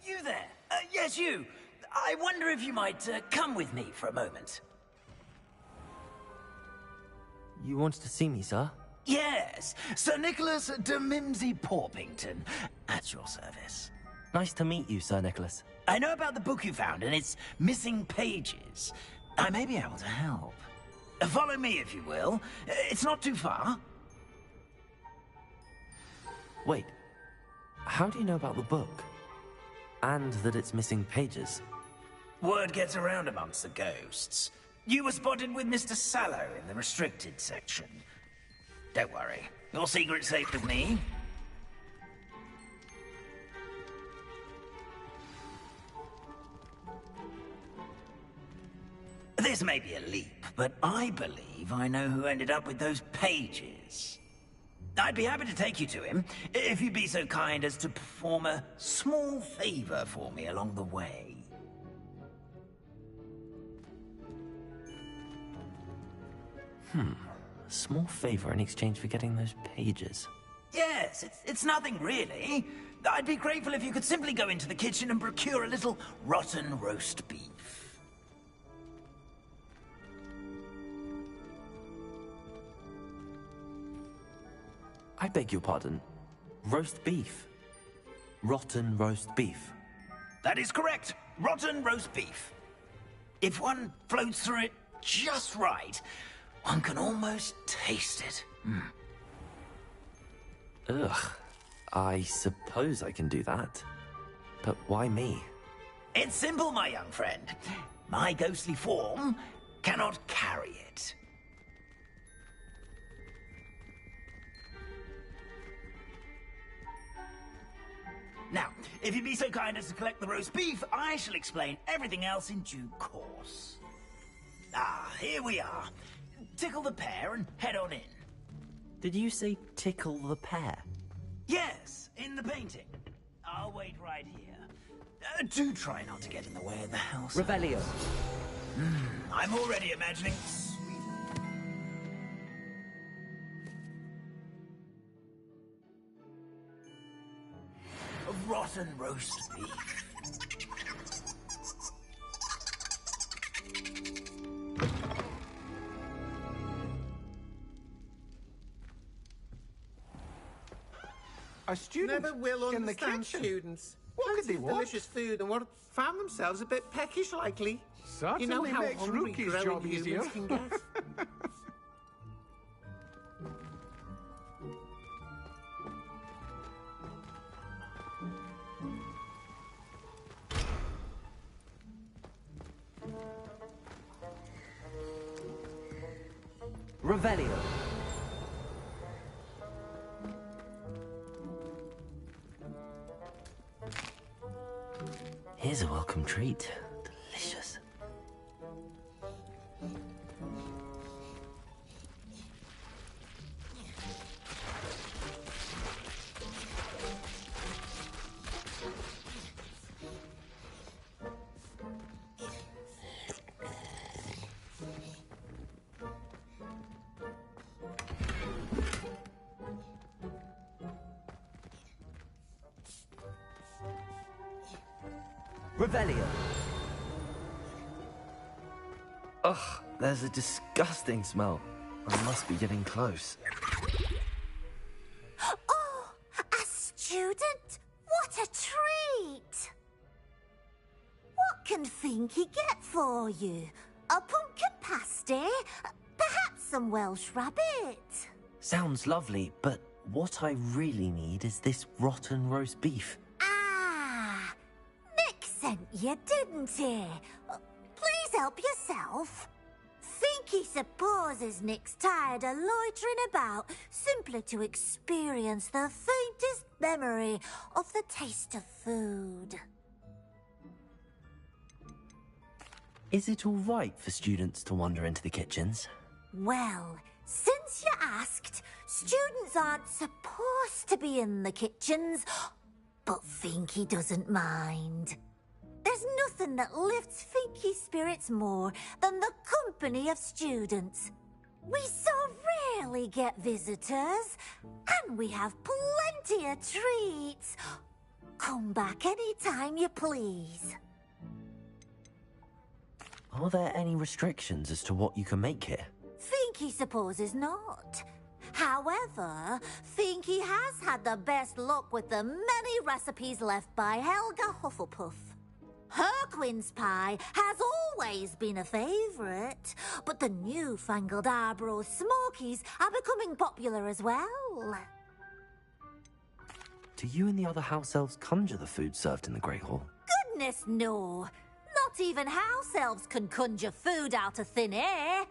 You there? Yes, you. I wonder if you might come with me for a moment. You wanted to see me, sir? Yes, Sir Nicholas de Mimsy Porpington, at your service. Nice to meet you, Sir Nicholas. I know about the book you found and its missing pages. I may be able to help. Follow me, if you will. It's not too far. Wait, how do you know about the book? And that it's missing pages? Word gets around amongst the ghosts. You were spotted with Mr. Sallow in the restricted section. Don't worry, your secret's safe with me. This may be a leap, but I believe I know who ended up with those pages. I'd be happy to take you to him, if you'd be so kind as to perform a small favor for me along the way. A small favor in exchange for getting those pages. Yes, it's nothing really. I'd be grateful if you could simply go into the kitchen and procure a little rotten roast beef. I beg your pardon. Roast beef. Rotten roast beef. That is correct. Rotten roast beef. If one floats through it just right, one can almost taste it. Ugh. I suppose I can do that. But why me? It's simple, my young friend. My ghostly form cannot carry it. Now, if you'd be so kind as to collect the roast beef, I shall explain everything else in due course. Ah, here we are. Tickle the pear and head on in. Did you say tickle the pear? Yes, in the painting. I'll wait right here. Do try not to get in the way of the house. Revelio. I'm already imagining sweet... a rotten roast beef. A student Never will in the understand kitchen. students. What could Plenty they of want? delicious food and what found themselves a bit peckish likely. Certainly you know how makes hungry Rookie's growing job humans easier. can get. Revelio. Here's a welcome treat. Delicious. Revelio. Ugh, there's a disgusting smell. I must be getting close. Oh, a student? What a treat! What can Finky get for you? A pumpkin pasty? Perhaps some Welsh rabbit? Sounds lovely, but what I really need is this rotten roast beef. Ah, Nick sent you, didn't he? Please help yourself. Finky supposes Nick's tired of loitering about simply to experience the faintest memory of the taste of food. Is it all right for students to wander into the kitchens? Well, since you asked, students aren't supposed to be in the kitchens, but Finky doesn't mind. There's nothing that lifts Finky's spirits more than the company of students. We so rarely get visitors, and we have plenty of treats. Come back any time you please. Are there any restrictions as to what you can make here? Finky supposes not. However, Finky has had the best luck with the many recipes left by Helga Hufflepuff. Her quince pie has always been a favourite, but the newfangled Arbro Smokies are becoming popular as well. Do you and the other house elves conjure the food served in the Great Hall? Goodness no! Not even house elves can conjure food out of thin air.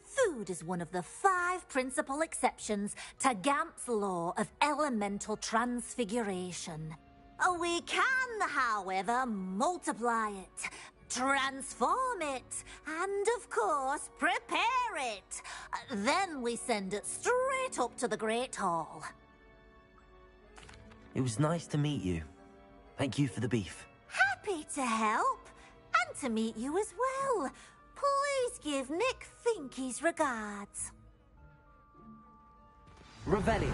Food is one of the 5 principal exceptions to Gamp's law of elemental transfiguration. We can, however, multiply it, transform it, and of course, prepare it. Then we send it straight up to the Great Hall. It was nice to meet you. Thank you for the beef. Happy to help, and to meet you as well. Please give Nick Finky's regards. Revelio.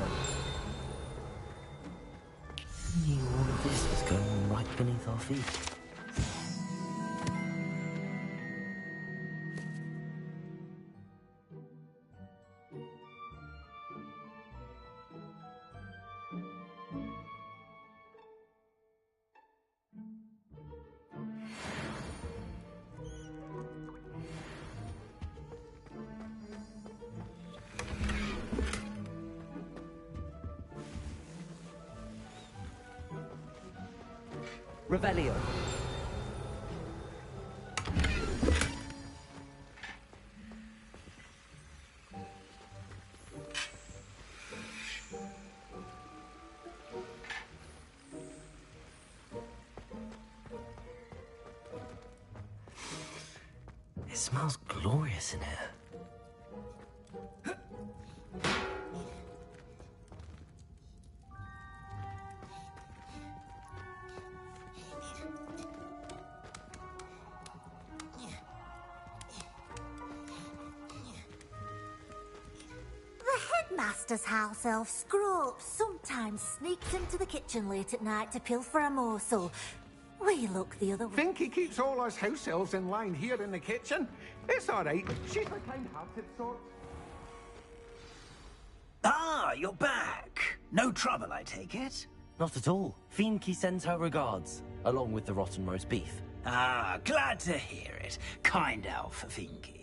I knew all of this was going on right beneath our feet. Revelio. It smells glorious in here. Master's house elf Scrope sometimes sneaks into the kitchen late at night to pilfer a morsel. We look the other way. Finky keeps all us house elves in line here in the kitchen. It's all right. She's the kind-hearted sort. Ah, you're back. No trouble, I take it? Not at all. Finky sends her regards, along with the rotten roast beef. Ah, glad to hear it. Kind elf for Finky.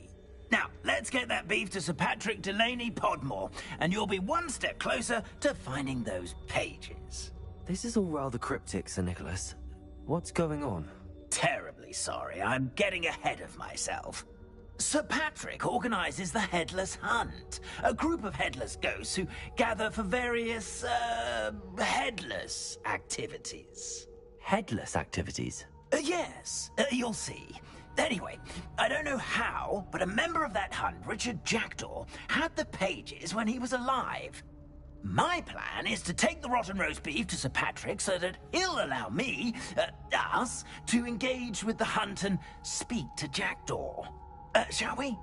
Now, let's get that beef to Sir Patrick Delaney Podmore, and you'll be one step closer to finding those pages. This is all rather cryptic, Sir Nicholas. What's going on? Terribly sorry, I'm getting ahead of myself. Sir Patrick organizes the Headless Hunt, a group of headless ghosts who gather for various, headless activities. Headless activities? Yes, you'll see. Anyway, I don't know how, but a member of that hunt, Richard Jackdaw, had the pages when he was alive. My plan is to take the rotten roast beef to Sir Patrick so that he'll allow me, us, to engage with the hunt and speak to Jackdaw. Shall we?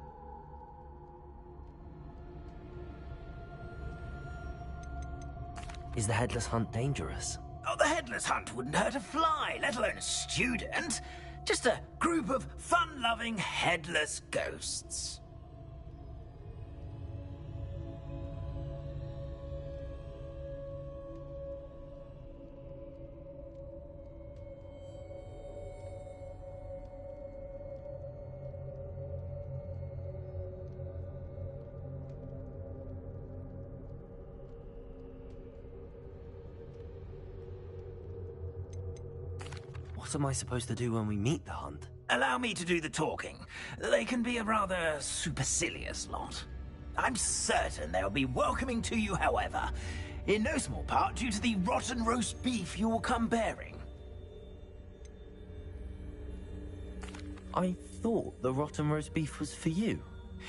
Is the Headless Hunt dangerous? Oh, the Headless Hunt wouldn't hurt a fly, let alone a student. Just a group of fun-loving headless ghosts. What am I supposed to do when we meet the hunt? Allow me to do the talking. They can be a rather supercilious lot. I'm certain they'll be welcoming to you, however, in no small part due to the rotten roast beef you will come bearing. I thought the rotten roast beef was for you.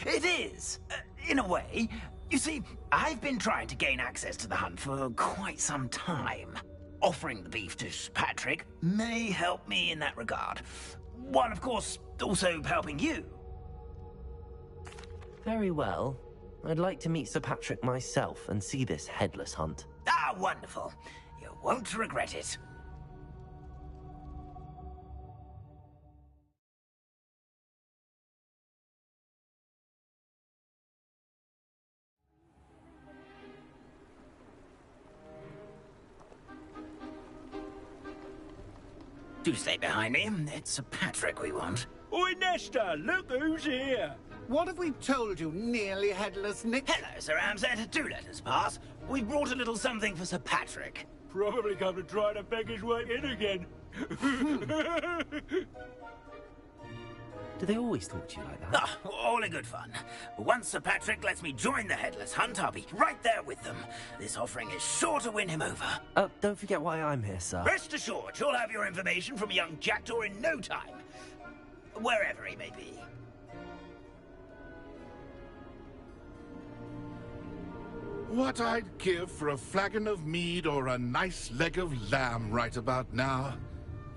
It is, in a way. You see, I've been trying to gain access to the hunt for quite some time. Offering the beef to Patrick may help me in that regard. While, of course, also helping you. Very well. I'd like to meet Sir Patrick myself and see this headless hunt. Ah, wonderful. You won't regret it. Do stay behind me. It's Sir Patrick we want. Oi, Nesta, look who's here. What have we told you, nearly headless Nick? Hello, Sir Ramsay. Do let us pass. We brought a little something for Sir Patrick. Probably come to try to beg his way in again. Do they always talk to you like that? Ah, all in good fun. Once Sir Patrick lets me join the Headless Hunt, I'll be right there with them. This offering is sure to win him over. Don't forget why I'm here, sir. Rest assured, you'll have your information from young Jackdaw in no time. Wherever he may be. What I'd give for a flagon of mead or a nice leg of lamb right about now.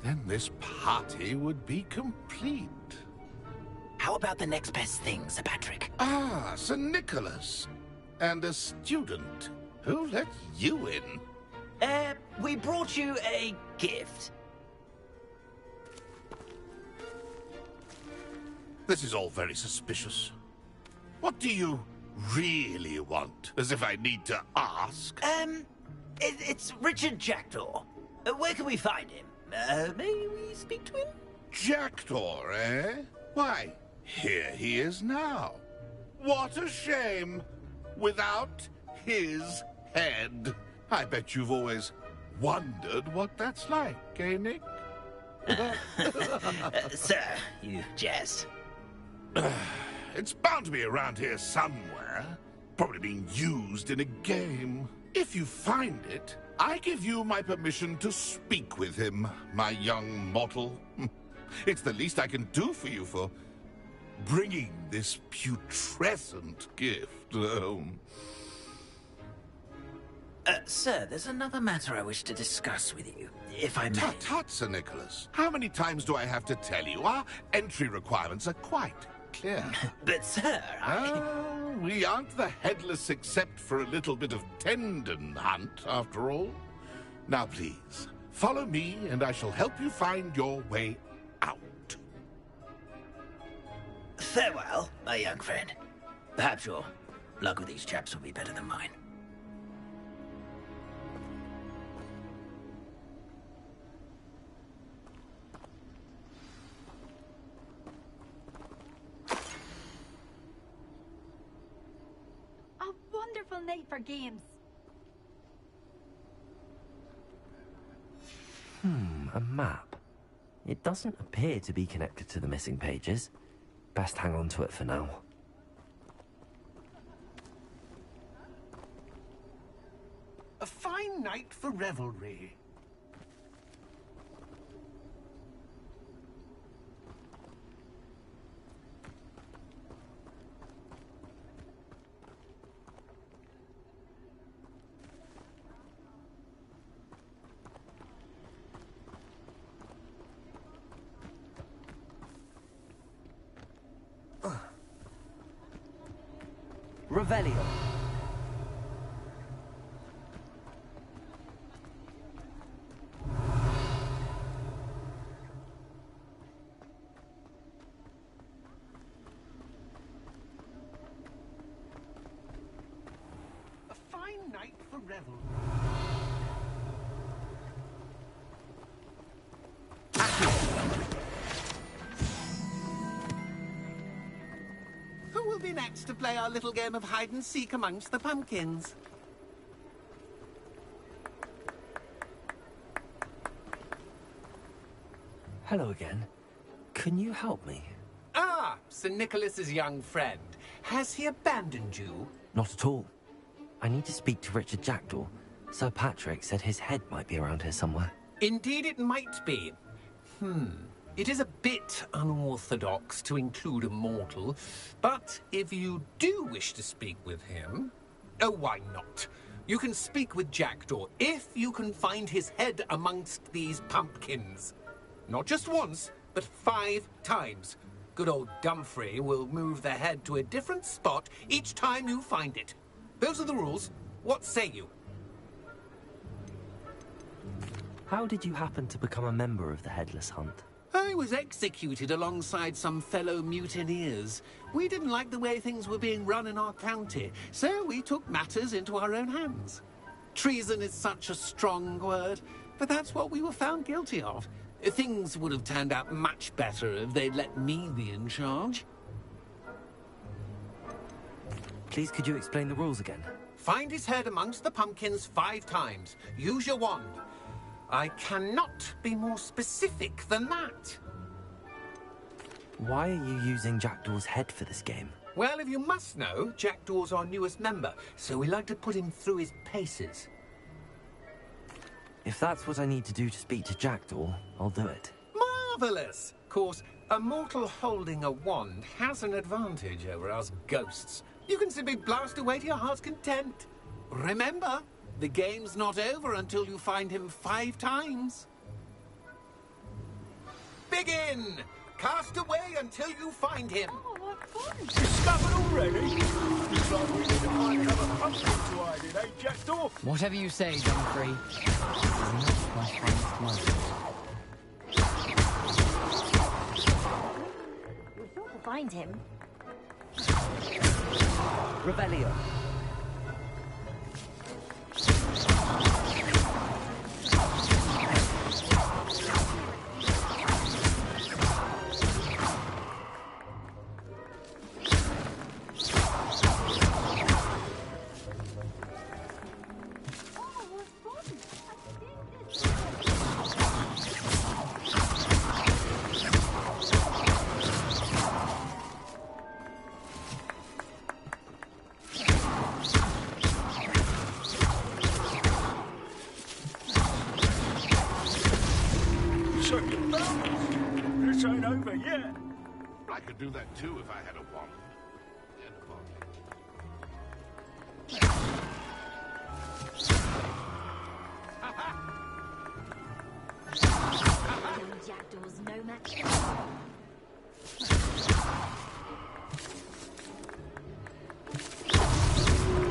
Then this party would be complete. How about the next best thing, Sir Patrick? Ah, Sir Nicholas. And a student. Who let you in? We brought you a gift. This is all very suspicious. What do you really want? As if I need to ask. It's Richard Jackdaw. Where can we find him? May we speak to him? Jackdaw, eh? Why, here he is now. What a shame. Without his head. I bet you've always wondered what that's like, eh, Nick? Sir, you jest. It's bound to be around here somewhere. Probably being used in a game. If you find it, I give you my permission to speak with him, my young mortal. It's the least I can do for you for bringing this putrescent gift home. Sir, there's another matter I wish to discuss with you, if I may. Tut, tut, Sir Nicholas. How many times do I have to tell you? Our entry requirements are quite clear. But, sir, We aren't the headless except for a little bit of tendon hunt, after all. Now, please, follow me, and I shall help you find your way out. Farewell, my young friend. Perhaps your luck with these chaps will be better than mine. A wonderful night for games. A map. It doesn't appear to be connected to the missing pages. Best hang on to it for now. A fine night for revelry. Revelio. A fine night for revelry. Who will be next to play our little game of hide-and-seek amongst the pumpkins? Hello again. Can you help me? Ah, Sir Nicholas's young friend. Has he abandoned you? Not at all. I need to speak to Richard Jackdaw. Sir Patrick said his head might be around here somewhere. Indeed it might be. It is a bit unorthodox to include a mortal, but if you do wish to speak with him... Oh, why not? You can speak with Jackdaw if you can find his head amongst these pumpkins. Not just once, but 5 times. Good old Dumfrey will move the head to a different spot each time you find it. Those are the rules. What say you? How did you happen to become a member of the Headless Hunt? I was executed alongside some fellow mutineers. We didn't like the way things were being run in our county, so we took matters into our own hands. Treason is such a strong word, but that's what we were found guilty of. Things would have turned out much better if they'd let me be in charge. Please, could you explain the rules again? Find his head amongst the pumpkins 5 times. Use your wand. I cannot be more specific than that. Why are you using Jackdaw's head for this game? Well, if you must know, Jackdaw's our newest member, so we like to put him through his paces. If that's what I need to do to speak to Jackdaw, I'll do it. Marvellous! Of course, a mortal holding a wand has an advantage over us ghosts. You can simply blast away to your heart's content. Remember, the game's not over until you find him 5 times. Begin! Cast away until you find him. Oh, what fun! Discovered already? Looks like we need to find another pumpkin to hide in, eh, Jackdaw? Whatever you say, Dumfrey. Not my finest moment. We're sure to find him. Revelio. This ain't over yet. I could do that too if I had a wand. And a bottle. Young Jackdaw's no match.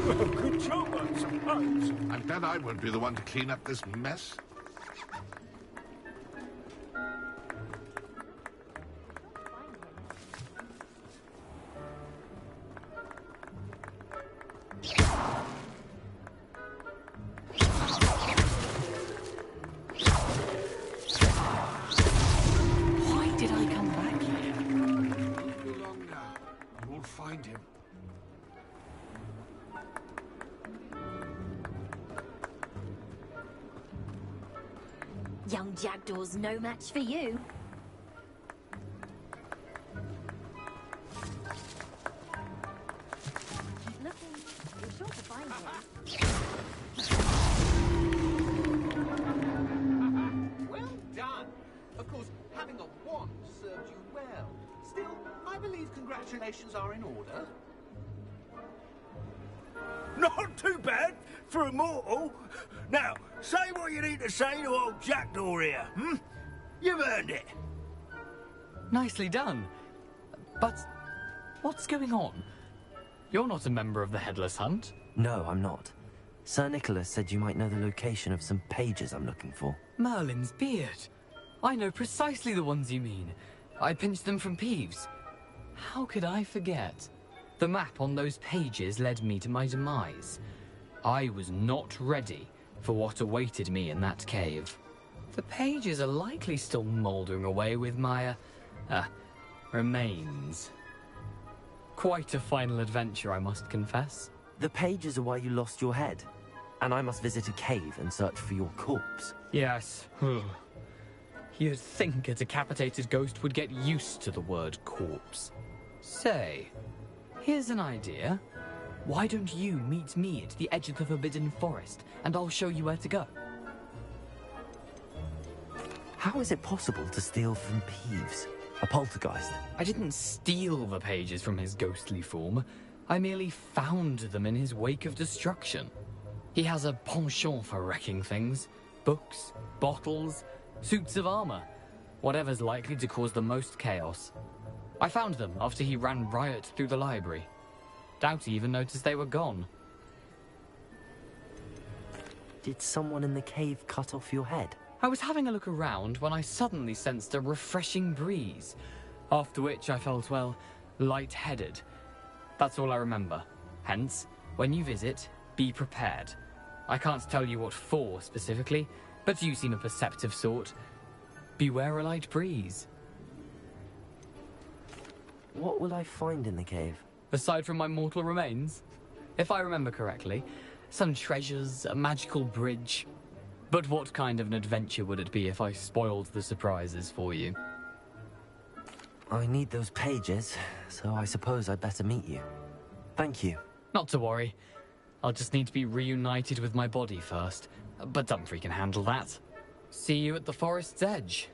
Well, good job, I suppose. I'm glad I won't be the one to clean up this mess. Why did I come back here? Won't be long now. You will find him. Young Jackdaw's no match for you. Keep looking. You're sure to find him. Well done. Of course, having a wand served you well. Still, I believe congratulations are in order. Not too bad for a mortal. Now, say what you need to say to old Jackdaw here, hmm? You've earned it. Nicely done. But what's going on? You're not a member of the Headless Hunt. No, I'm not. Sir Nicholas said you might know the location of some pages I'm looking for. Merlin's beard. I know precisely the ones you mean. I pinched them from Peeves. How could I forget? The map on those pages led me to my demise. I was not ready for what awaited me in that cave. The pages are likely still mouldering away with my, remains. Quite a final adventure, I must confess. The pages are why you lost your head, and I must visit a cave and search for your corpse. Yes. You'd think a decapitated ghost would get used to the word corpse. Say, here's an idea. Why don't you meet me at the edge of the Forbidden Forest, and I'll show you where to go? How is it possible to steal from Peeves, a poltergeist? I didn't steal the pages from his ghostly form. I merely found them in his wake of destruction. He has a penchant for wrecking things. Books, bottles, suits of armor. Whatever's likely to cause the most chaos. I found them after he ran riot through the library. Doubt he even noticed they were gone. Did someone in the cave cut off your head? I was having a look around when I suddenly sensed a refreshing breeze, after which I felt, well, lightheaded. That's all I remember. Hence, when you visit, be prepared. I can't tell you what for specifically, but you seem a perceptive sort. beware a light breeze. What will I find in the cave? Aside from my mortal remains, if I remember correctly, some treasures, a magical bridge. But what kind of an adventure would it be if I spoiled the surprises for you? I need those pages, so I suppose I'd better meet you. Thank you. Not to worry. I'll just need to be reunited with my body first. But Dumfries can handle that. See you at the forest's edge.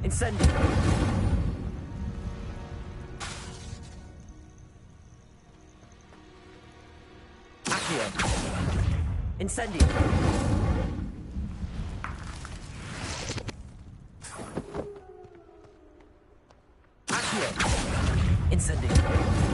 Incendio! Accio! Incendio! Accio! Incendio!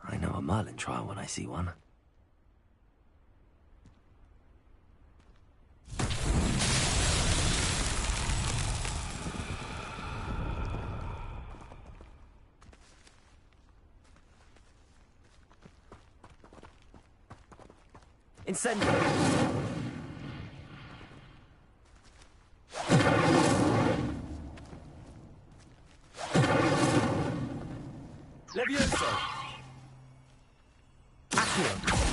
I know a Merlin trial when I see one. Incendio! Levioso! Accio!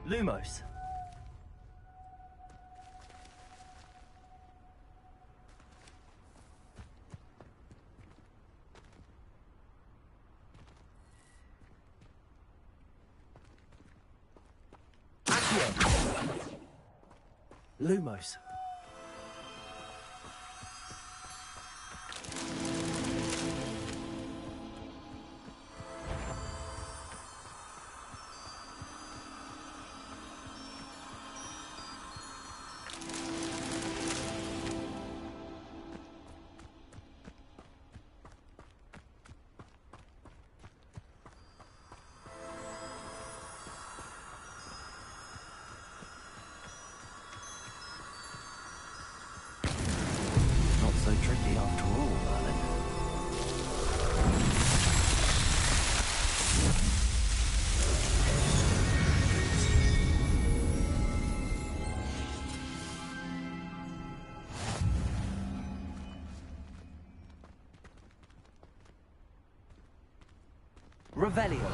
Lumos. Accio. Lumos. So tricky after all, Merlin. Revelio.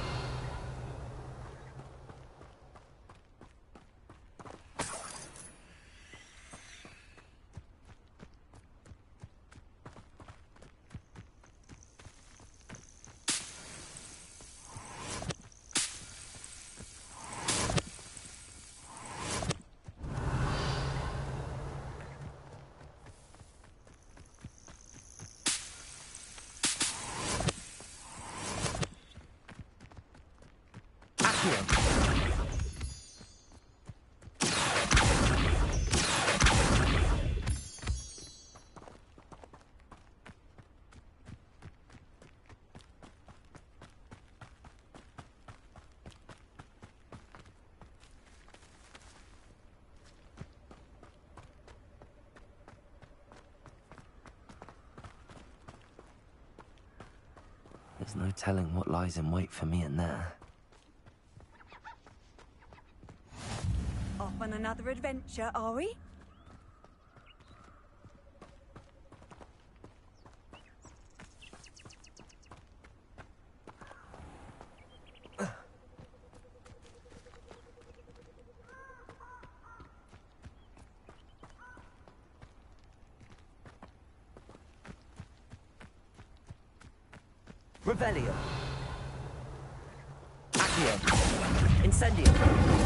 There's no telling what lies in wait for me in there. Off on another adventure, are we? Revelio. Accio. Incendio.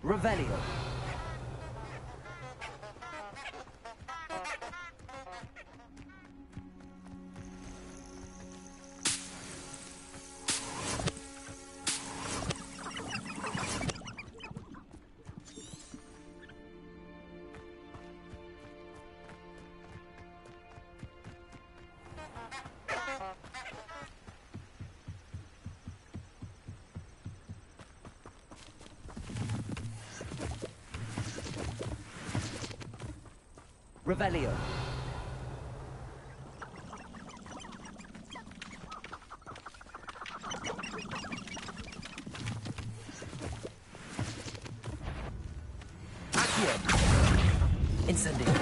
Revelio. Revelio. Accio. Incendio.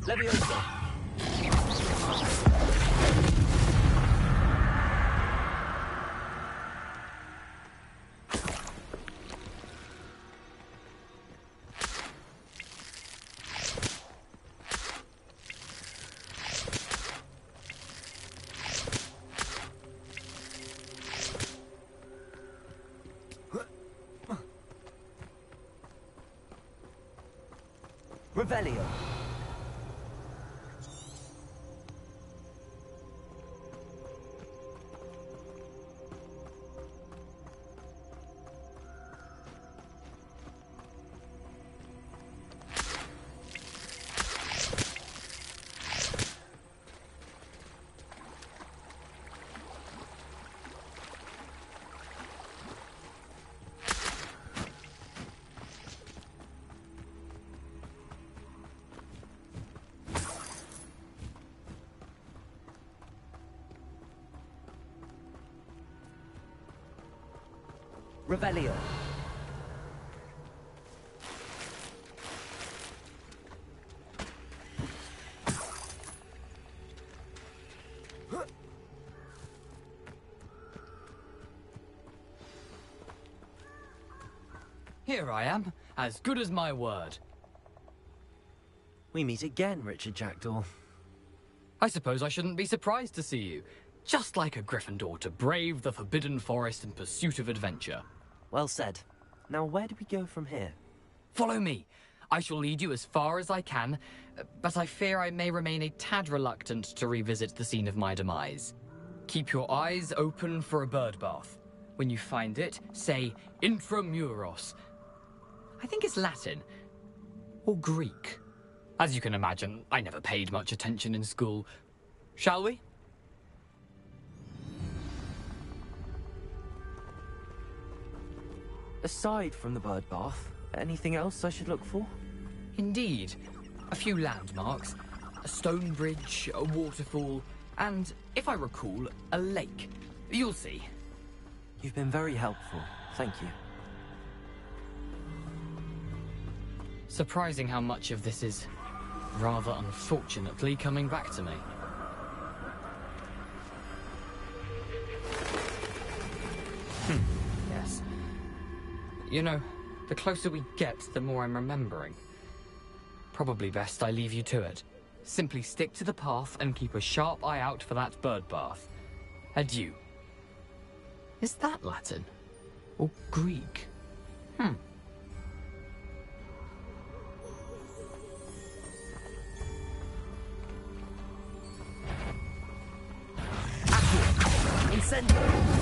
Levioso. Revelio. Revelio. Here I am, as good as my word. We meet again, Richard Jackdaw. I suppose I shouldn't be surprised to see you. Just like a Gryffindor to brave the Forbidden Forest in pursuit of adventure. Well said. Now where do we go from here? Follow me. I shall lead you as far as I can, but I fear I may remain a tad reluctant to revisit the scene of my demise. Keep your eyes open for a bird bath. When you find it, say Intramuros. I think it's Latin. or Greek? As you can imagine, I never paid much attention in school. Shall we? Aside from the bird bath, anything else I should look for? Indeed. A few landmarks, a stone bridge, a waterfall, and, if I recall, a lake. You'll see. You've been very helpful. Thank you. Surprising how much of this is, rather unfortunately, coming back to me. Yes. You know, the closer we get, the more I'm remembering. Probably best I leave you to it. Simply stick to the path and keep a sharp eye out for that bird bath. Adieu. Is that Latin? Or Greek? Incendio!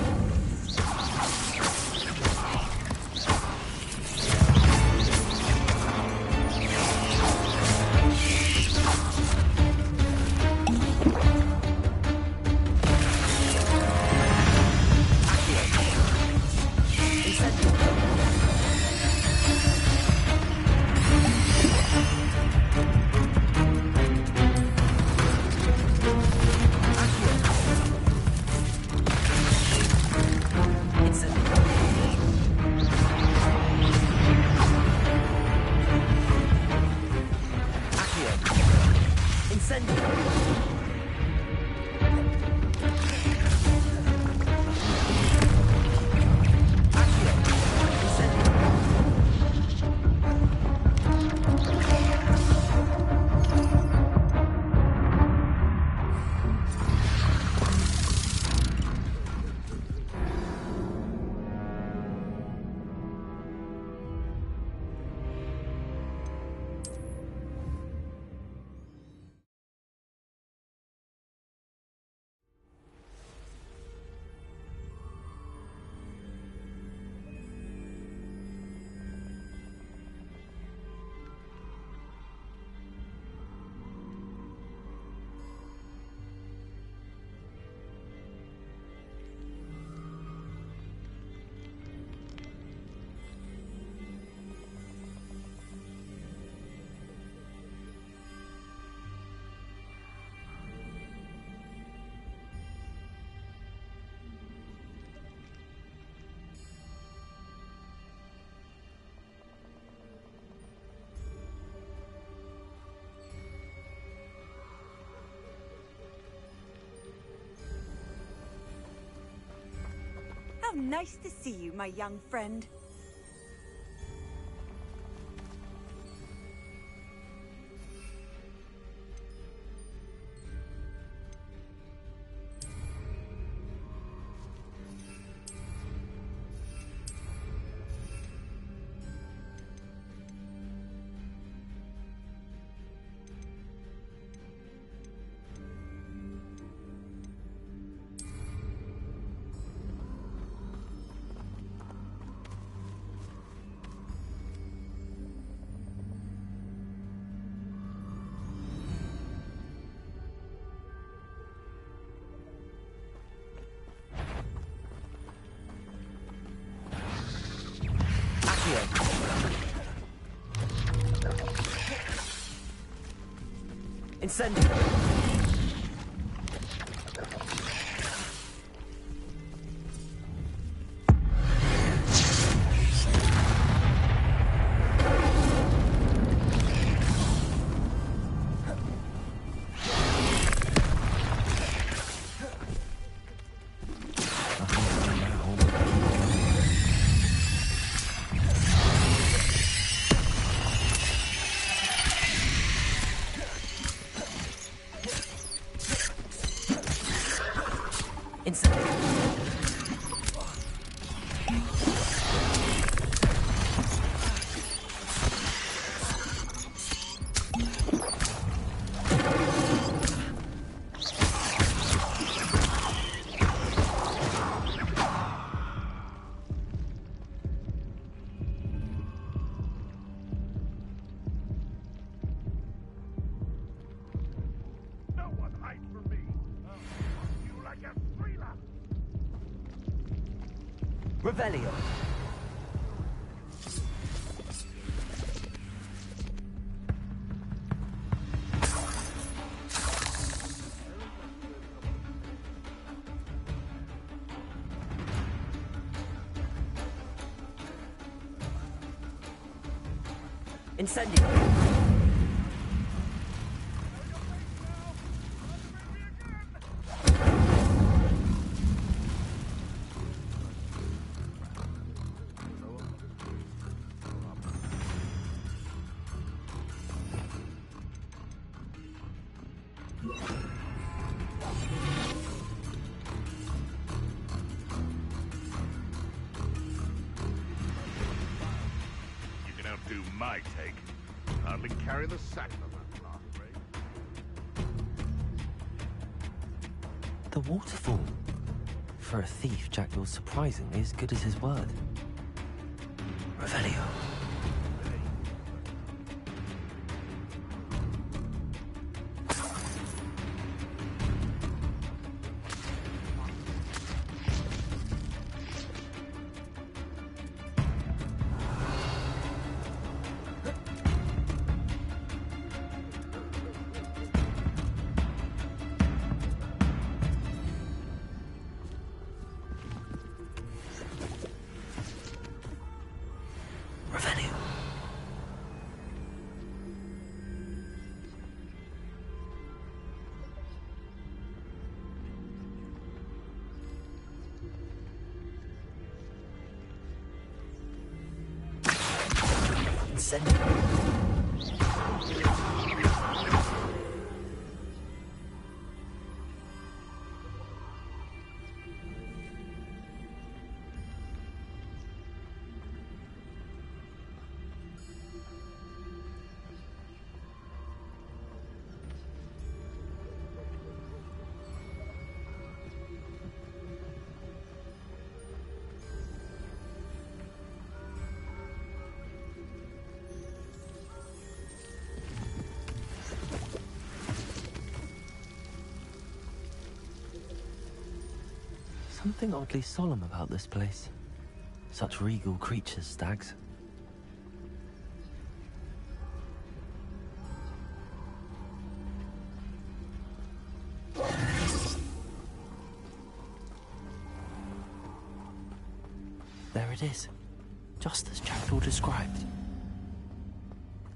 How nice to see you, my young friend. Incendio! Revelio. Incendio. You can outdo my take. Hardly carry the sack of that last raid. The waterfall. For a thief, Jackdaw's surprisingly as good as his word. Revelio. Revelio. Incendio. Something oddly solemn about this place. Such regal creatures, stags. There it is, just as Jackdaw described.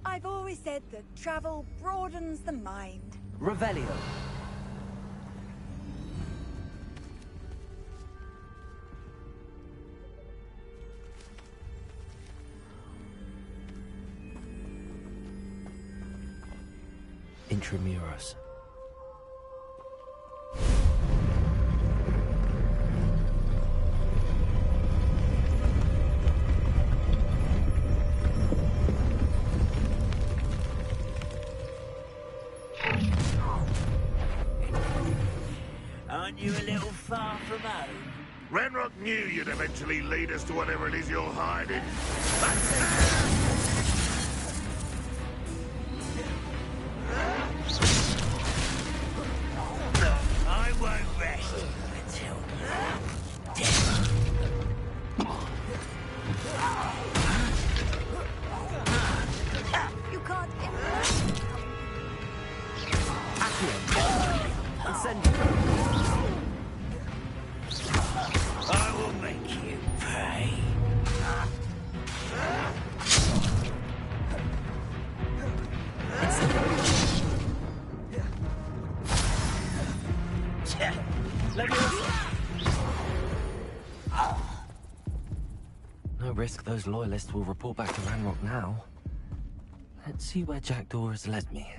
I've always said that travel broadens the mind. Revelio. Intramuros. Aren't you a little far from home? Renrock knew you'd eventually lead us to whatever it is you're hiding. I won't rest until You can't get I will make you pay. No risk those loyalists will report back to Ranrock now. Let's see where Jackdaw has led me.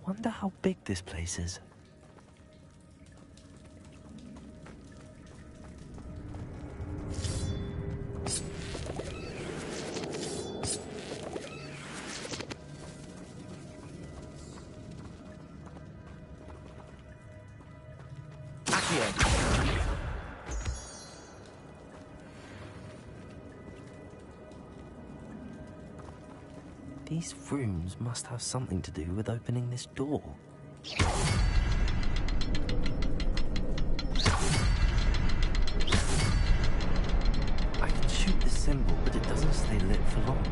Wonder how big this place is. These rooms must have something to do with opening this door. I can shoot the symbol, but it doesn't stay lit for long.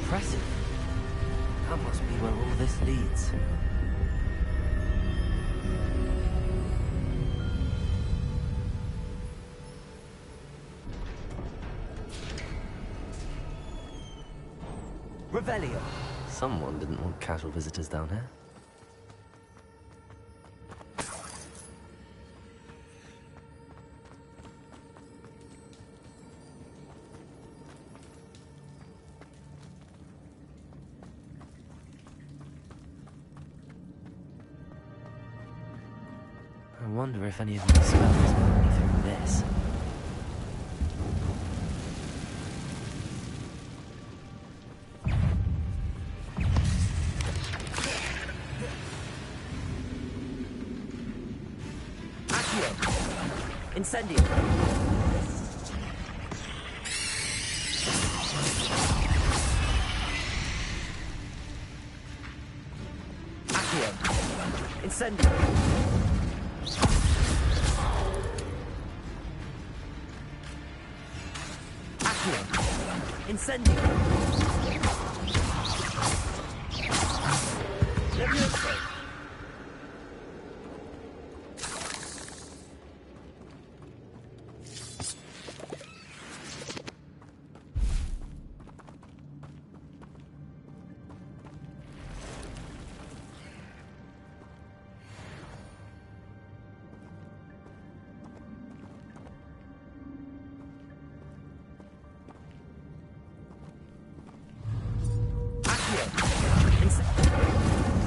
Impressive. That must be where all this leads. Revelio. Someone didn't want casual visitors down here. I wonder if any of my spells got me through this. Accio! Incendio! Accio! Incendio! Incendio! Levioso!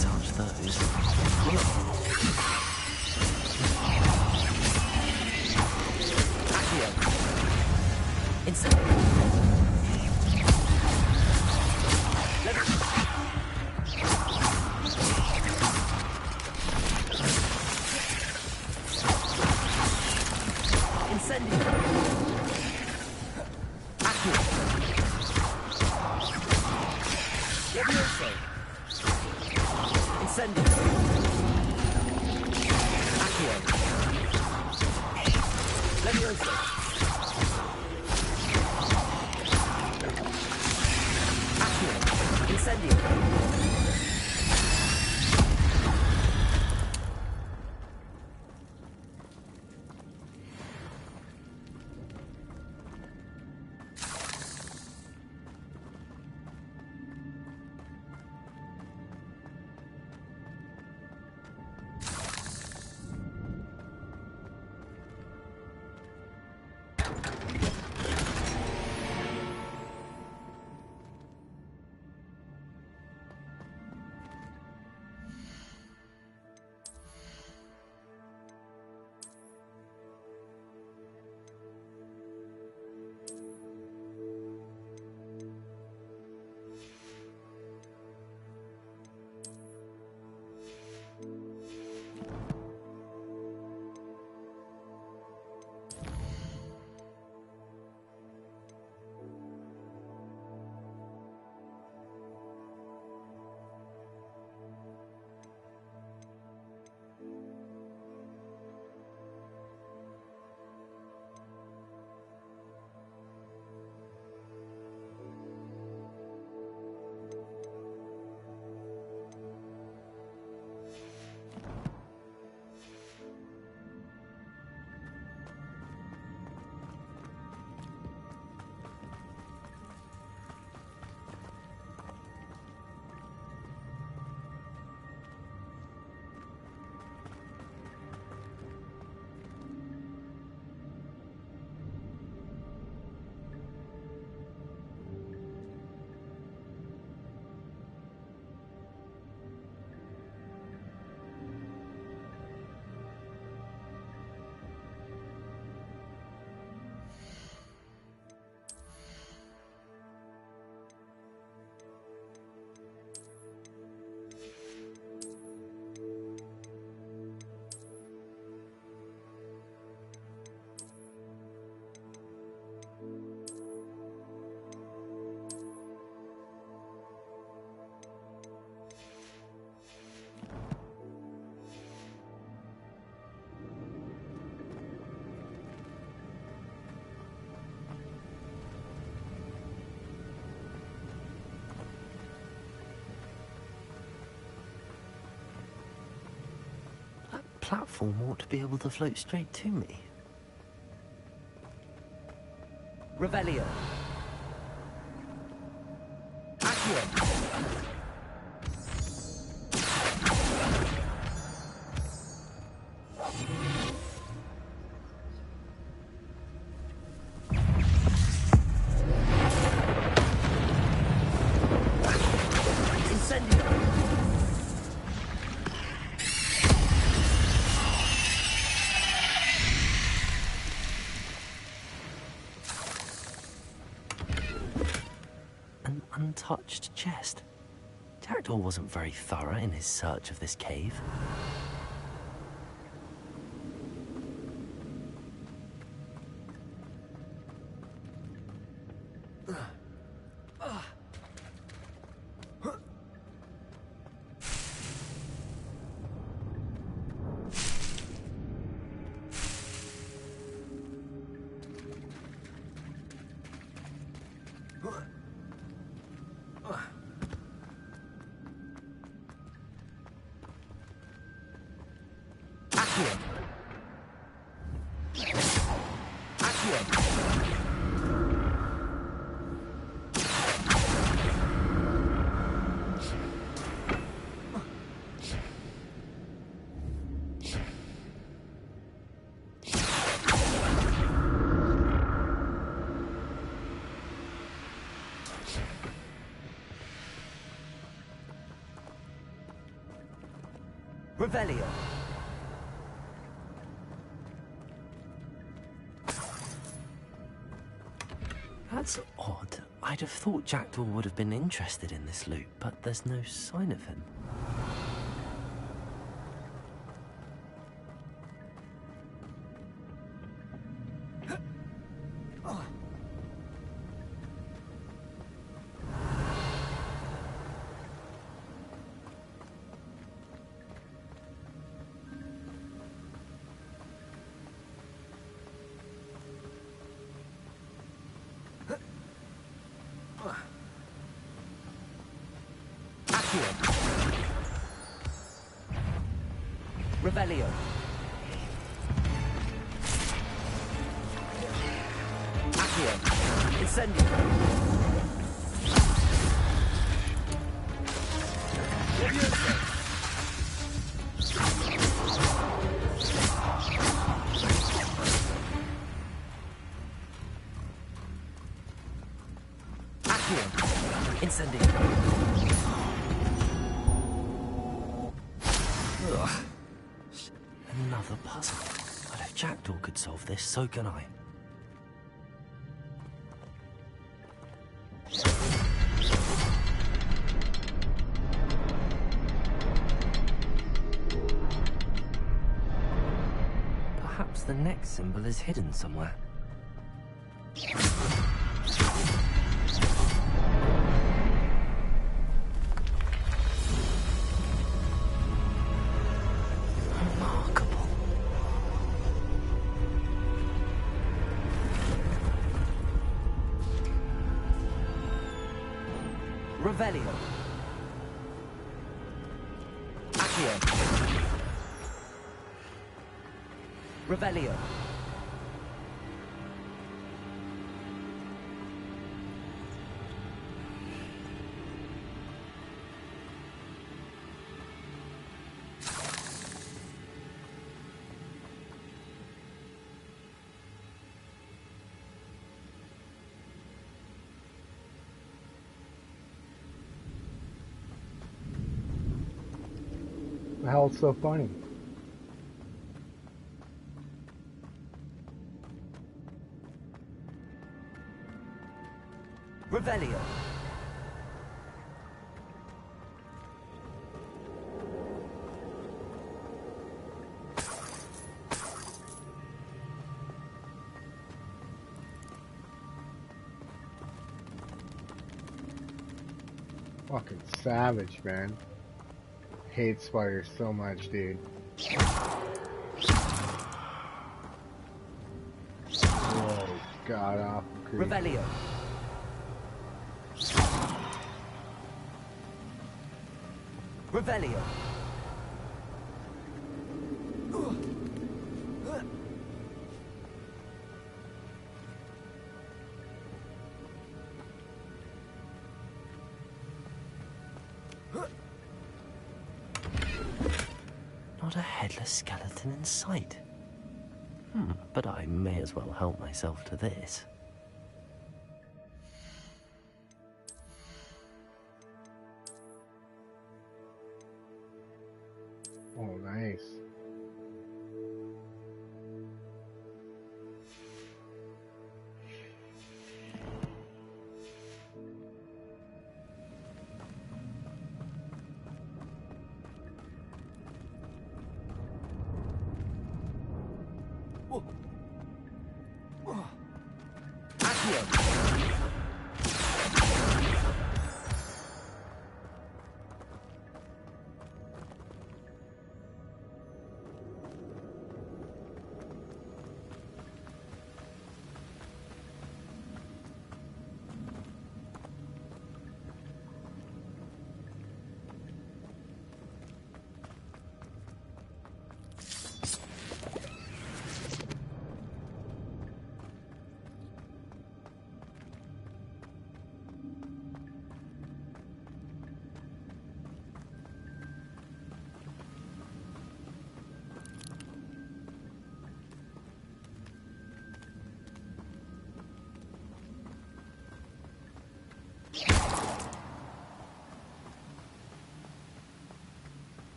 Touch those. Accio. Incendio. Incendio. Accio. Levioso. Incendio. Accio. Levioso. Accio. Incendio. platform ought to be able to float straight to me. Revelio. Accio. Untouched chest. Jackdaw wasn't very thorough in his search of this cave. Revelio. That's odd. I'd have thought Jackdaw would have been interested in this loot, but there's no sign of him. Revelio. Accio. Incendio. Levioso. Accio. Incendio. Another puzzle. But if Jackdaw could solve this, so can I. Perhaps the next symbol is hidden somewhere. Revelio. Accio. Revelio. The hell, it's so funny. Revelio. Fucking savage, man. Hate spiders so much, dude. Whoa, god awful creep. Revelio. Revelio. Not a headless skeleton in sight. But I may as well help myself to this. Oh, nice.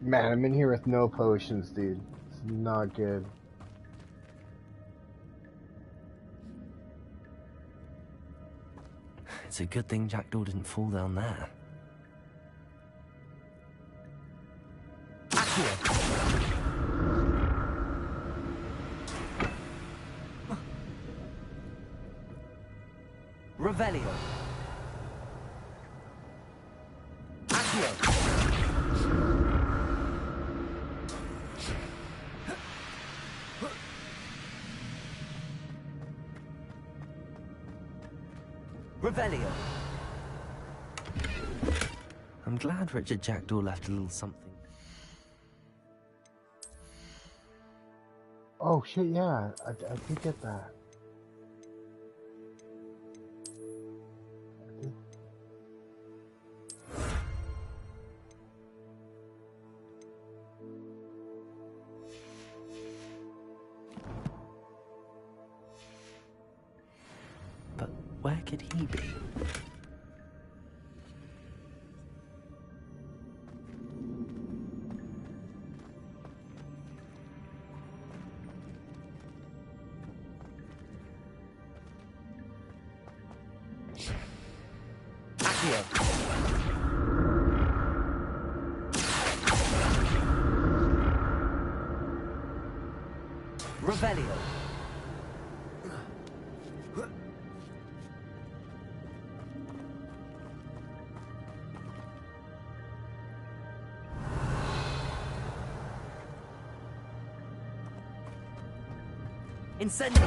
Man, I'm in here with no potions, dude. It's not good. It's a good thing Jackdaw didn't fall down there. Revelio. Accio. Revelio. I'm glad Richard Jackdaw left a little something. Oh shit, yeah, I did get that. But where could he be? Revelio. Incendio.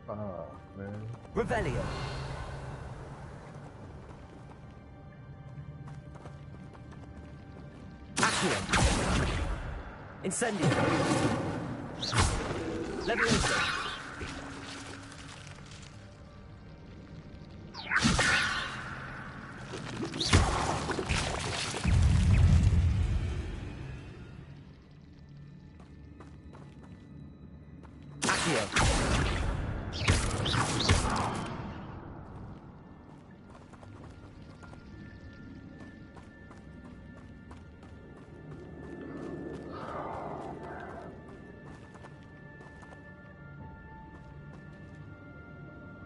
Oh, man. Revelio. Accio. Incendio. Levioso. Accio.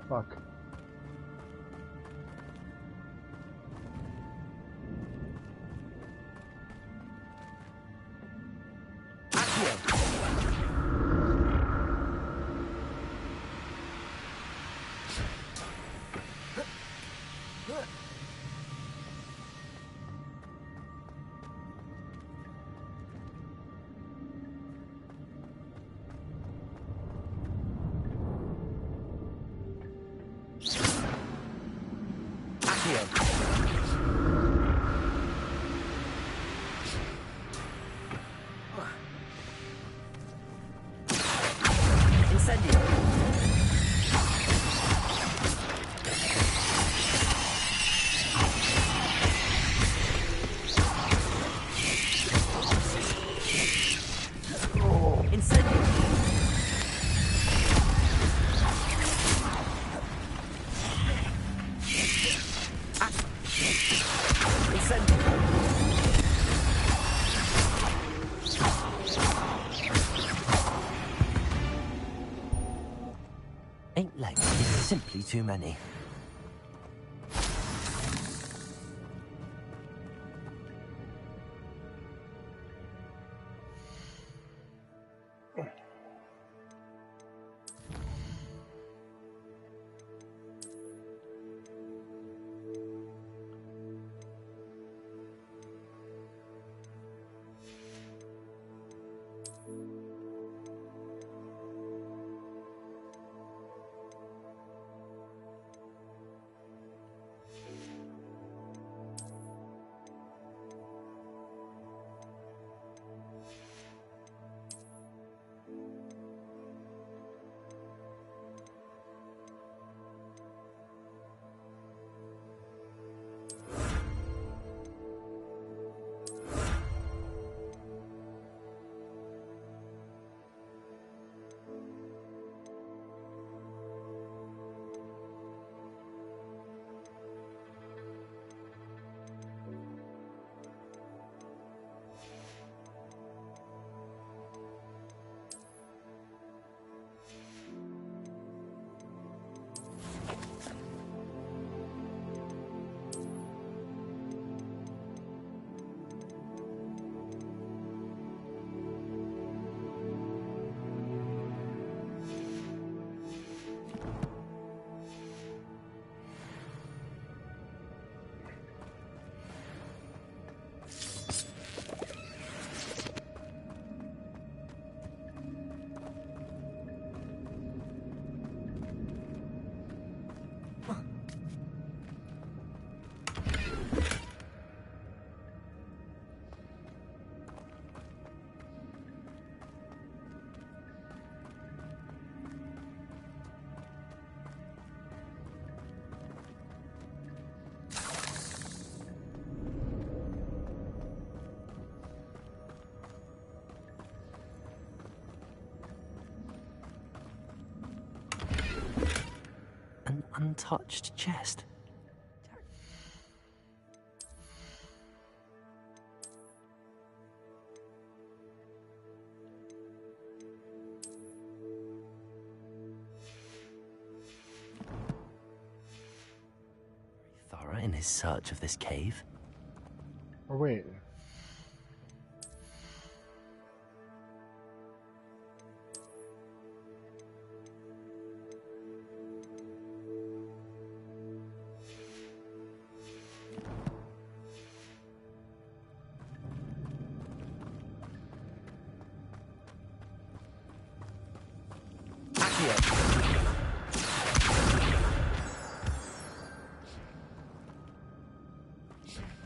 Fuck. Incendio! Incendio! Ain't legs, it's simply too many. An untouched chest. Thorough in his search of this cave. Oh, wait.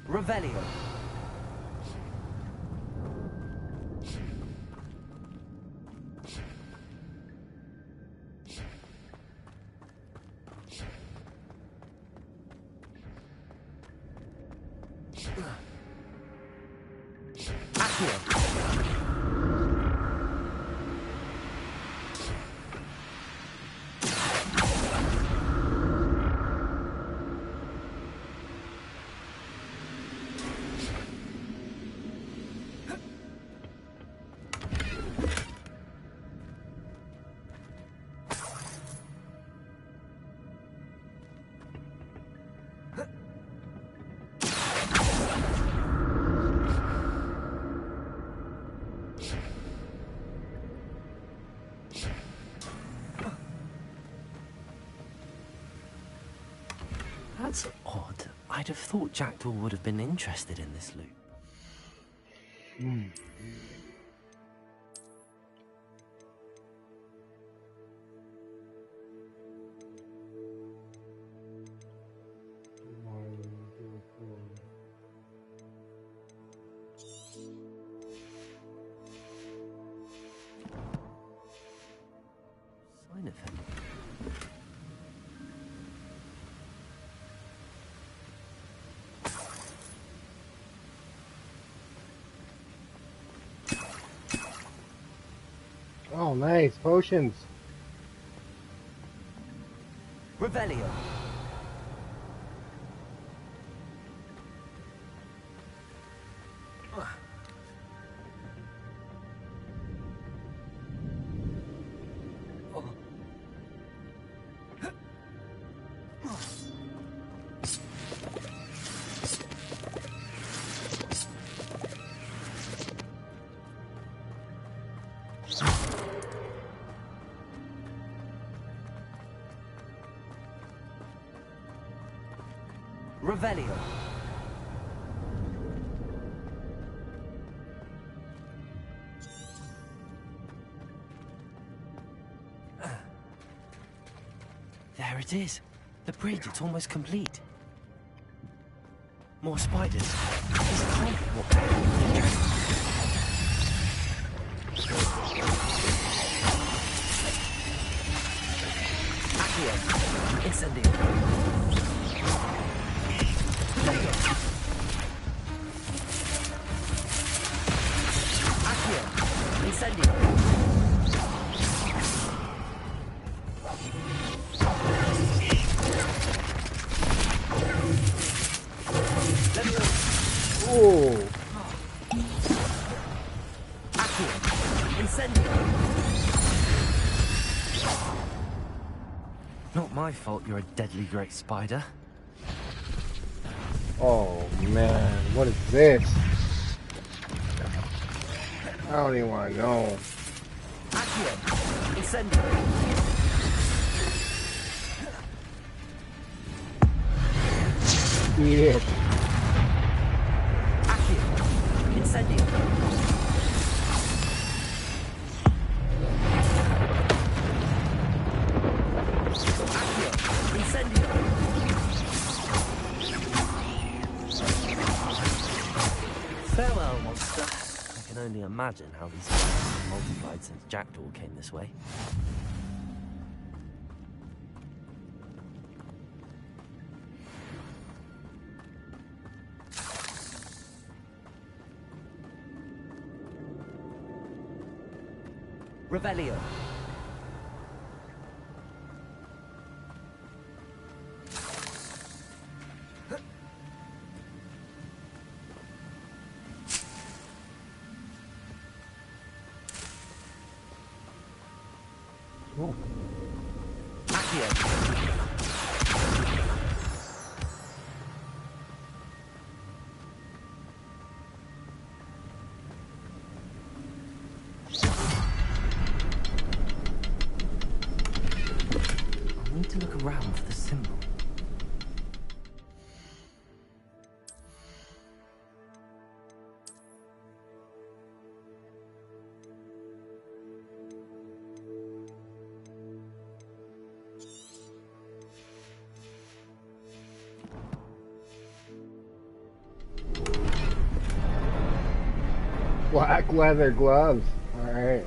Revelio. That's odd. I'd have thought Jackdaw would have been interested in this loot. sign of him. Oh, nice potions. Revelio. Revelio. There it is. The bridge, it's almost complete. More spiders. This can't be what... Accio. Incendio. Incendio. Oh. Accio. Incendio. Not my fault you're a deadly great spider. Oh man, what is this? I don't even want to know. Accio. Incendio. Yeah. Accio. Incendio. Accio. Incendio. Farewell, monster. I can only imagine how these things have multiplied since Jackdaw came this way. Revelio. Oh. Accio. I need to look around for the symbol. Black leather gloves. Alright.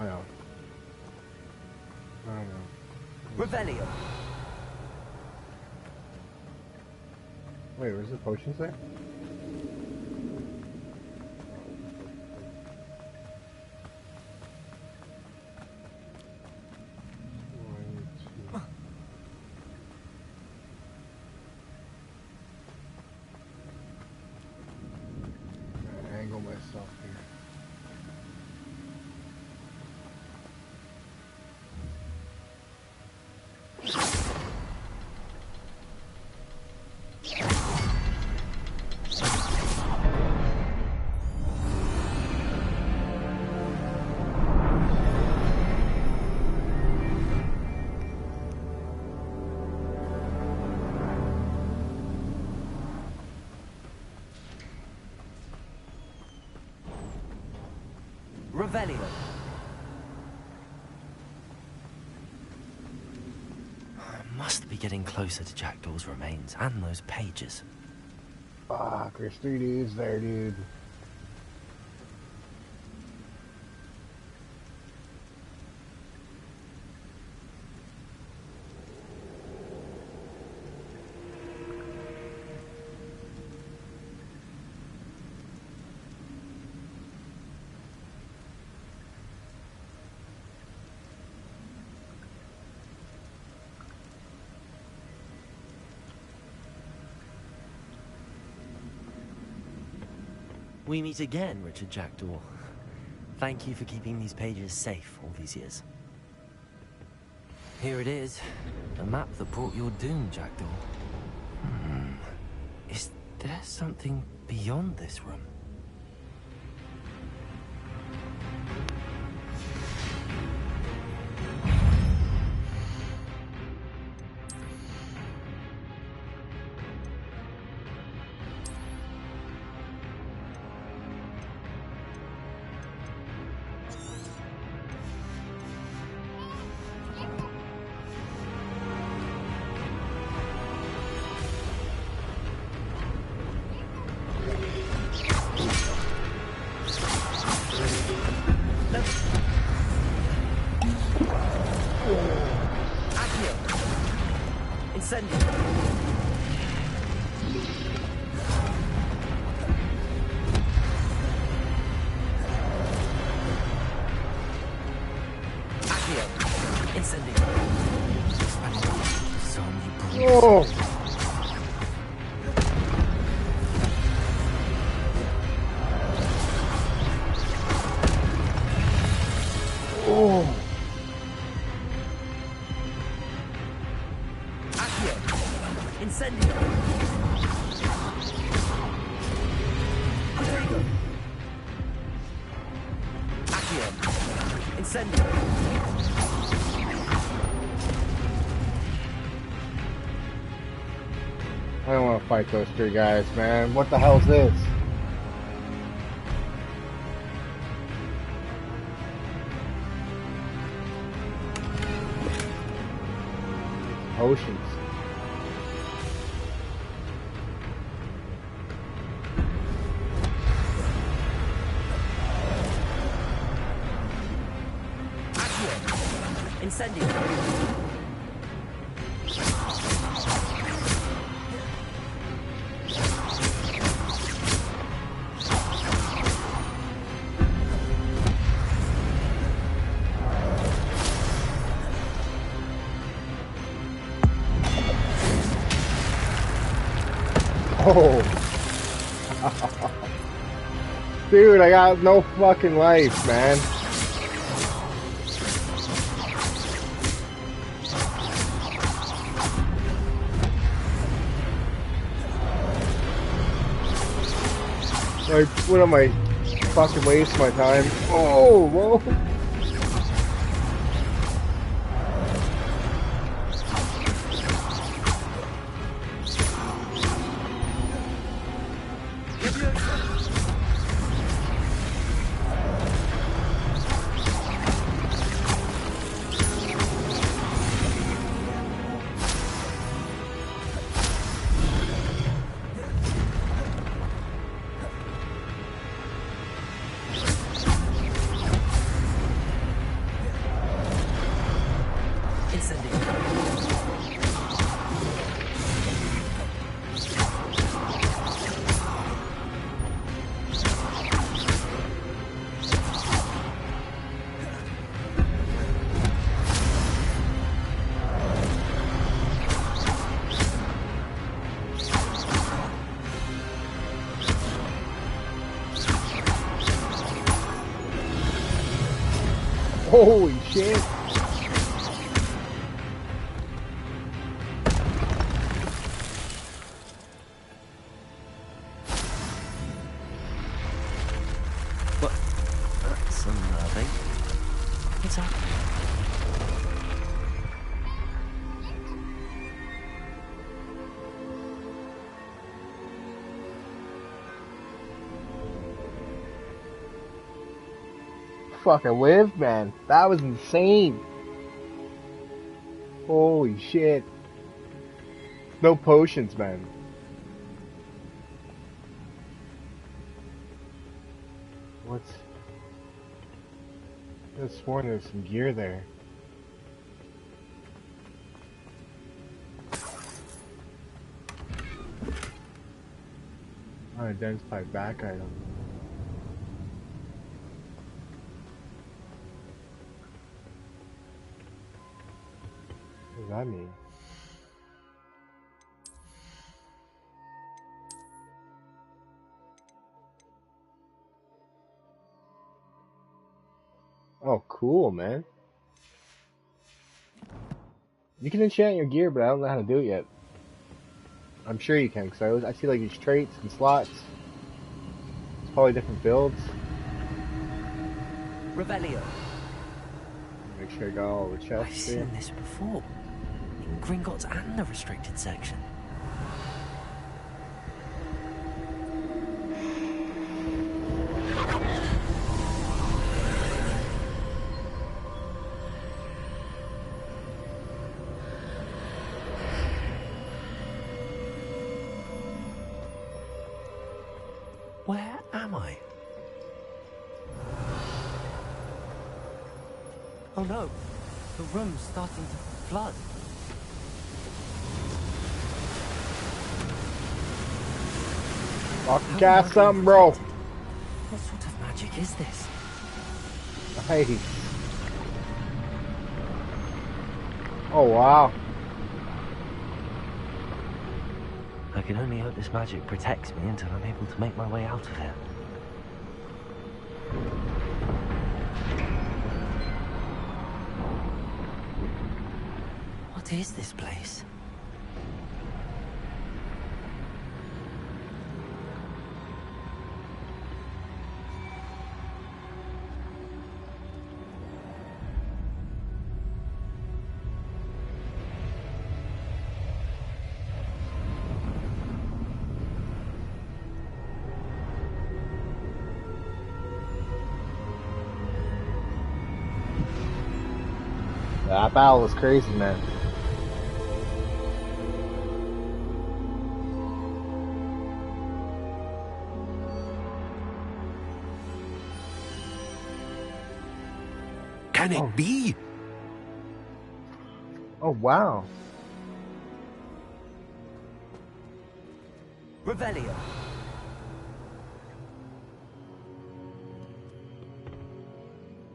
I don't know. Revelio. Wait, where's the potions there? Angle myself here. Revelio. must be getting closer to Jackdaw's remains and those pages. Fuck, there's 3 dudes there, dude. We meet again, Richard Jackdaw. Thank you for keeping these pages safe all these years. Here it is, the map that brought your doom, Jackdaw. Is there something beyond this room? Oh! Oh! Incendio! Accio! Incendio! I don't want to fight those 3 guys, man. What the hell is this? Oceans. Accio! Incendio! Oh. Dude, I got no fucking life, man. Like, what am I fucking wasting my time? Oh, whoa. Holy shit. What? That's unnerving. What's happening? Fucking lived, man. That was insane. Holy shit. No potions, man. What's... I could have sworn there was some gear there. Unidentified back item. What does that mean? Oh, cool, man. You can enchant your gear, but I don't know how to do it yet. I'm sure you can, because I see like these traits and slots. It's probably different builds. Revelio. Make sure I got all the chests I've seen this before. In Gringotts and the restricted section. Where am I? Oh no, the room's starting to flood. Fucking cast something, bro. What sort of magic is this? Nice. Oh wow. I can only hope this magic protects me until I'm able to make my way out of here. What is this place? That battle was crazy, man. Can it be? Oh wow. Revelio.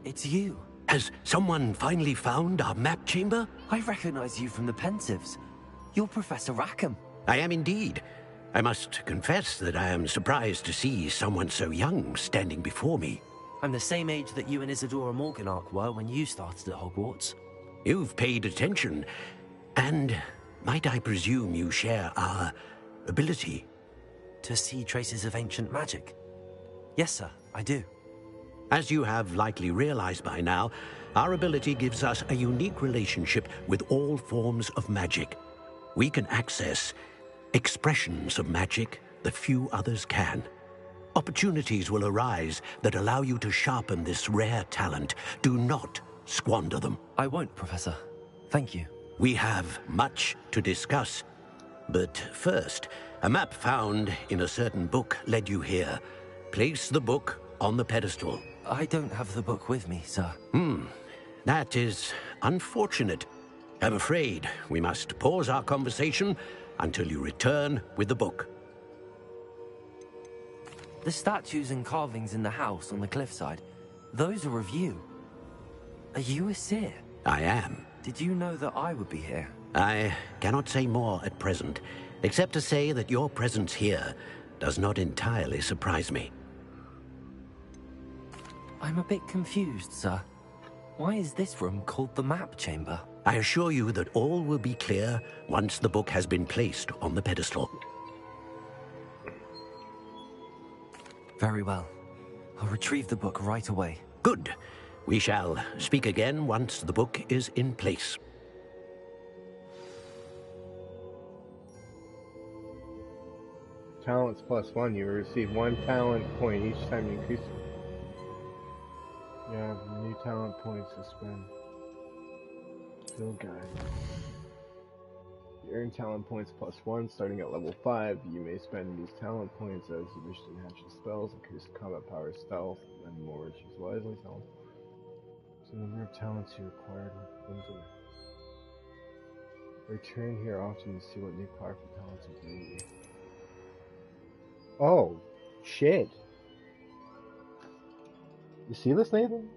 It's you. Has someone finally found our map chamber? I recognize you from the Pensives. You're Professor Rackham. I am indeed. I must confess that I am surprised to see someone so young standing before me. I'm the same age that you and Isadora Morganach were when you started at Hogwarts. You've paid attention, and might I presume you share our ability? To see traces of ancient magic? Yes, sir, I do. As you have likely realized by now, our ability gives us a unique relationship with all forms of magic. We can access expressions of magic that few others can. Opportunities will arise that allow you to sharpen this rare talent. Do not squander them. I won't, Professor. Thank you. We have much to discuss. But first, a map found in a certain book led you here. Place the book on the pedestal. I don't have the book with me, sir. That is unfortunate. I'm afraid we must pause our conversation until you return with the book. The statues and carvings in the house on the cliffside, those are of you. Are you a seer? I am. Did you know that I would be here? I cannot say more at present, except to say that your presence here does not entirely surprise me. I'm a bit confused, sir. Why is this room called the map chamber? I assure you that all will be clear once the book has been placed on the pedestal. Very well. I'll retrieve the book right away. Good. We shall speak again once the book is in place. Talents +1. You will receive 1 talent point each time you increase. You have new talent points to spend. Field guide. You earn talent points +1 starting at level 5. You may spend these talent points as you wish to enhance your spells, increase combat power, stealth, and more. Choose wisely. Talent. So the number of talents you acquired within. Return here often to see what new powerful talents are you. Oh, shit. You see this, Nathan?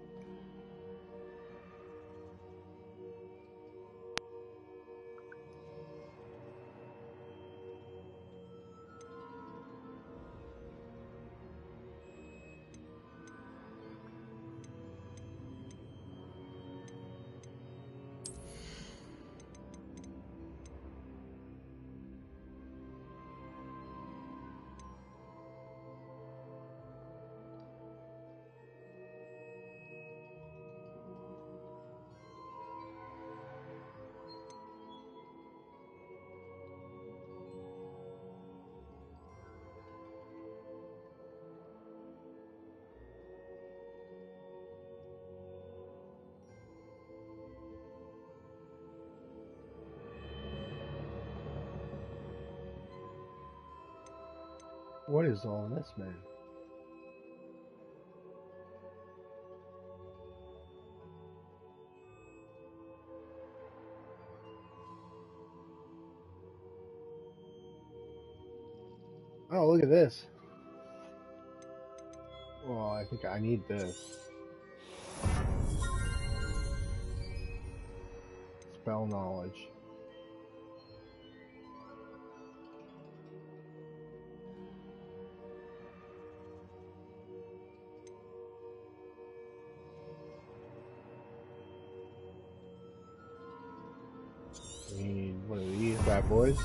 What is all this, man? Oh, look at this. Well, I think I need this. Spell knowledge. We need one of these bad boys.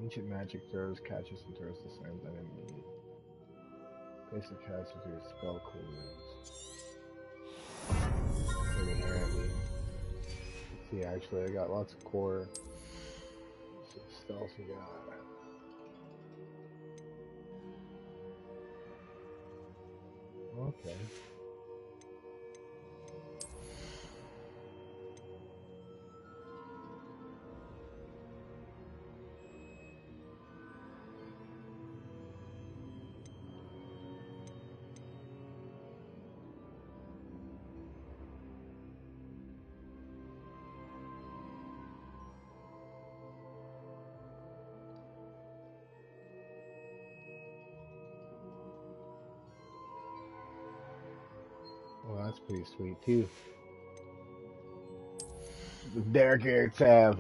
Ancient magic throws, catches, and throws the same enemy. Place the catch with your spell cooldowns. Inherently. Let's see, actually, I got lots of core. Some stealth we got. Okay. Well, that's pretty sweet too. The Derek Air tab.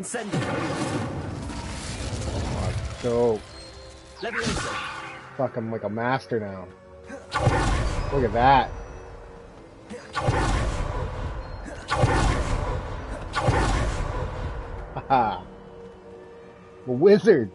Incendio. So, Leviosa. fuck, I'm like a master now. Look at that. Haha. A wizard.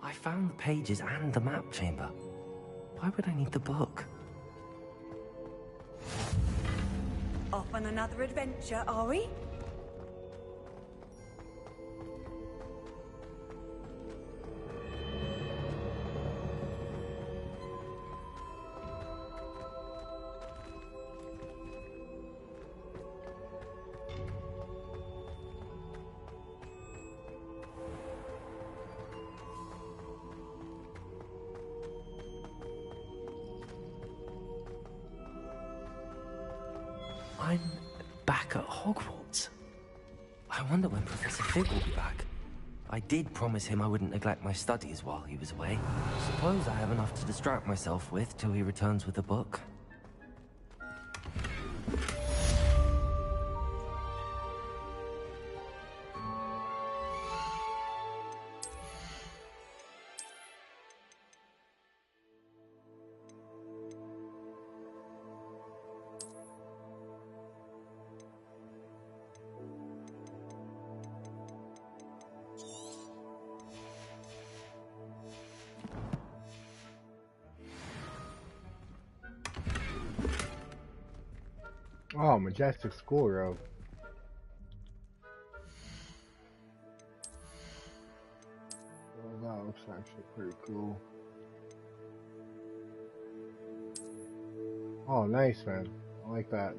I found the pages and the map chamber. Why would I need the book? Off on another adventure, are we? I'm back at Hogwarts. I wonder when Professor Fig will be back. I did promise him I wouldn't neglect my studies while he was away. Suppose I have enough to distract myself with till he returns with the book. Oh, majestic school robe. Oh, that looks actually pretty cool. Oh, nice, man. I like that.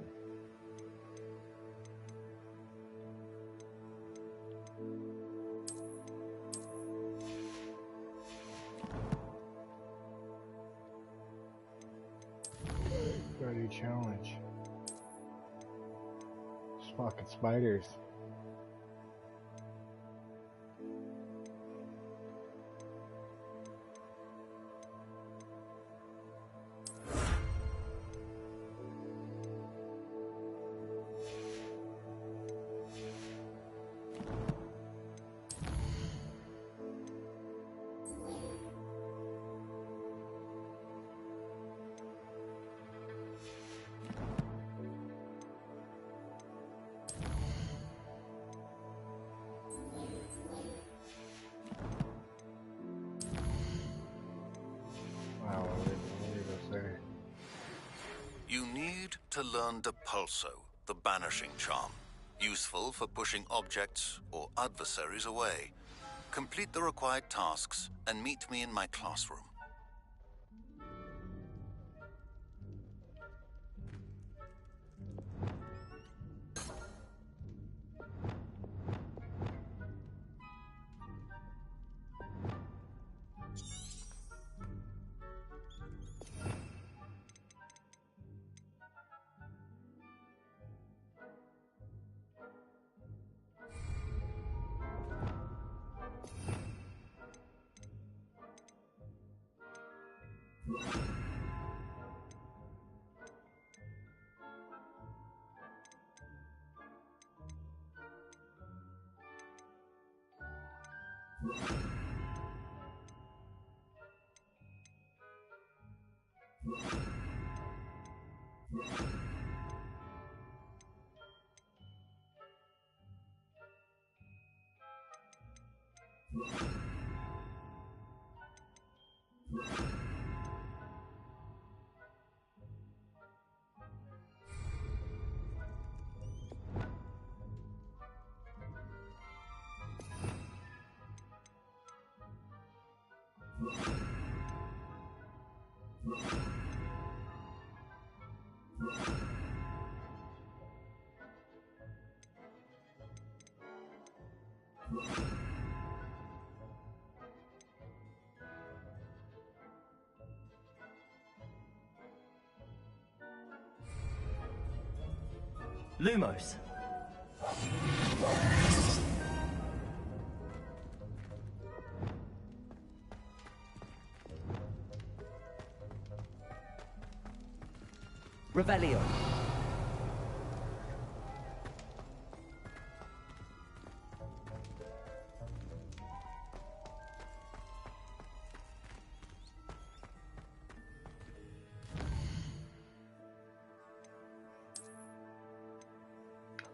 Got a new challenge. Fucking spiders. You need to learn Depulso, the banishing charm. Useful for pushing objects or adversaries away. Complete the required tasks and meet me in my classroom. Lumos. Revelio.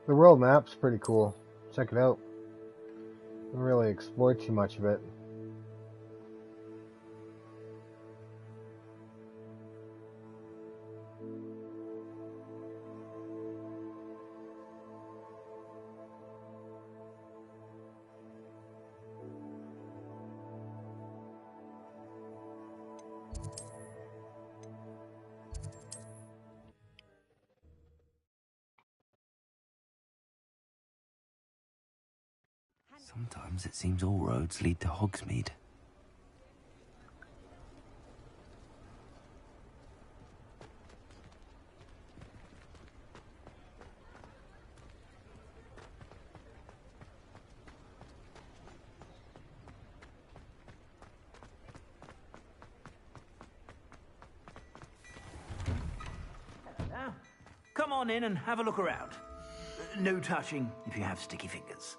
The world map's pretty cool. Check it out. Didn't really explore too much of it. Sometimes it seems all roads lead to Hogsmeade. Now, come on in and have a look around. No touching if you have sticky fingers.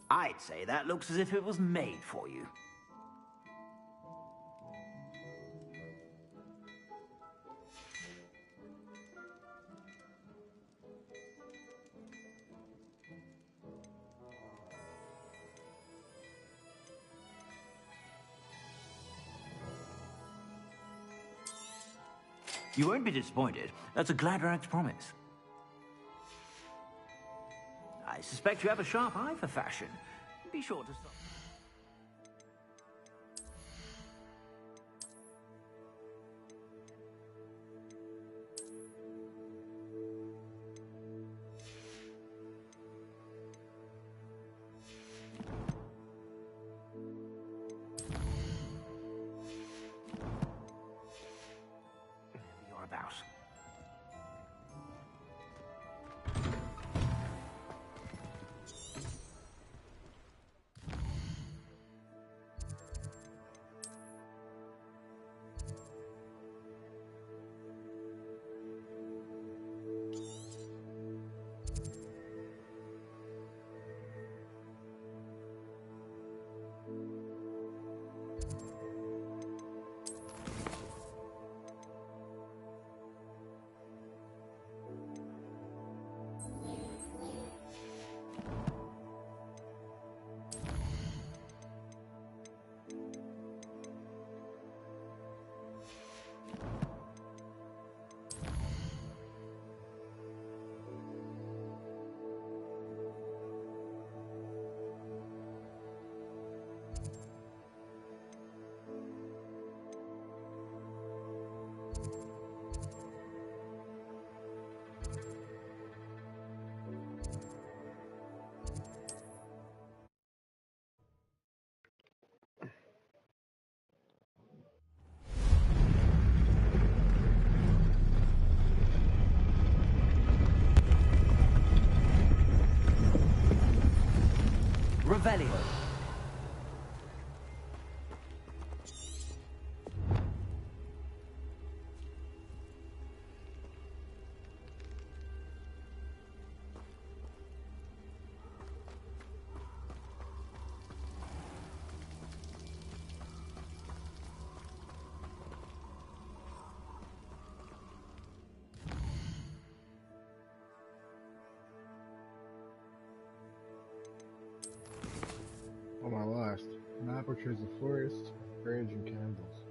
I'd say that looks as if it was made for you. You won't be disappointed. That's a Gladrag's promise. I suspect you have a sharp eye for fashion. Be sure to stop. You're about. Revelio. portrays of forest, courage, and candles.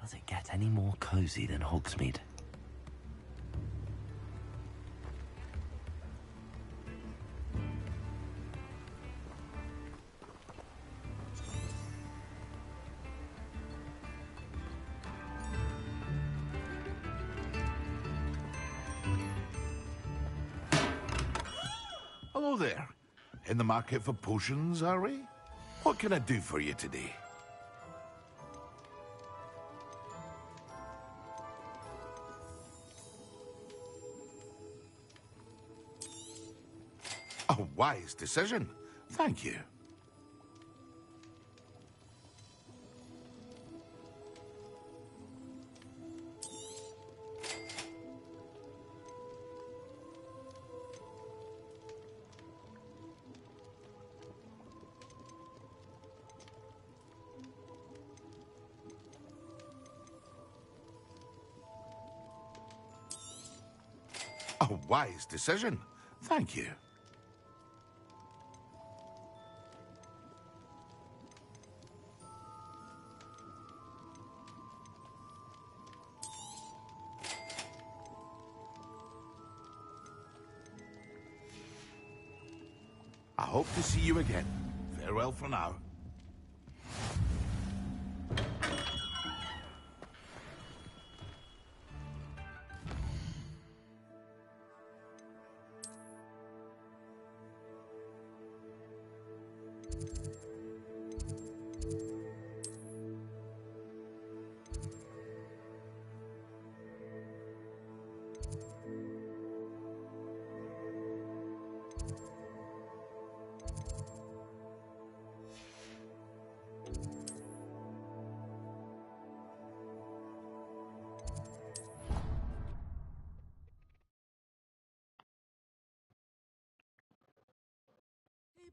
Does it get any more cozy than Hogsmeade? Hello there. In the market for potions, are we? What can I do for you today? A wise decision. Thank you. A wise decision. Thank you. I hope to see you again. Farewell for now.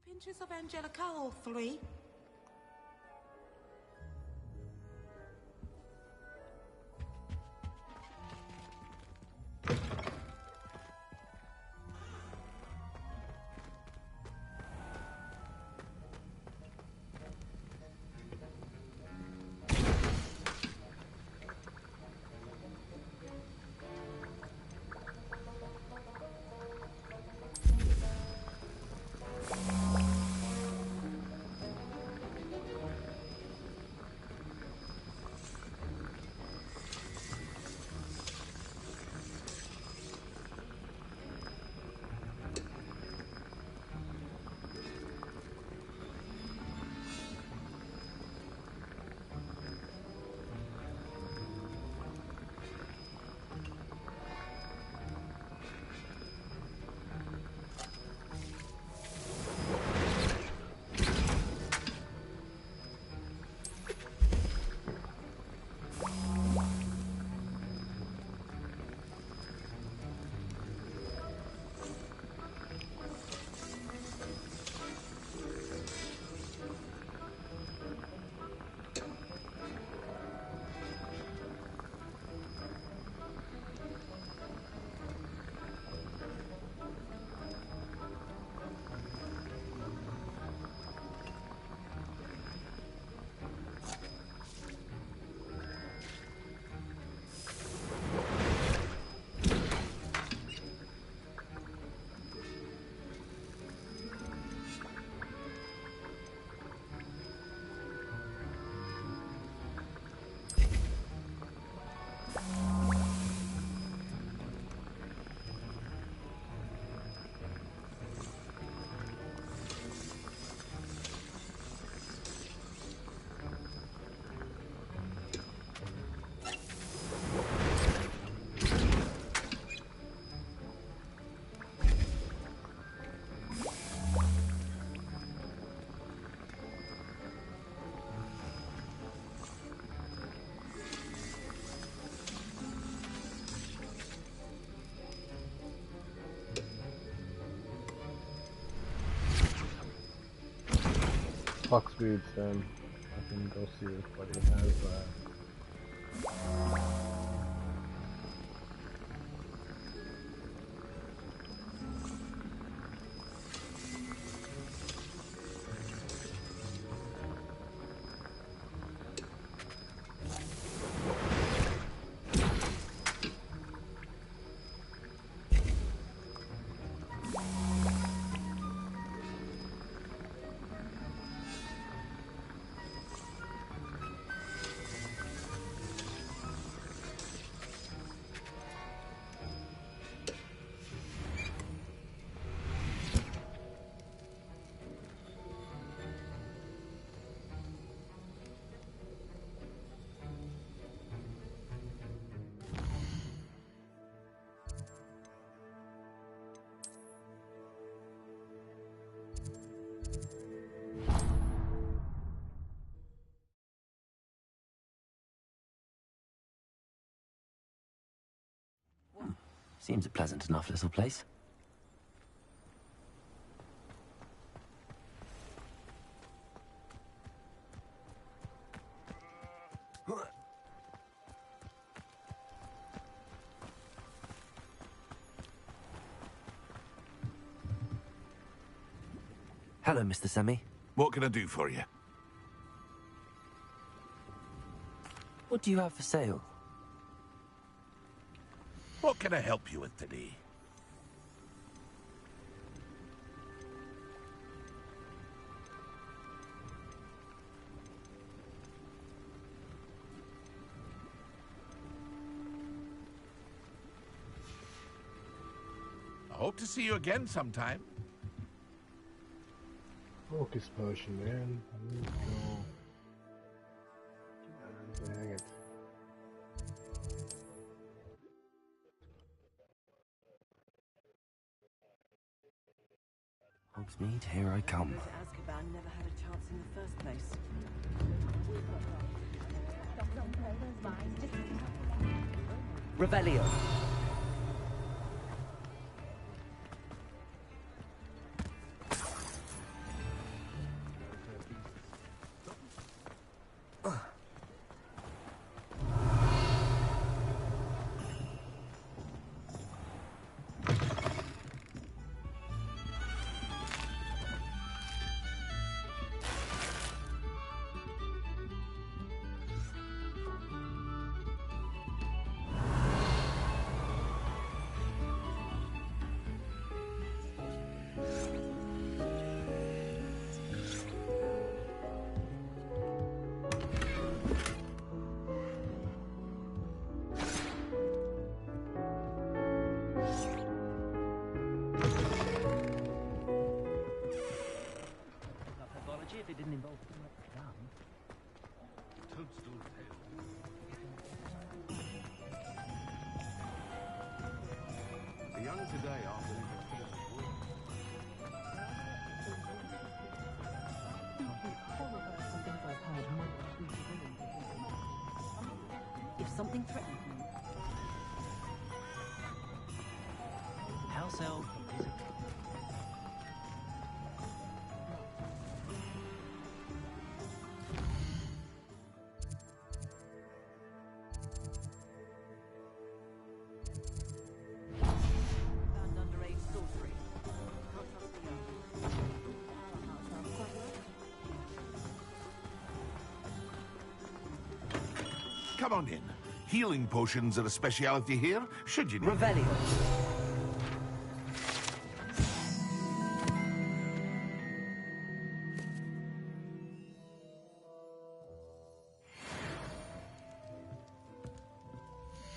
Pinches of Angelica or 3? Fox Boots, then I can go see what he has. Seems a pleasant enough little place. Hello, Mr. Semi. What can I do for you? What do you have for sale? What can I help you with today? I hope to see you again sometime. Focus potion, man. I need to go. Dang it. Hogsmeade, here I come. Azkaban never had a chance in the first place. Revelio. If it didn't involve too much gum. Toadstool tail. The young today are the If something threatened me, House elf is a found underage sorcery. Can't trust the young. Come on in. Healing potions are a speciality here, should you need Revelio.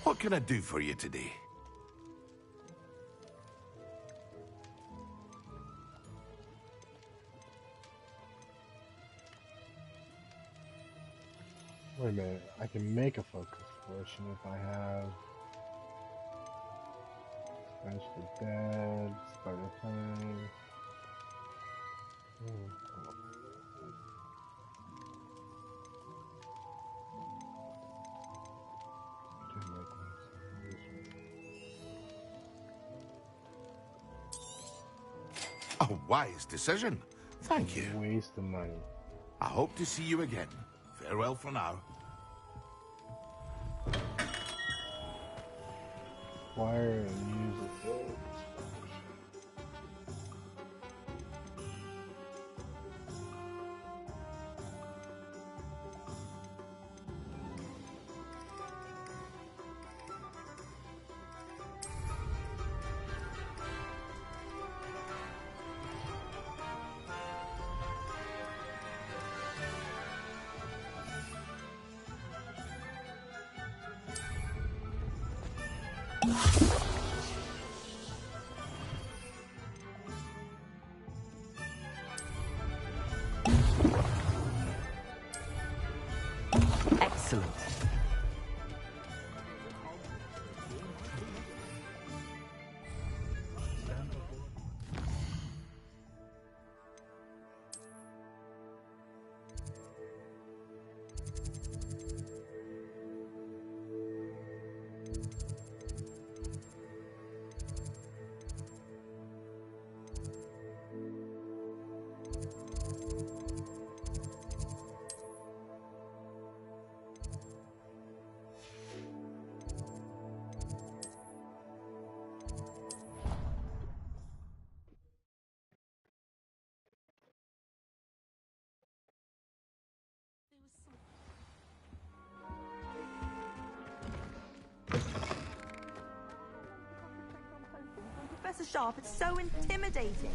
What can I do for you today? Wait a minute, I can make a focus potion if I have Bench the Dead, Spider Thing. A wise decision. Thank you. Waste of money. I hope to see you again. Farewell for now. Fire and music. Excellent. Professor Sharp, it's so intimidating.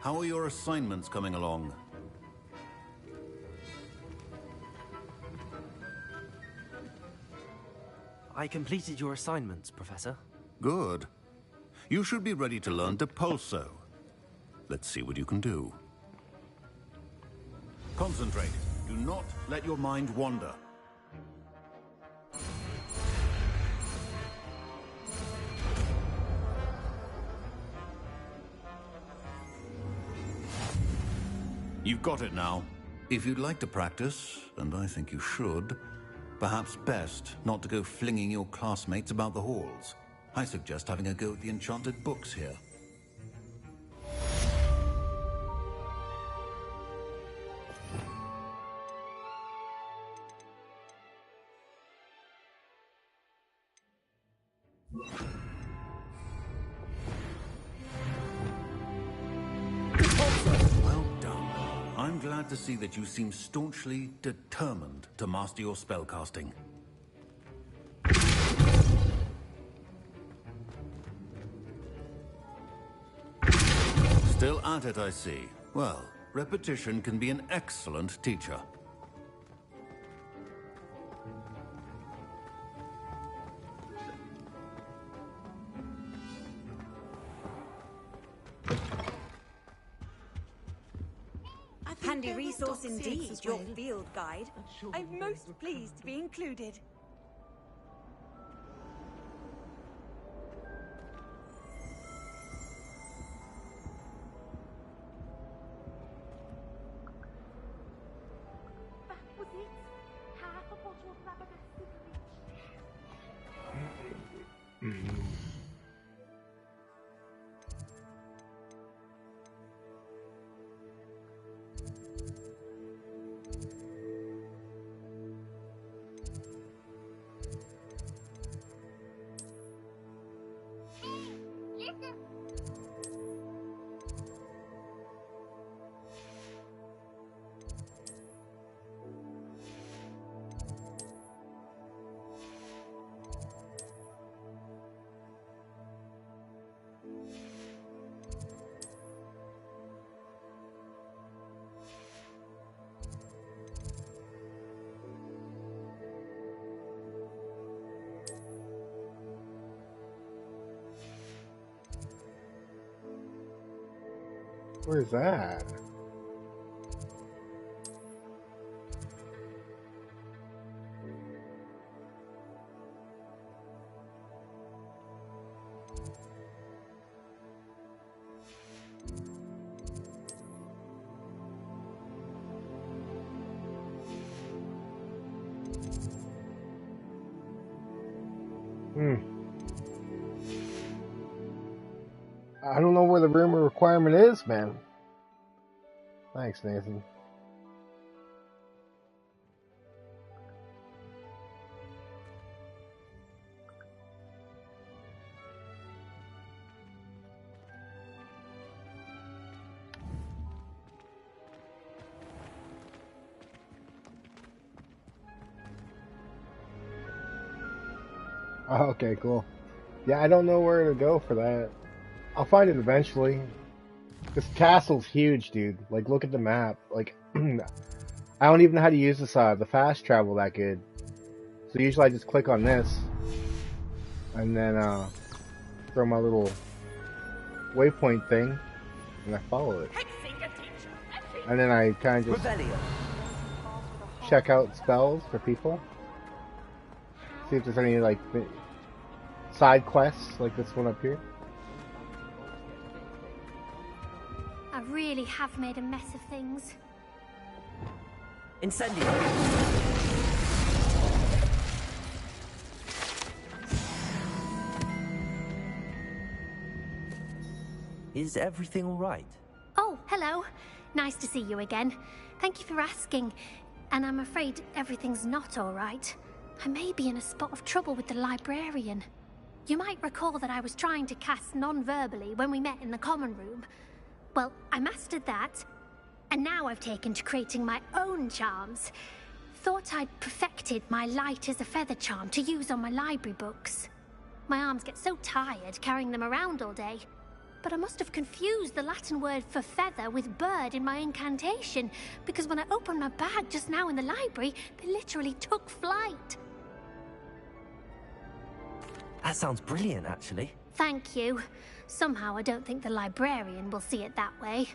How are your assignments coming along? I completed your assignments, Professor. Good. You should be ready to learn Depulso. Let's see what you can do. Concentrate. Do not let your mind wander. You've got it now. If you'd like to practice, and I think you should, perhaps best not to go flinging your classmates about the halls. I suggest having a go at the enchanted books here. Well done. I'm glad to see that you seem staunchly determined to master your spellcasting. Still at it, I see. Well, repetition can be an excellent teacher. Handy resource indeed, your field guide. I'm most pleased to be included. That was it. Half a bottle of flabbergasted bleach. Where's that? I don't know where the rumor requirement is, man. Thanks, Nathan. Oh, okay, cool. Yeah, I don't know where to go for that. I'll find it eventually. This castle's huge, dude. Like, look at the map. Like, I don't even know how to use this, the fast travel that good. So usually I just click on this. And then, throw my little waypoint thing. And I follow it. And then I kind of just check out spells for people. See if there's any, like, side quests like this one up here. I really have made a mess of things. Incendio! Is everything all right? Oh, hello. Nice to see you again. Thank you for asking. And I'm afraid everything's not all right. I may be in a spot of trouble with the librarian. You might recall that I was trying to cast non-verbally when we met in the common room. Well, I mastered that, and now I've taken to creating my own charms. Thought I'd perfected my light as a feather charm to use on my library books. My arms get so tired carrying them around all day. But I must have confused the Latin word for feather with bird in my incantation, because when I opened my bag just now in the library, they literally took flight. That sounds brilliant, actually. Thank you. Somehow I don't think the librarian will see it that way.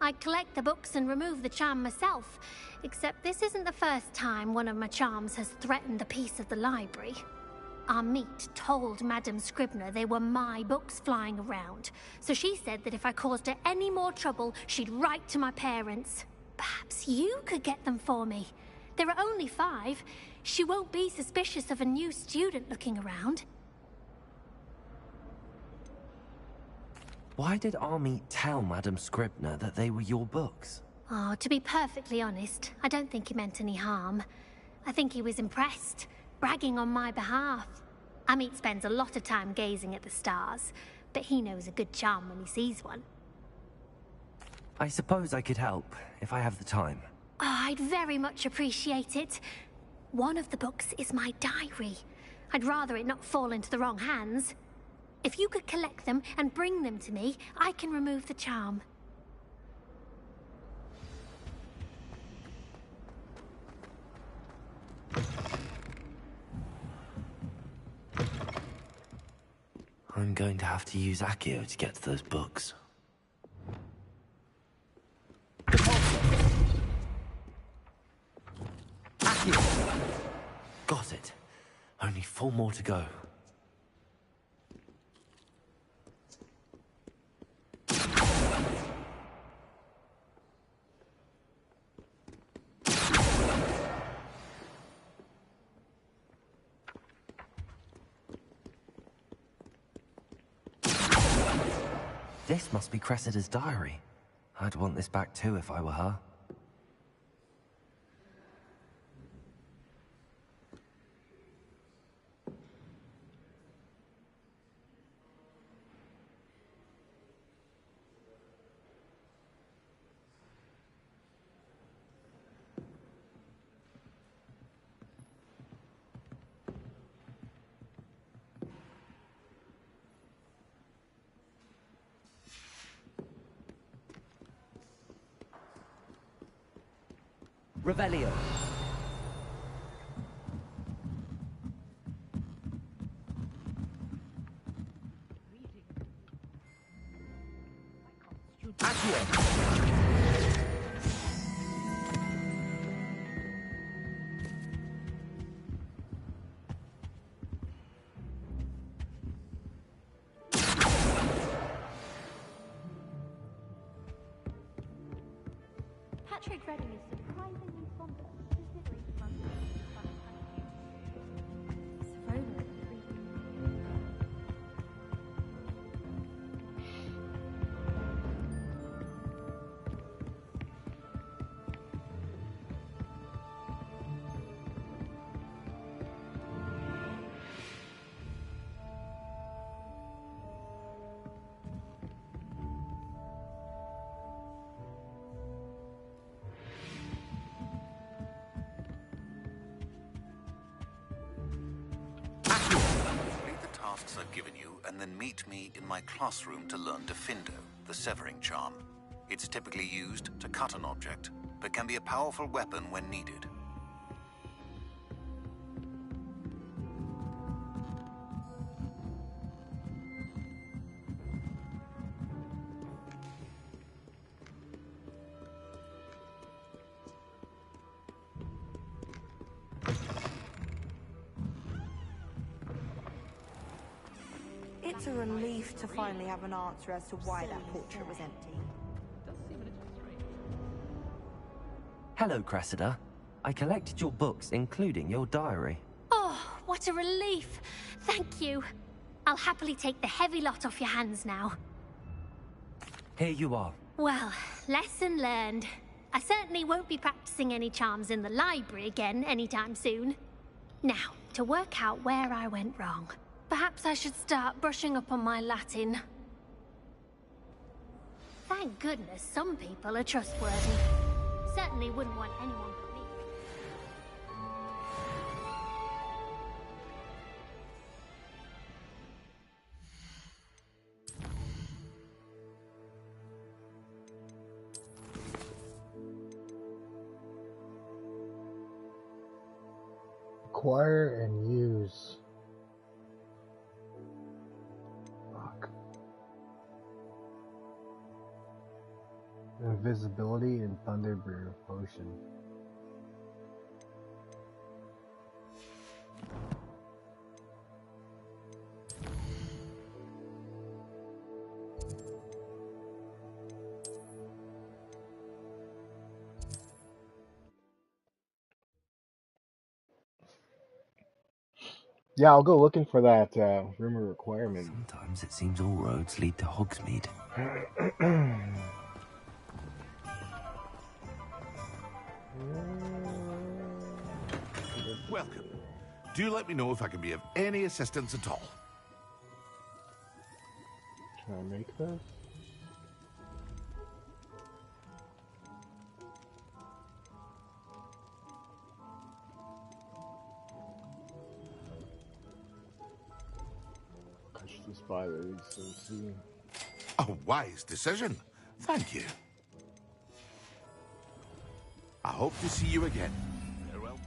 I collect the books and remove the charm myself, except this isn't the first time one of my charms has threatened the peace of the library. Our meet told Madame Scribner they were my books flying around, so she said that if I caused her any more trouble, she'd write to my parents. Perhaps you could get them for me. There are only 5. She won't be suspicious of a new student looking around. Why did Army tell Madame Scribner that they were your books? Oh, to be perfectly honest, I don't think he meant any harm. I think he was impressed, bragging on my behalf. Amit spends a lot of time gazing at the stars, but he knows a good charm when he sees one. I suppose I could help, if I have the time. Oh, I'd very much appreciate it. One of the books is my diary. I'd rather it not fall into the wrong hands. If you could collect them and bring them to me, I can remove the charm. I'm going to have to use Accio to get to those books. Accio! Got it. Only 4 more to go. This must be Cressida's diary. I'd want this back too if I were her. Revelio. Patrick Redding is surprisingly fond of considering tasks I've given you, and then meet me in my classroom to learn Defindo, the severing charm. It's typically used to cut an object, but can be a powerful weapon when needed. It's a relief to finally have an answer as to why that portrait was empty. Hello, Cressida. I collected your books, including your diary. Oh, what a relief. Thank you. I'll happily take the heavy lot off your hands now. Here you are. Well, lesson learned. I certainly won't be practicing any charms in the library again anytime soon. Now, to work out where I went wrong. Perhaps I should start brushing up on my Latin. Thank goodness some people are trustworthy. Certainly wouldn't want anyone but me. Acquire and use. Invisibility and Thunderbrew potion. Yeah, I'll go looking for that rumor requirement. Sometimes it seems all roads lead to Hogsmeade. Welcome. Do let me know if I can be of any assistance at all. Can I make this? Catch the spiders and see. A wise decision. Thank you. I hope to see you again. Farewell.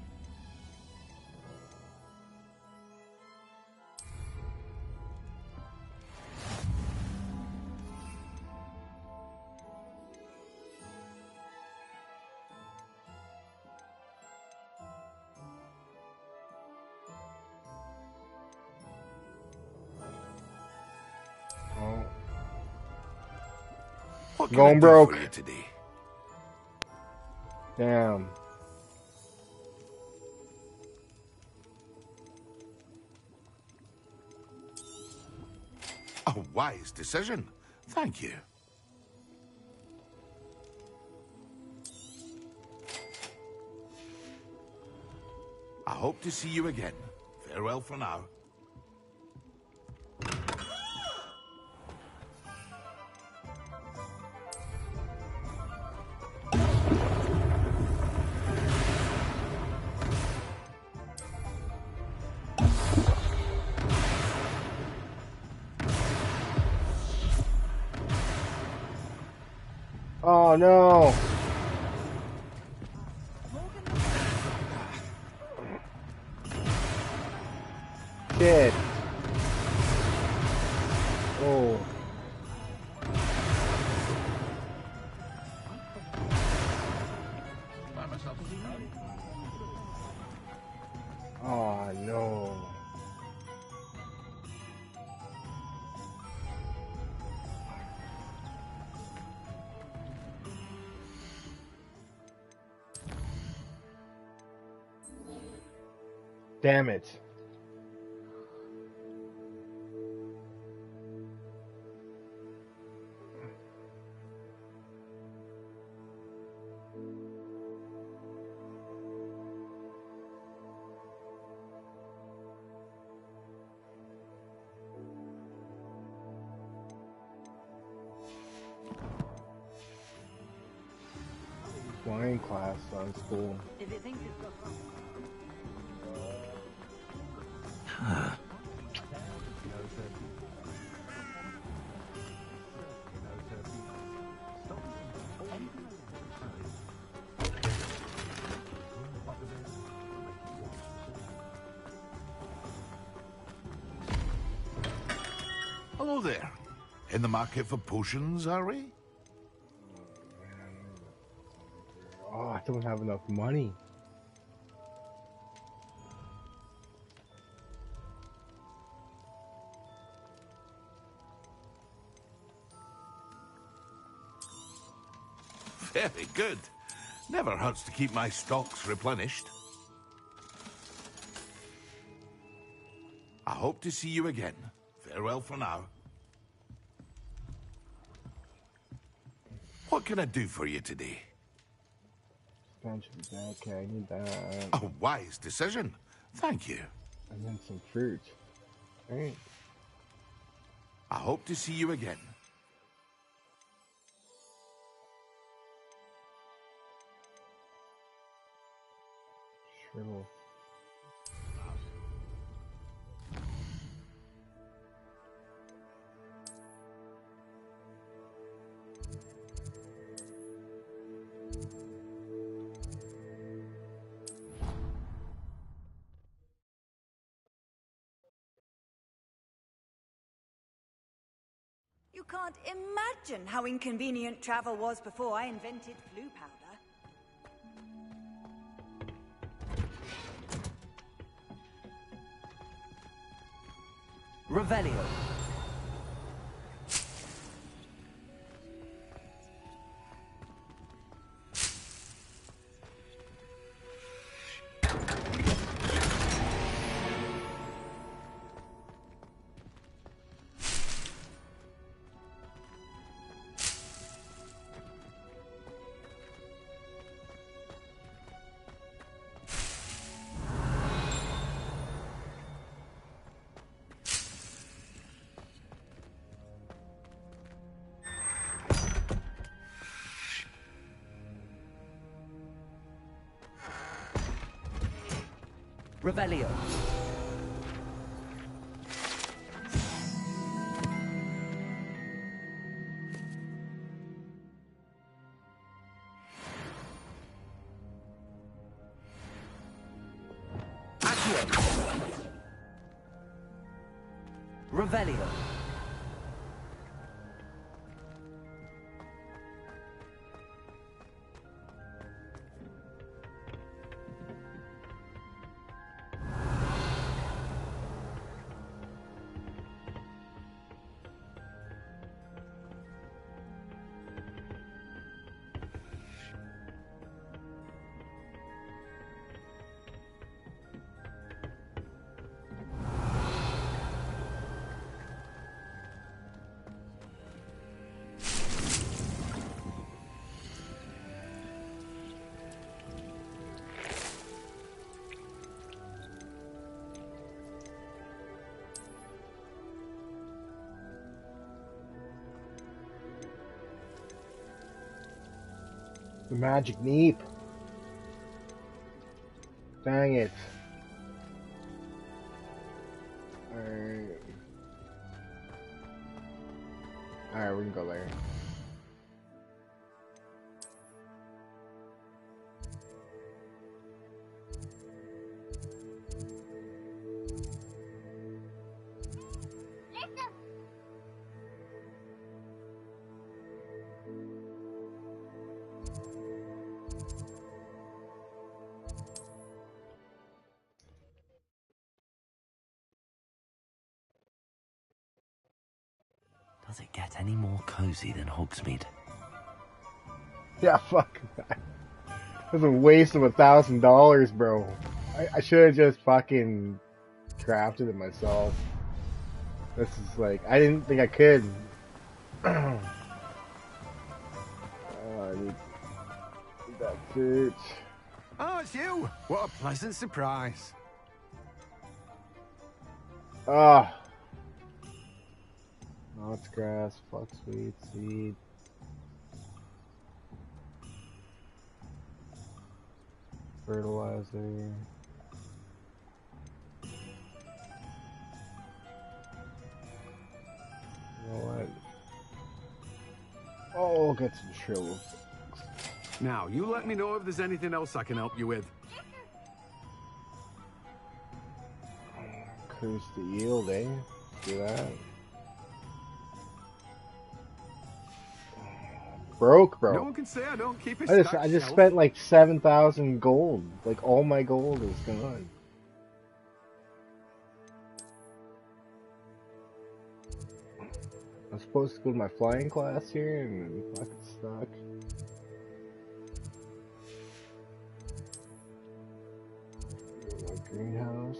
What can I Going do broke for you today? Damn. A wise decision. Thank you. I hope to see you again. Farewell for now. Oh no! Shit. Oh. Oh no. Damn it. Flying class sounds cool. If it thinks it's got there. In the market for potions, are we? Oh, I don't have enough money. Very good. Never hurts to keep my stocks replenished. I hope to see you again. Farewell for now. What can I do for you today? Expansion of the bag. Okay, I need that. A wise decision. Thank you. And then some fruit. Alright. I hope to see you again. Shrivel. You can't imagine how inconvenient travel was before I invented blue powder. Revelio. Revelio. Accio. Revelio. The magic neep. Dang it. Alright. Alright, we can go there. Does it get any more cozy than Hogsmeade? Yeah, fuck that. It was a waste of $1,000, bro. I should have just fucking crafted it myself. This is like, I didn't think I could. I need that fruit. Oh, it's you! What a pleasant surprise. Ah. Knots grass, foxweed, seed. Fertilizer. You know what? Oh, we'll get some shrivels. Now, you let me know if there's anything else I can help you with. Increase the yield, eh? Do that. broke, bro. No one can say I don't keep a I stacked just shelf. spent like 7,000 gold. Like all my gold is gone. I'm supposed to go to my flying class here and I'm fucking stuck. My greenhouse.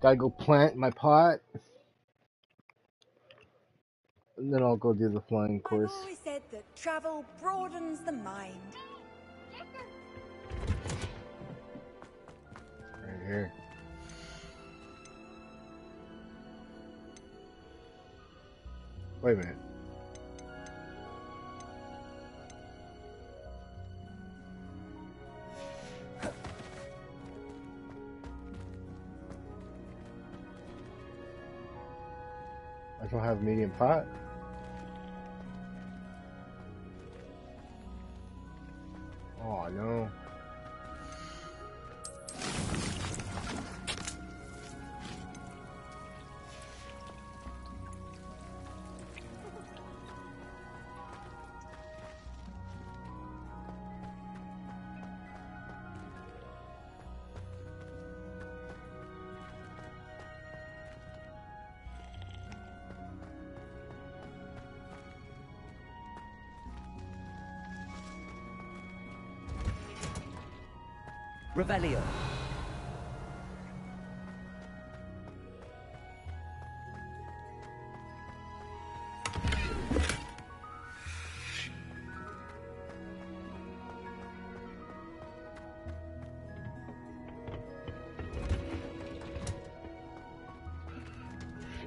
Gotta go plant my pot. And then I'll go do the flying course. I've always said that travel broadens the mind. Right here. Wait a minute. I don't have a medium pot. Oh no. Revelio.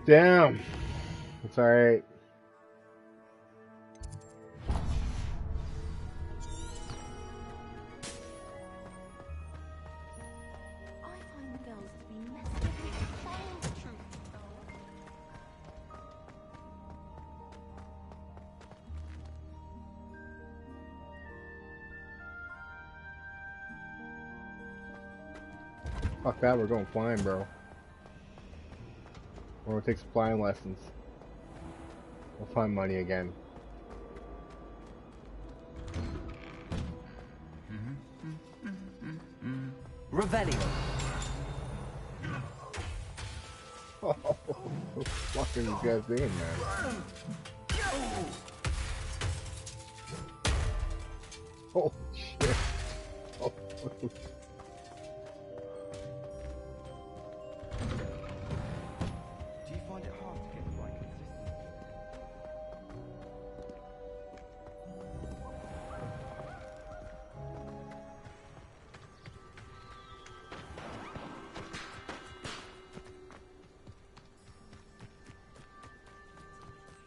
Damn. It's alright. Fuck that, we're going flying, bro. We're gonna take some flying lessons. We'll find money again. Revelio. Oh, what the fuck are you guys doing, man? Oh shit. Oh. Do you find it hard to get the right consistency?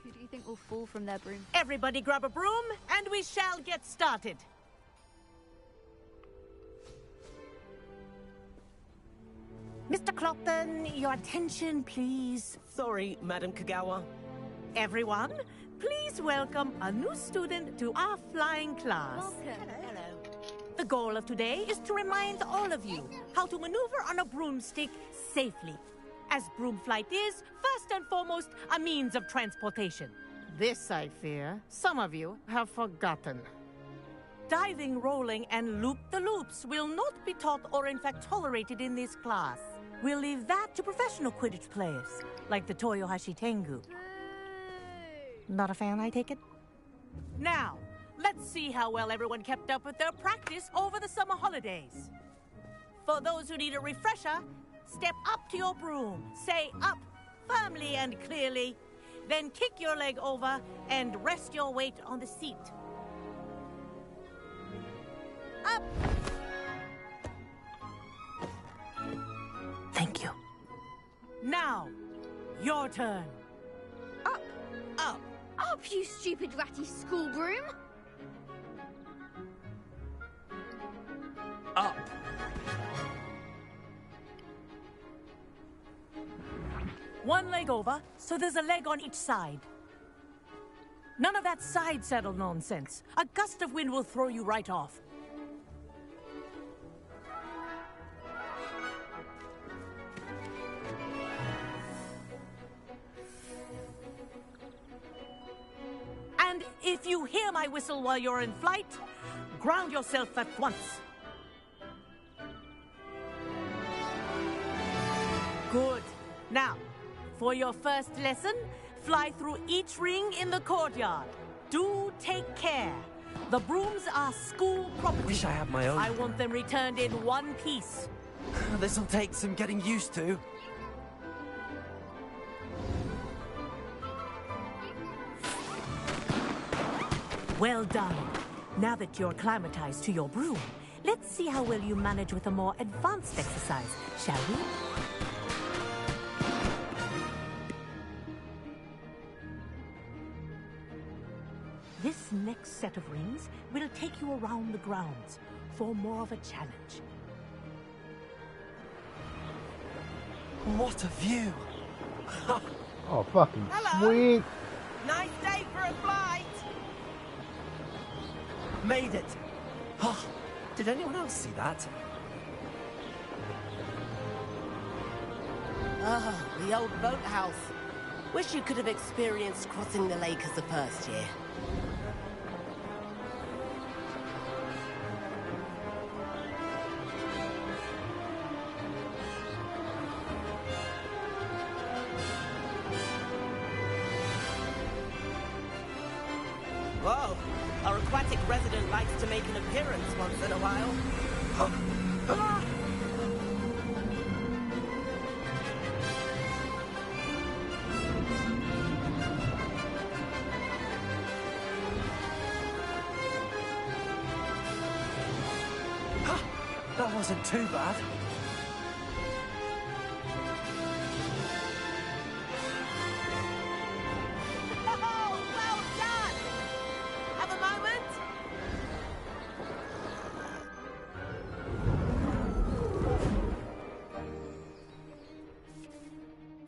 Who do you think will fall from their broom? Everybody grab a broom, and we shall get started. Mr. Clopton, your attention, please. Sorry, Madam Kagawa. Everyone, please welcome a new student to our flying class. Welcome. Hello. The goal of today is to remind all of you how to maneuver on a broomstick safely, as broom flight is, first and foremost, a means of transportation. This, I fear, some of you have forgotten. Diving, rolling, and loop-the-loops will not be taught or in fact tolerated in this class. We'll leave that to professional Quidditch players, like the Toyohashi Tengu. Not a fan, I take it? Now, let's see how well everyone kept up with their practice over the summer holidays. For those who need a refresher, step up to your broom, say up firmly and clearly, then kick your leg over and rest your weight on the seat. Up! Thank you. Now, your turn. Up! Up! Up, you stupid ratty school broom! Up. One leg over, so there's a leg on each side. None of that side saddle nonsense. A gust of wind will throw you right off. And And if you hear my whistle while you're in flight, ground yourself at once. Good. Now, for your first lesson, fly through each ring in the courtyard. Do take care. The brooms are school property. Wish I had my own. I want them returned in one piece. This'll take some getting used to. Well done. Now that you're acclimatized to your broom, let's see how well you manage with a more advanced exercise, shall we? This next set of rings will take you around the grounds for more of a challenge. What a view! Oh, fucking Hello. sweet! Nice day for a flight. Made it! Oh, did anyone else see that? Ah, the old boathouse. Wish you could have experienced crossing the lake as a first year. Whoa, our aquatic resident likes to make an appearance once in a while. That wasn't too bad. Oh, well done! Have a moment?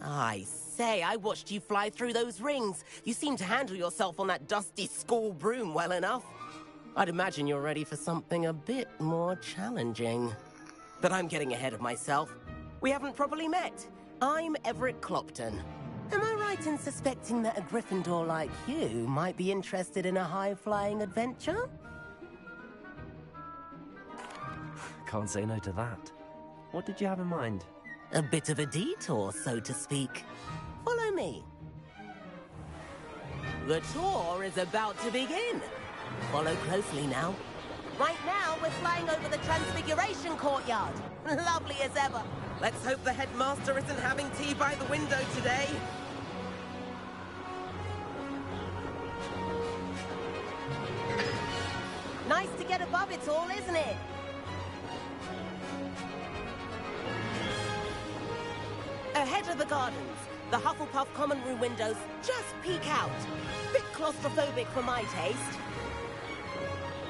I say, I watched you fly through those rings. You seem to handle yourself on that dusty school broom well enough. I'd imagine you're ready for something a bit more challenging. But I'm getting ahead of myself. We haven't properly met. I'm Everett Clopton. Am I right in suspecting that a Gryffindor like you might be interested in a high-flying adventure? Can't say no to that. What did you have in mind? A bit of a detour, so to speak. Follow me. The tour is about to begin. Follow closely now. Right now, we're flying over the Transfiguration Courtyard. Lovely as ever. Let's hope the headmaster isn't having tea by the window today. Nice to get above it all, isn't it? Ahead of the gardens, the Hufflepuff common room windows just peek out. Bit claustrophobic for my taste.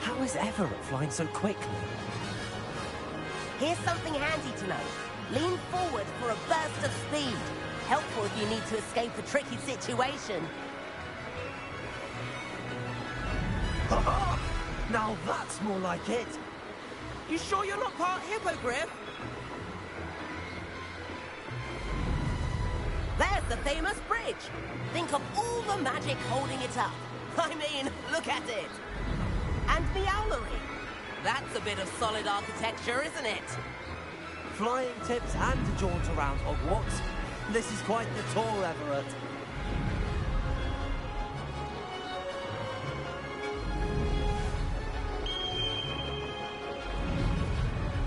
How is Everett flying so quickly? Here's something handy to know. Lean forward for a burst of speed. Helpful if you need to escape a tricky situation. Now that's more like it. You sure you're not part hippogriff? There's the famous bridge. Think of all the magic holding it up. I mean, look at it. And Meowlery. That's a bit of solid architecture, isn't it? Flying tips and a jaunt around Hogwarts. This is quite the tour, Everett.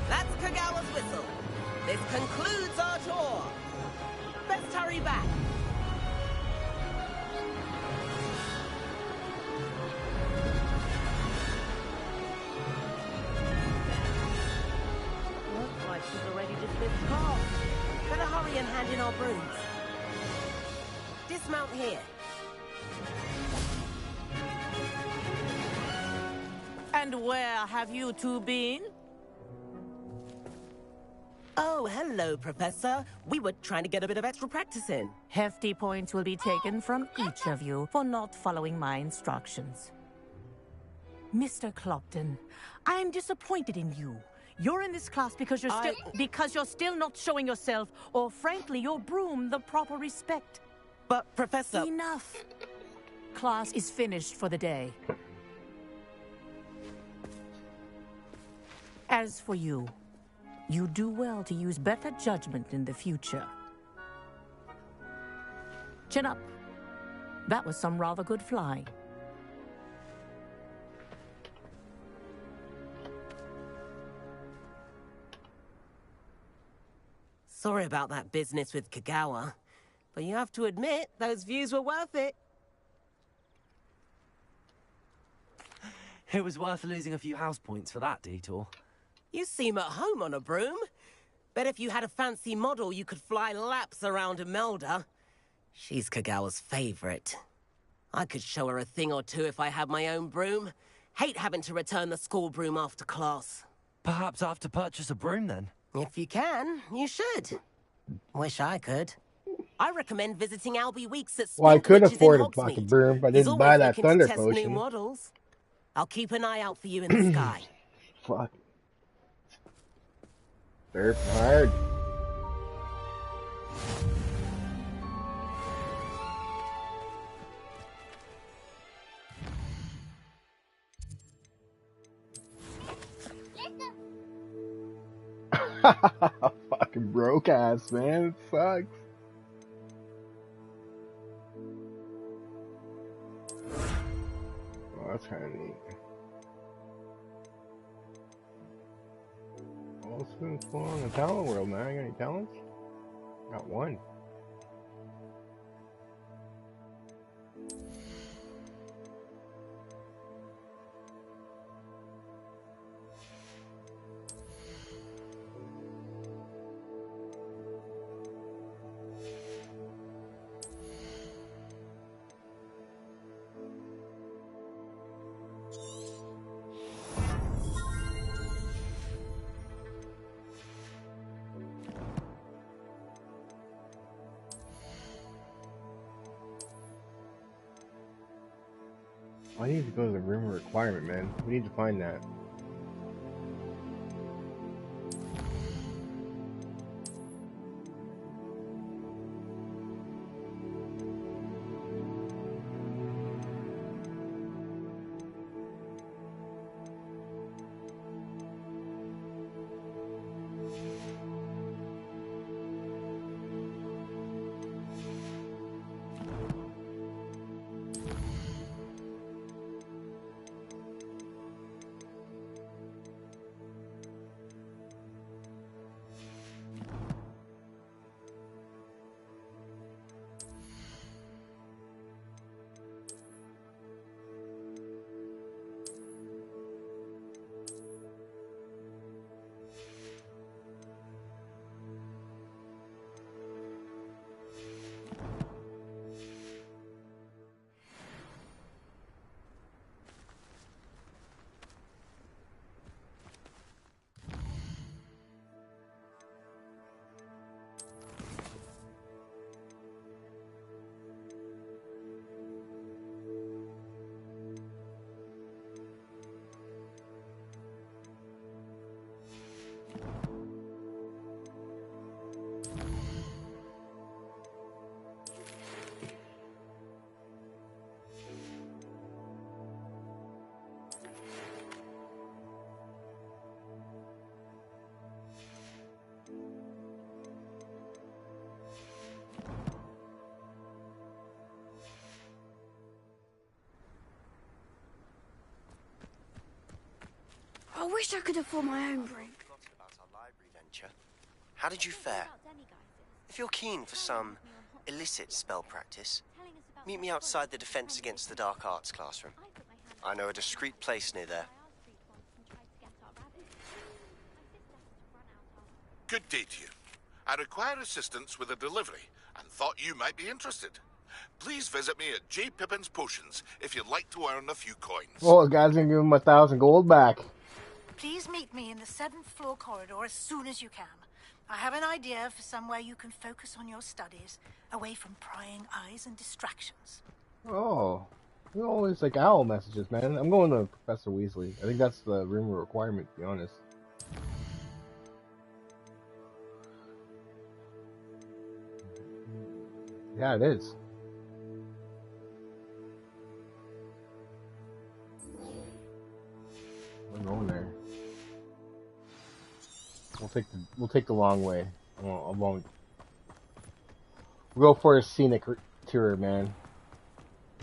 That's Kagawa's whistle. This concludes our tour. Best hurry back. Looks like she's already dismissed car. Better hurry and hand in our brooms. Dismount here. And where have you two been? Oh, hello, Professor. We were trying to get a bit of extra practice in. Hefty points will be taken from each of you for not following my instructions. Mr. Clopton, I am disappointed in you. You're in this class because you're still not showing yourself, or frankly, your broom, the proper respect. But, Professor... Enough. class is finished for the day. As for you, you do well to use better judgment in the future. Chin up. That was some rather good flying. Sorry about that business with Kagawa, but you have to admit, those views were worth it. It was worth losing a few house points for that detour. You seem at home on a broom. Bet if you had a fancy model, you could fly laps around Imelda. She's Kagawa's favorite. I could show her a thing or two if I had my own broom. Hate having to return the school broom after class. Perhaps I have to purchase a broom then? If you can, you should. Wish I could. I recommend visiting Albie Weeks at Well, I could Spink, which is afford in a fucking Hogsmeade. broom, but I He's didn't always buy that looking to thunder test new potion. models. I'll keep an eye out for you in the sky. Fuck. They're hard. Fucking broke ass, man. It sucks. Oh, that's kind of neat. Oh, let's go explore in the talent world, man. You got any talents? Got one. I need to go to the room requirement, man. We need to find that. I wish I could afford my own broom. About our library venture. How did you fare? If you're keen for some illicit spell practice, meet me outside the Defense Against the Dark Arts classroom. I know a discreet place near there. Good day to you. I require assistance with a delivery and thought you might be interested. Please visit me at J. Pippin's Potions if you'd like to earn a few coins. Oh, the guy's gonna give him 1,000 gold back. Please meet me in the 7th floor corridor as soon as you can. I have an idea for somewhere you can focus on your studies, away from prying eyes and distractions. Oh, you always like owl messages, man. I'm going to Professor Weasley. I think that's the room requirement, to be honest. Yeah, it is. we'll take the long way. I won't. We'll go for a scenic tour, man.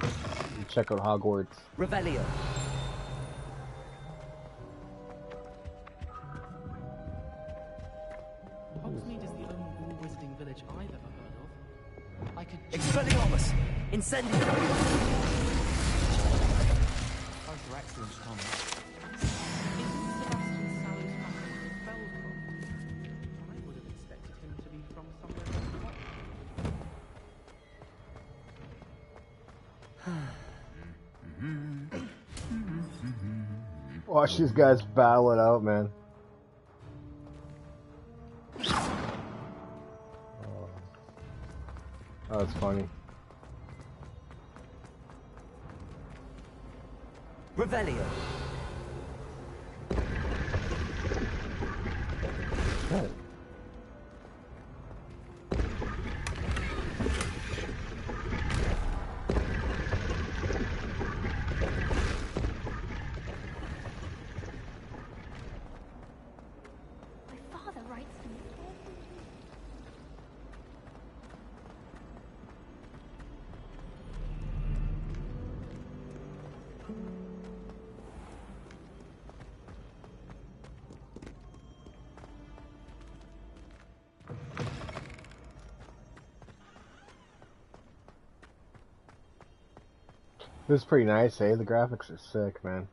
We'll check out Hogwarts. Revelio. Hogsmeade is the only ghoul wizarding village I've ever heard of. I could... Expelliarmus! Incendio! Both are excellent comments. Isn't Sebastian Sallow's family from Feldcroft? I would have expected him to be from somewhere else. Watch these guys battle it out, man. Oh, that's funny. Revelio. Shit. My father writes to me every day. This is pretty nice, eh? The graphics are sick, man.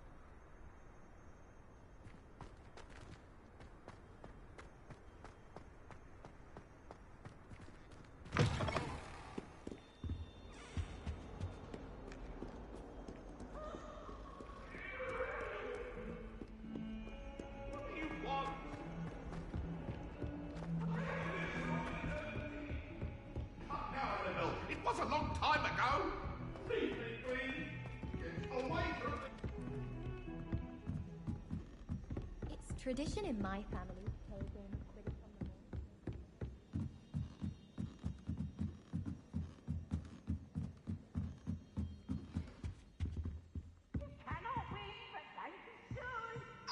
It was a long time ago. Leave me, please. Get away from me. It's tradition in my family to play a game of Quidditch on the moor.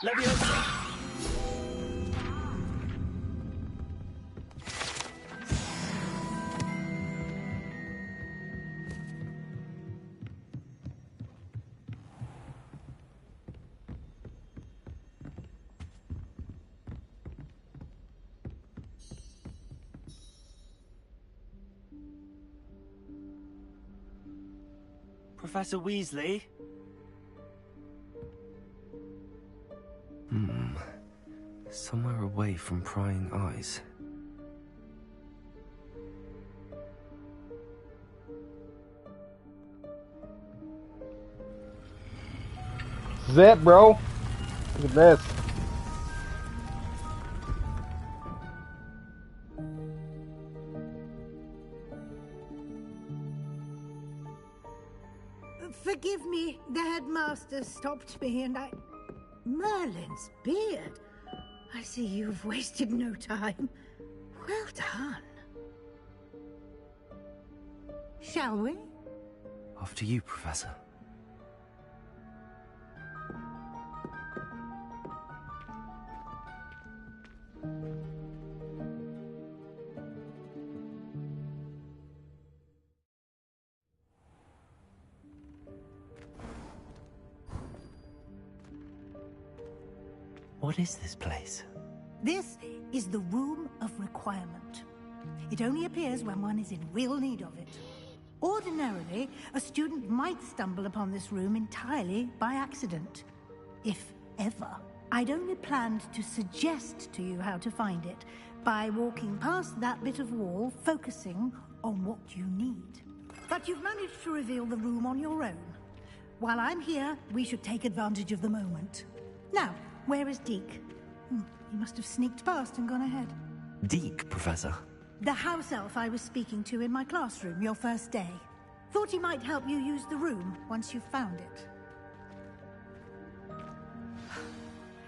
Leviosa! Professor Weasley? Somewhere away from prying eyes. This is it, bro. Look at this. Forgive me, the headmaster stopped me and I... Merlin's beard. I see you've wasted no time. Well done. Shall we? After you, Professor. What is this place? This is the Room of Requirement. It only appears when one is in real need of it. Ordinarily, a student might stumble upon this room entirely by accident. If ever. I'd only planned to suggest to you how to find it by walking past that bit of wall, focusing on what you need. But you've managed to reveal the room on your own. While I'm here, we should take advantage of the moment. Now, where is Deke? He must have sneaked past and gone ahead. Deke, Professor. The house elf I was speaking to in my classroom your first day. Thought he might help you use the room once you've found it.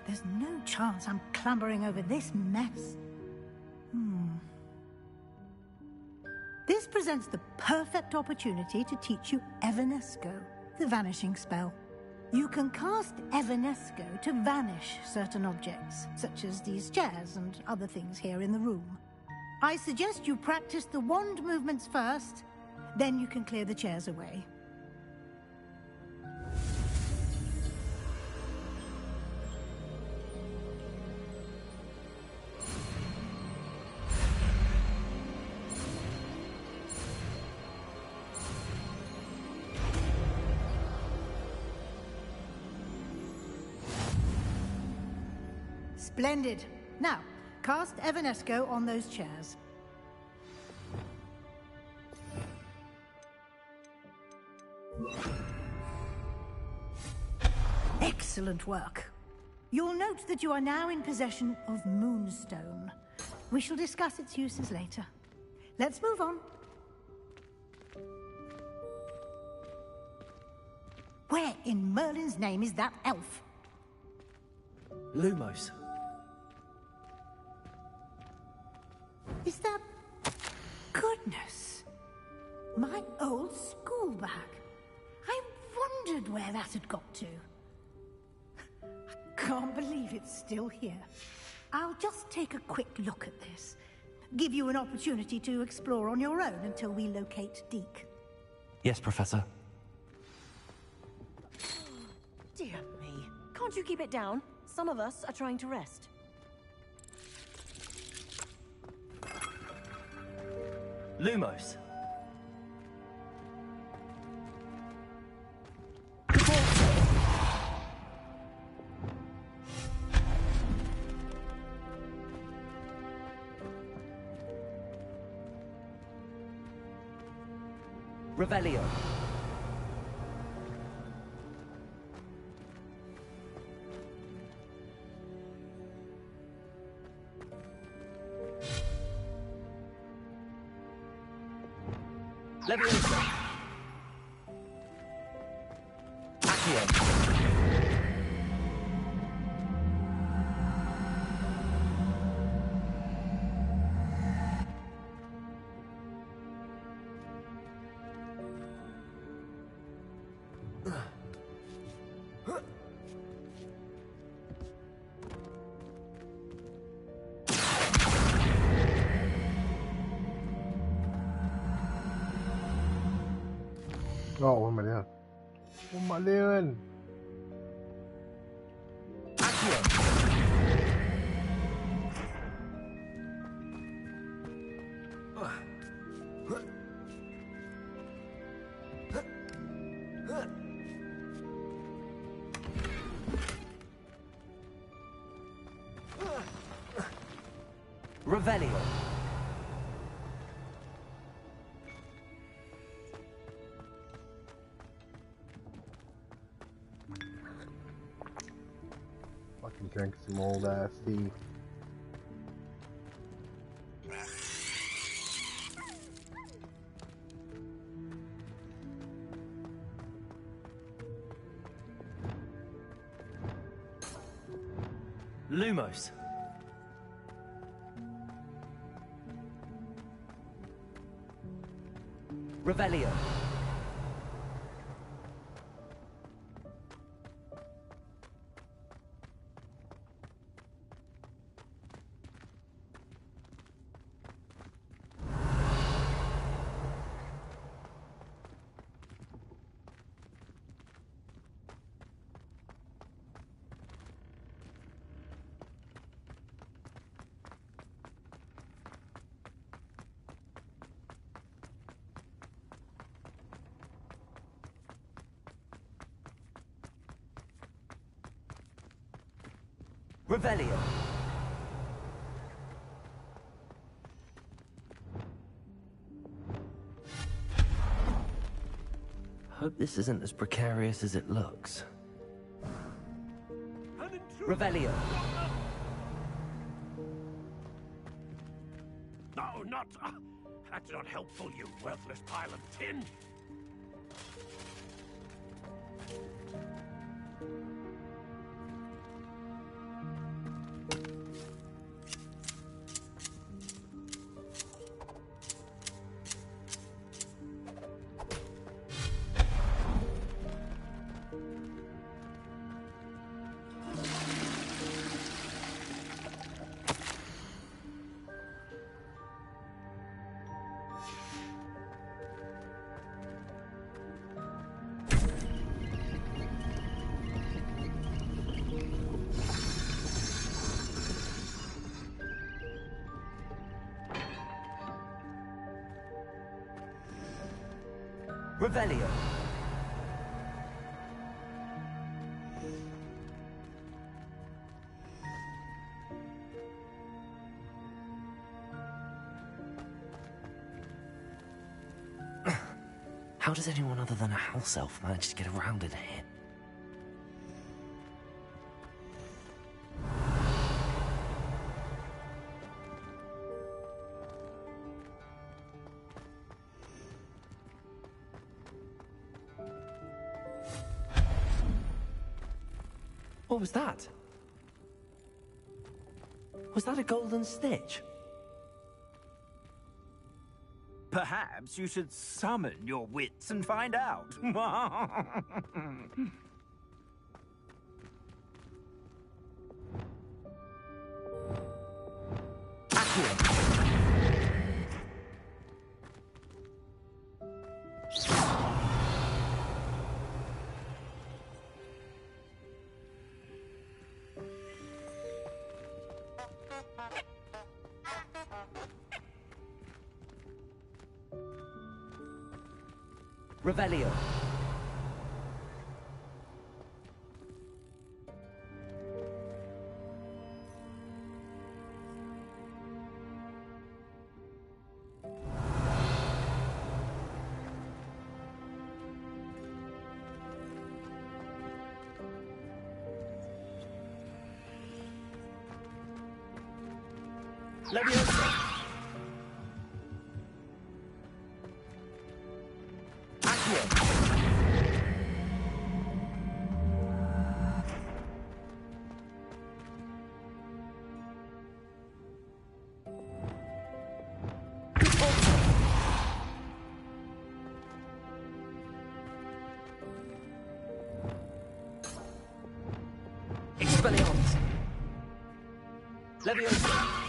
There's no chance I'm clambering over this mess. This presents the perfect opportunity to teach you Evanesco, the vanishing spell. You can cast Evanesco to vanish certain objects, such as these chairs and other things here in the room. I suggest you practice the wand movements first, then you can clear the chairs away. Splendid. Now, cast Evanesco on those chairs. Excellent work. You'll note that you are now in possession of Moonstone. We shall discuss its uses later. Let's move on. Where in Merlin's name is that elf? Lumos. Is that... Goodness! My old school bag. I wondered where that had got to. I can't believe it's still here. I'll just take a quick look at this. Give you an opportunity to explore on your own until we locate Deke. Yes, Professor. Dear me. Can't you keep it down? Some of us are trying to rest. Lumos. Revelio. Leviosa. Accio. Oh, what am I doing? What am I doing? Revelio. Fucking drink some old ass tea. Lumos. Revelio. Revelio. Hope this isn't as precarious as it looks. Revelio. No, not... that's not helpful, you worthless pile of tin. Revelio. How does anyone other than a house elf manage to get around in here? What was that? Was that a golden stitch? Perhaps you should summon your wits and find out. Revelio. Leviosa. Expelliarmus. Leviosa.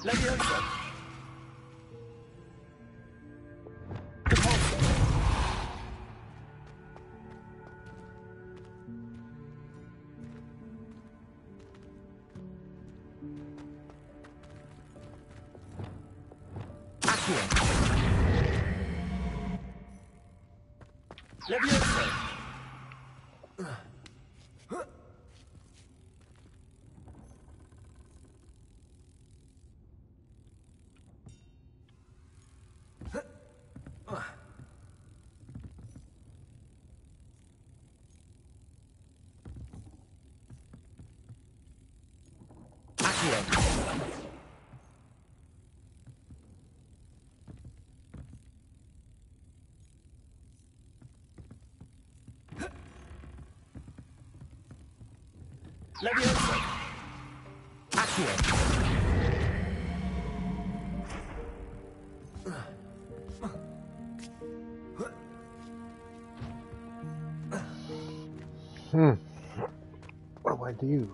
Leviosa. Leviosa. Leviosa. Accio. What do I do?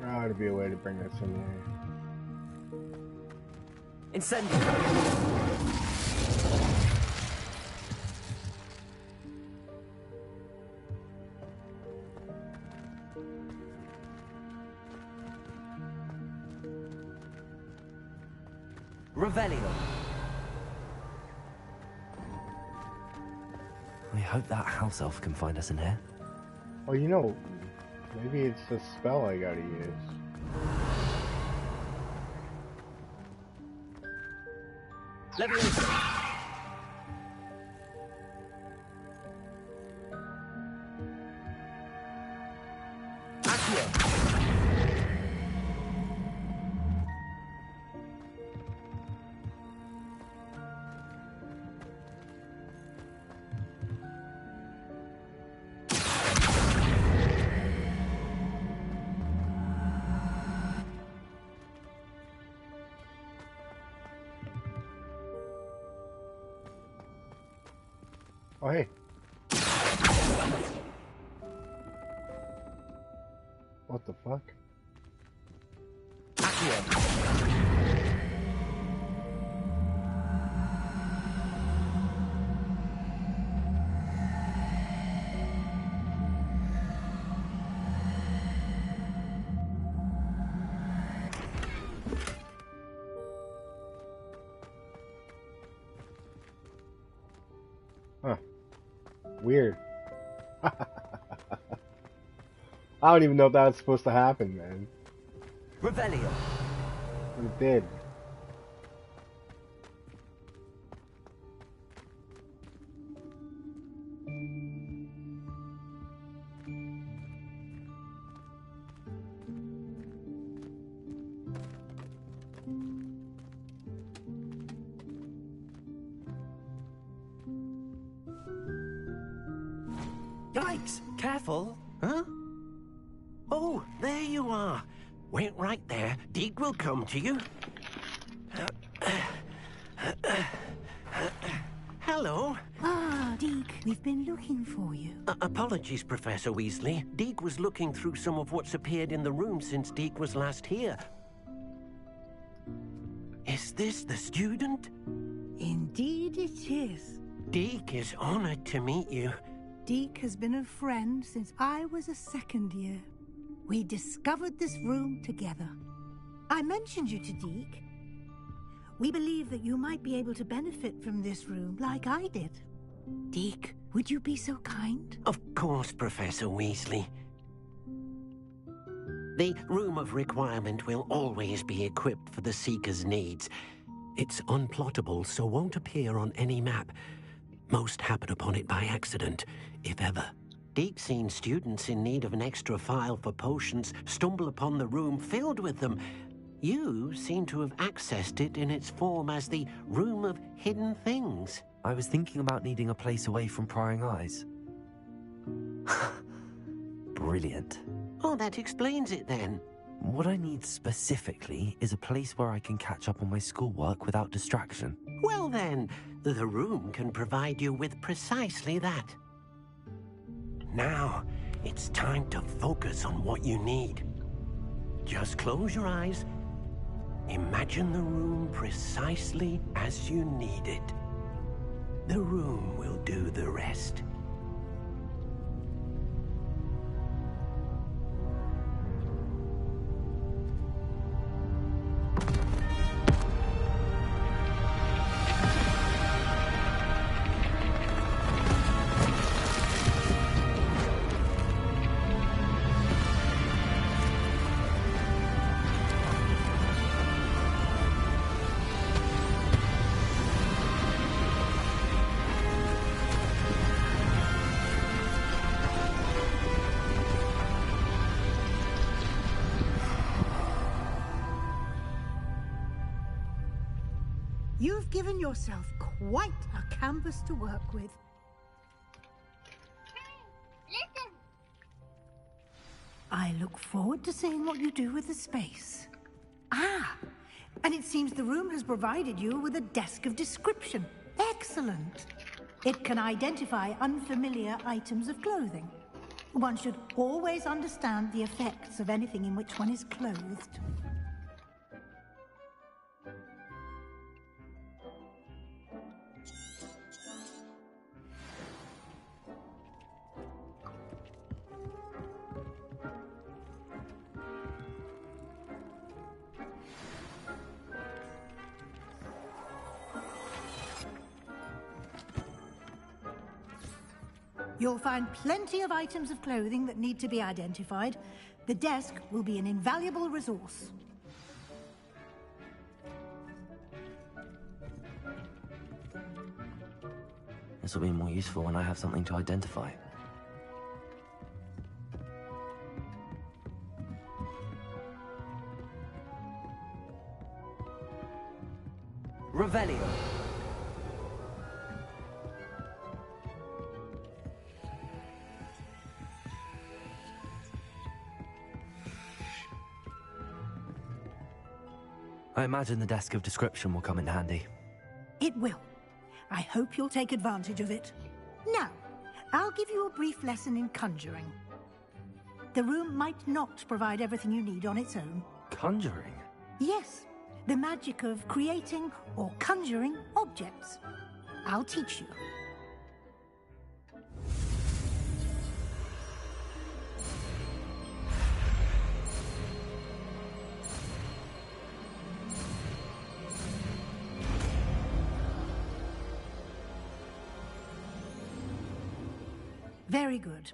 There ought to be a way to bring this in here. Incendio. Revelio. I hope that house elf can find us in here. Oh, you know, maybe it's the spell I gotta use. Leviosa! Oh, hey. What the fuck? Huh. Weird. I don't even know if that's supposed to happen, man. Revelio. It did. Yikes! Careful! Huh? Oh, there you are. Wait right there. Deke will come to you. Hello. Ah, Deke, we've been looking for you. Apologies, Professor Weasley. Deke was looking through some of what's appeared in the room since Deke was last here. Is this the student? Indeed it is. Deke is honored to meet you. Deke has been a friend since I was a second year. We discovered this room together. I mentioned you to Deke. We believe that you might be able to benefit from this room like I did. Deke, would you be so kind? Of course, Professor Weasley. The Room of Requirement will always be equipped for the Seeker's needs. It's unplottable, so won't appear on any map. Most happen upon it by accident, if ever. Deke's seen students in need of an extra file for potions stumble upon the room filled with them. You seem to have accessed it in its form as the Room of Hidden Things. I was thinking about needing a place away from prying eyes. Brilliant. Oh, that explains it then. What I need specifically is a place where I can catch up on my schoolwork without distraction. Well then, the room can provide you with precisely that. Now, it's time to focus on what you need. Just close your eyes. Imagine the room precisely as you need it. The room will do the rest. You've given yourself quite a canvas to work with. Listen. I look forward to seeing what you do with the space. Ah, and it seems the room has provided you with a desk of description. Excellent. It can identify unfamiliar items of clothing. One should always understand the effects of anything in which one is clothed. You'll find plenty of items of clothing that need to be identified. The desk will be an invaluable resource. This will be more useful when I have something to identify. Revelio. I imagine the desk of description will come in handy. It will. I hope you'll take advantage of it. Now, I'll give you a brief lesson in conjuring. The room might not provide everything you need on its own. Conjuring? Yes, the magic of creating or conjuring objects. I'll teach you. Very good.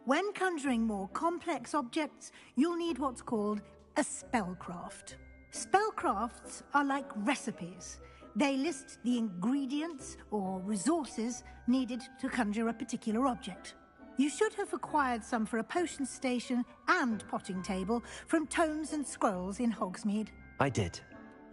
When conjuring more complex objects, you'll need what's called a spellcraft. Spellcrafts are like recipes. They list the ingredients or resources needed to conjure a particular object. You should have acquired some for a potion station and potting table from tomes and scrolls in Hogsmeade. I did.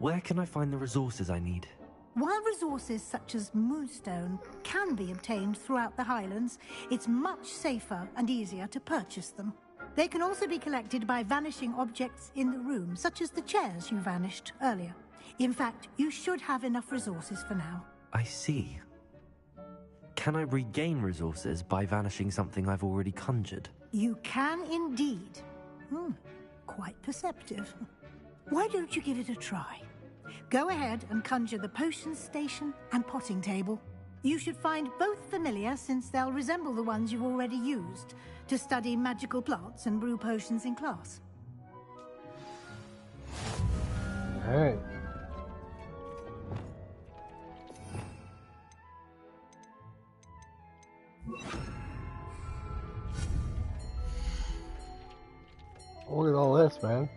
Where can I find the resources I need? While resources such as moonstone can be obtained throughout the Highlands, it's much safer and easier to purchase them. They can also be collected by vanishing objects in the room, such as the chairs you vanished earlier. In fact, you should have enough resources for now. I see. Can I regain resources by vanishing something I've already conjured? You can indeed. Quite perceptive. Why don't you give it a try? Go ahead and conjure the potion station and potting table. You should find both familiar, since they'll resemble the ones you've already used to study magical plants and brew potions in class. Alright. Look at all this, man.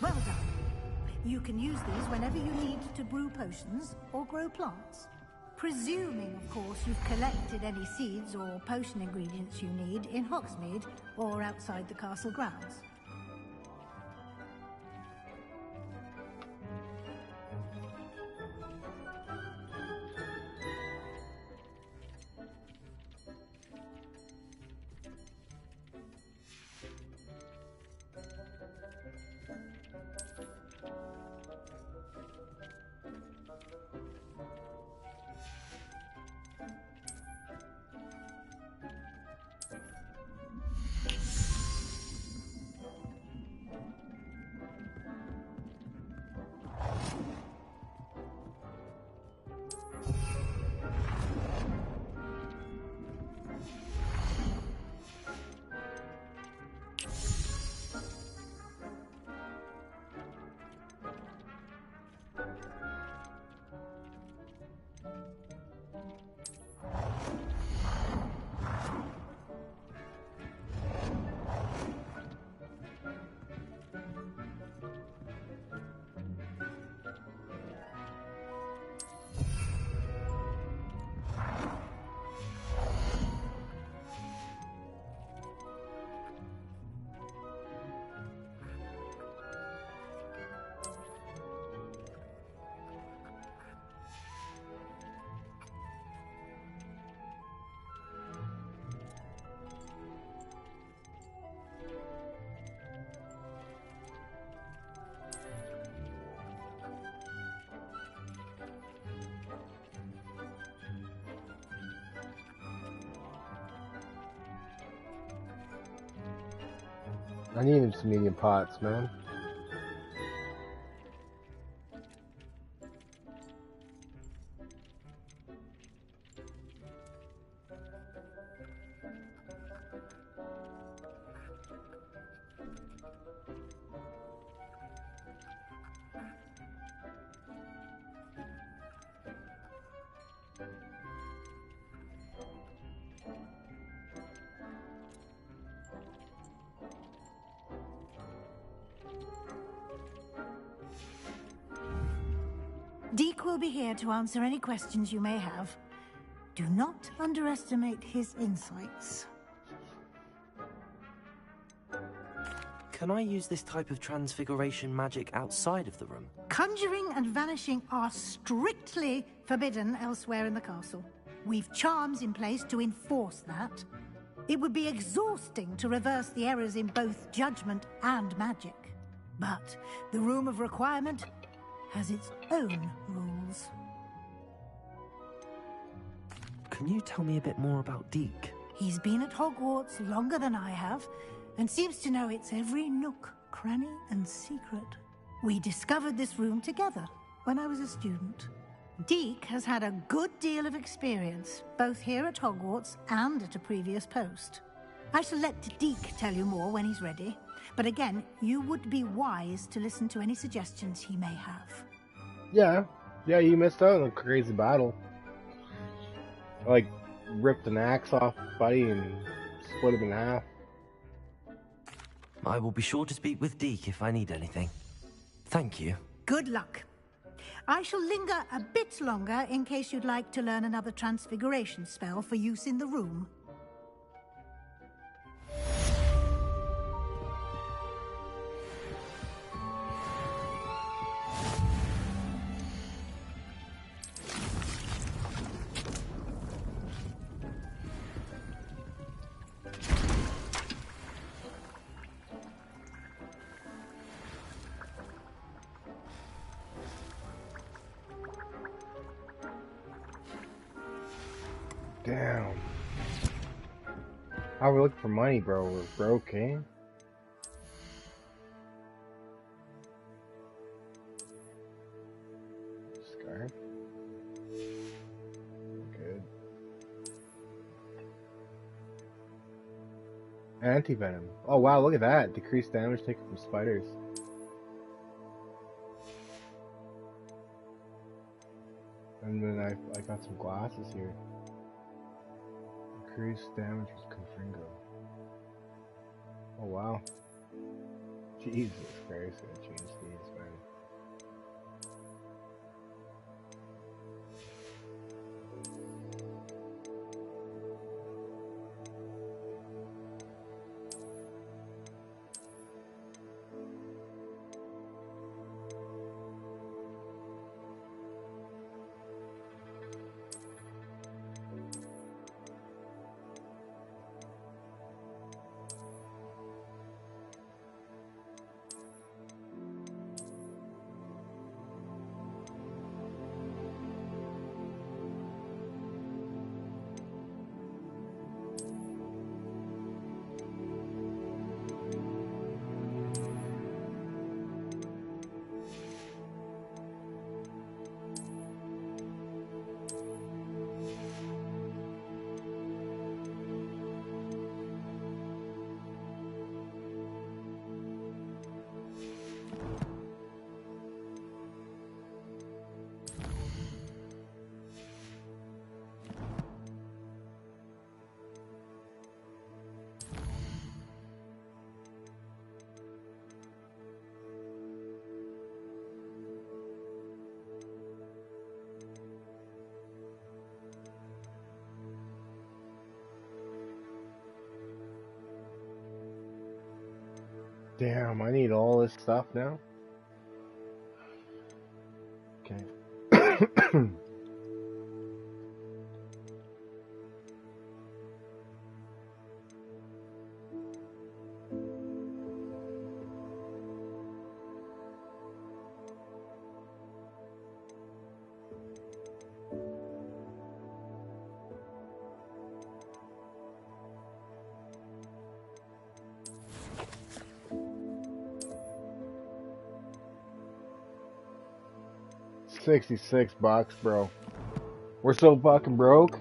Well done. You can use these whenever you need to brew potions or grow plants. Presuming, of course, you've collected any seeds or potion ingredients you need in Hogsmeade or outside the castle grounds. I needed some medium pots, man. Deke will be here to answer any questions you may have. Do not underestimate his insights. Can I use this type of transfiguration magic outside of the room? Conjuring and vanishing are strictly forbidden elsewhere in the castle. We've charms in place to enforce that. It would be exhausting to reverse the errors in both judgment and magic. But the Room of Requirement has its own rules. Can you tell me a bit more about Deke? He's been at Hogwarts longer than I have, and seems to know its every nook, cranny, and secret. We discovered this room together when I was a student. Deke has had a good deal of experience, both here at Hogwarts and at a previous post. I shall let Deke tell you more when he's ready, but again, you would be wise to listen to any suggestions he may have. Yeah, you missed out on a crazy battle. Like, ripped an axe off Buddy and split him in half. I will be sure to speak with Deke if I need anything. Thank you. Good luck. I shall linger a bit longer in case you'd like to learn another transfiguration spell for use in the room. Damn. How we looking for money, bro? We're broke, eh? Scarf. Good. Anti-venom. Oh wow, look at that. Decreased damage taken from spiders. And then I got some glasses here. Increased damage with Confringo. Oh wow. Jesus Christ, I changed these, man. Damn, I need all this stuff now? Okay. $66, bro. We're so fucking broke.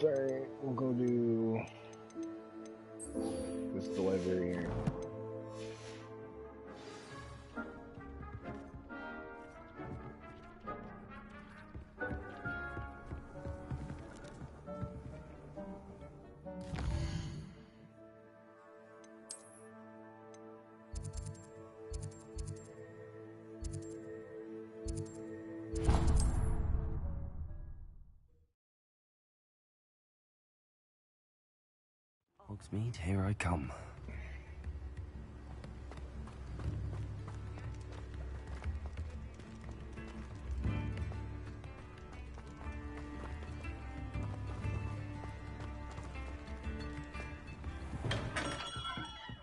Sorry, we'll go do this delivery here. Hogsmeade, here I come.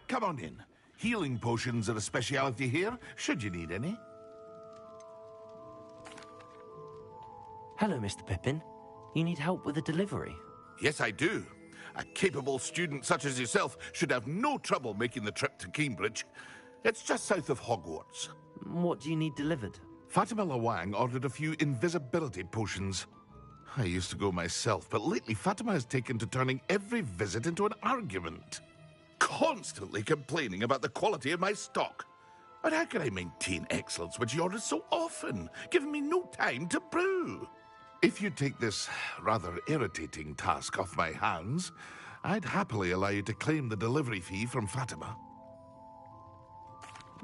Come on in. Healing potions are a speciality here, should you need any. Hello, Mr. Pippin. You need help with a delivery? Yes, I do. A capable student such as yourself should have no trouble making the trip to Cambridge. It's just south of Hogwarts. What do you need delivered? Fatima Lawang ordered a few invisibility potions. I used to go myself, but lately Fatima has taken to turning every visit into an argument. Constantly complaining about the quality of my stock. But how can I maintain excellence when she orders so often, giving me no time to brew? If you take this rather irritating task off my hands, I'd happily allow you to claim the delivery fee from Fatima.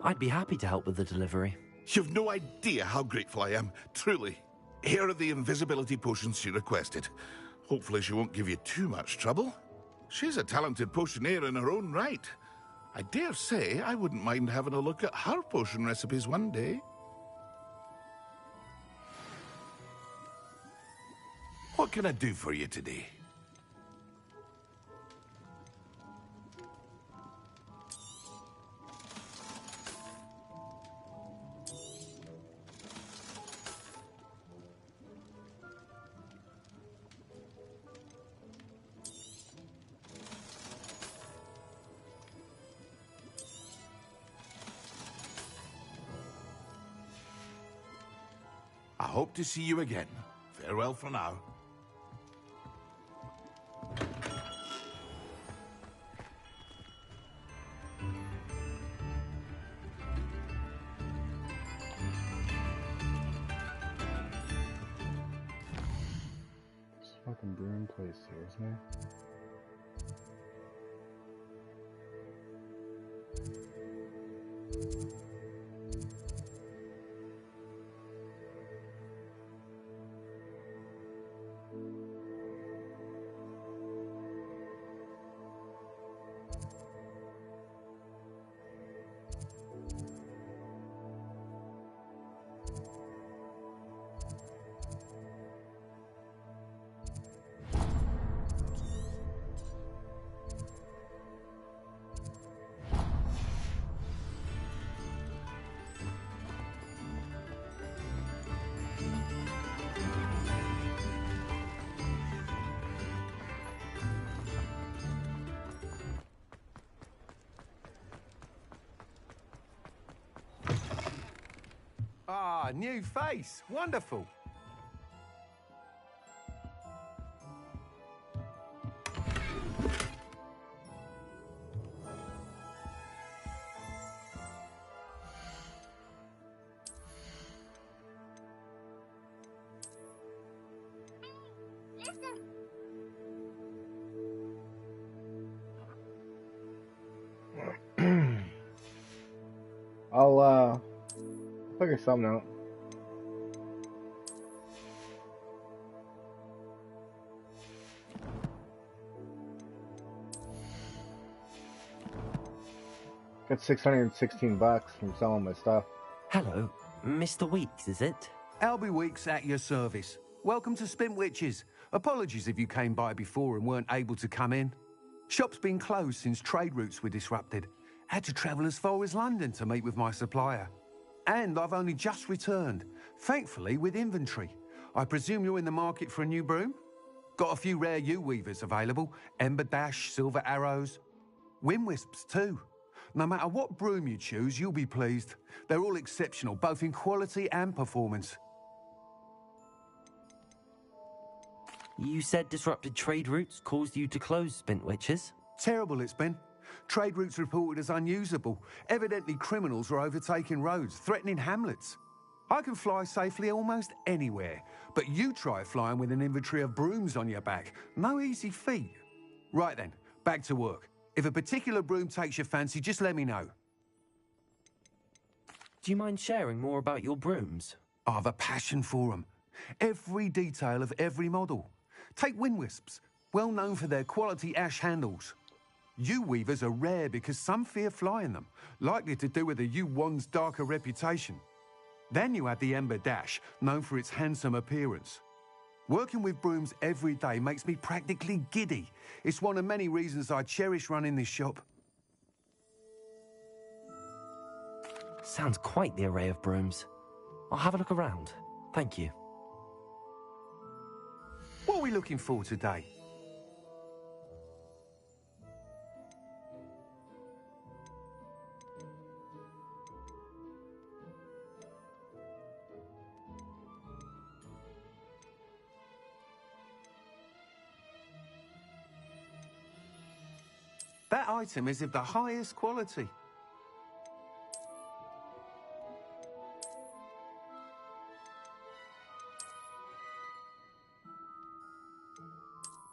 I'd be happy to help with the delivery. You've no idea how grateful I am, truly. Here are the invisibility potions she requested. Hopefully she won't give you too much trouble. She's a talented potioneer in her own right. I dare say I wouldn't mind having a look at her potion recipes one day. What can I do for you today? I hope to see you again. Farewell for now. Fucking broom place here, isn't there? Ah, new face. Wonderful. I'll figure something out. Got $616 from selling my stuff. Hello, Mr. Weeks, is it? Albie Weeks at your service. Welcome to Spintwitches. Apologies if you came by before and weren't able to come in. Shop's been closed since trade routes were disrupted. Had to travel as far as London to meet with my supplier. And I've only just returned, thankfully with inventory. I presume you're in the market for a new broom? Got a few rare yew weavers available, Ember Dash, Silver Arrows. Wind Wisps too. No matter what broom you choose, you'll be pleased. They're all exceptional, both in quality and performance. You said disrupted trade routes caused you to close Spintwitches? Terrible it's been. Trade routes reported as unusable. Evidently criminals are overtaking roads, threatening hamlets. I can fly safely almost anywhere, but you try flying with an inventory of brooms on your back. No easy feat. Right then, back to work. If a particular broom takes your fancy, just let me know. Do you mind sharing more about your brooms? I've a passion for them. Every detail of every model. Take wind wisps, well known for their quality ash handles. U-weavers are rare because some fear flying them, likely to do with the U-wand's darker reputation. Then you have the Ember Dash, known for its handsome appearance. Working with brooms every day makes me practically giddy. It's one of many reasons I cherish running this shop. Sounds quite the array of brooms. I'll have a look around. Thank you. What are we looking for today? That item is of the highest quality.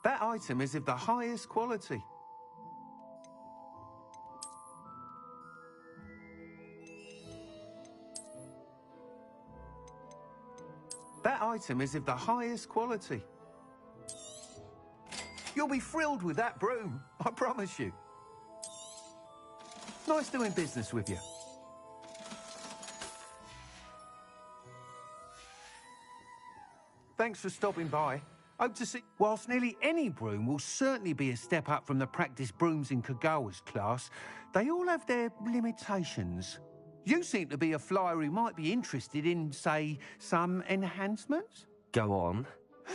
That item is of the highest quality. That item is of the highest quality. You'll be thrilled with that broom, I promise you. Nice doing business with you. Thanks for stopping by. Hope to see... Whilst nearly any broom will certainly be a step up from the practice brooms in Kagawa's class, they all have their limitations. You seem to be a flyer who might be interested in, say, some enhancements? Go on.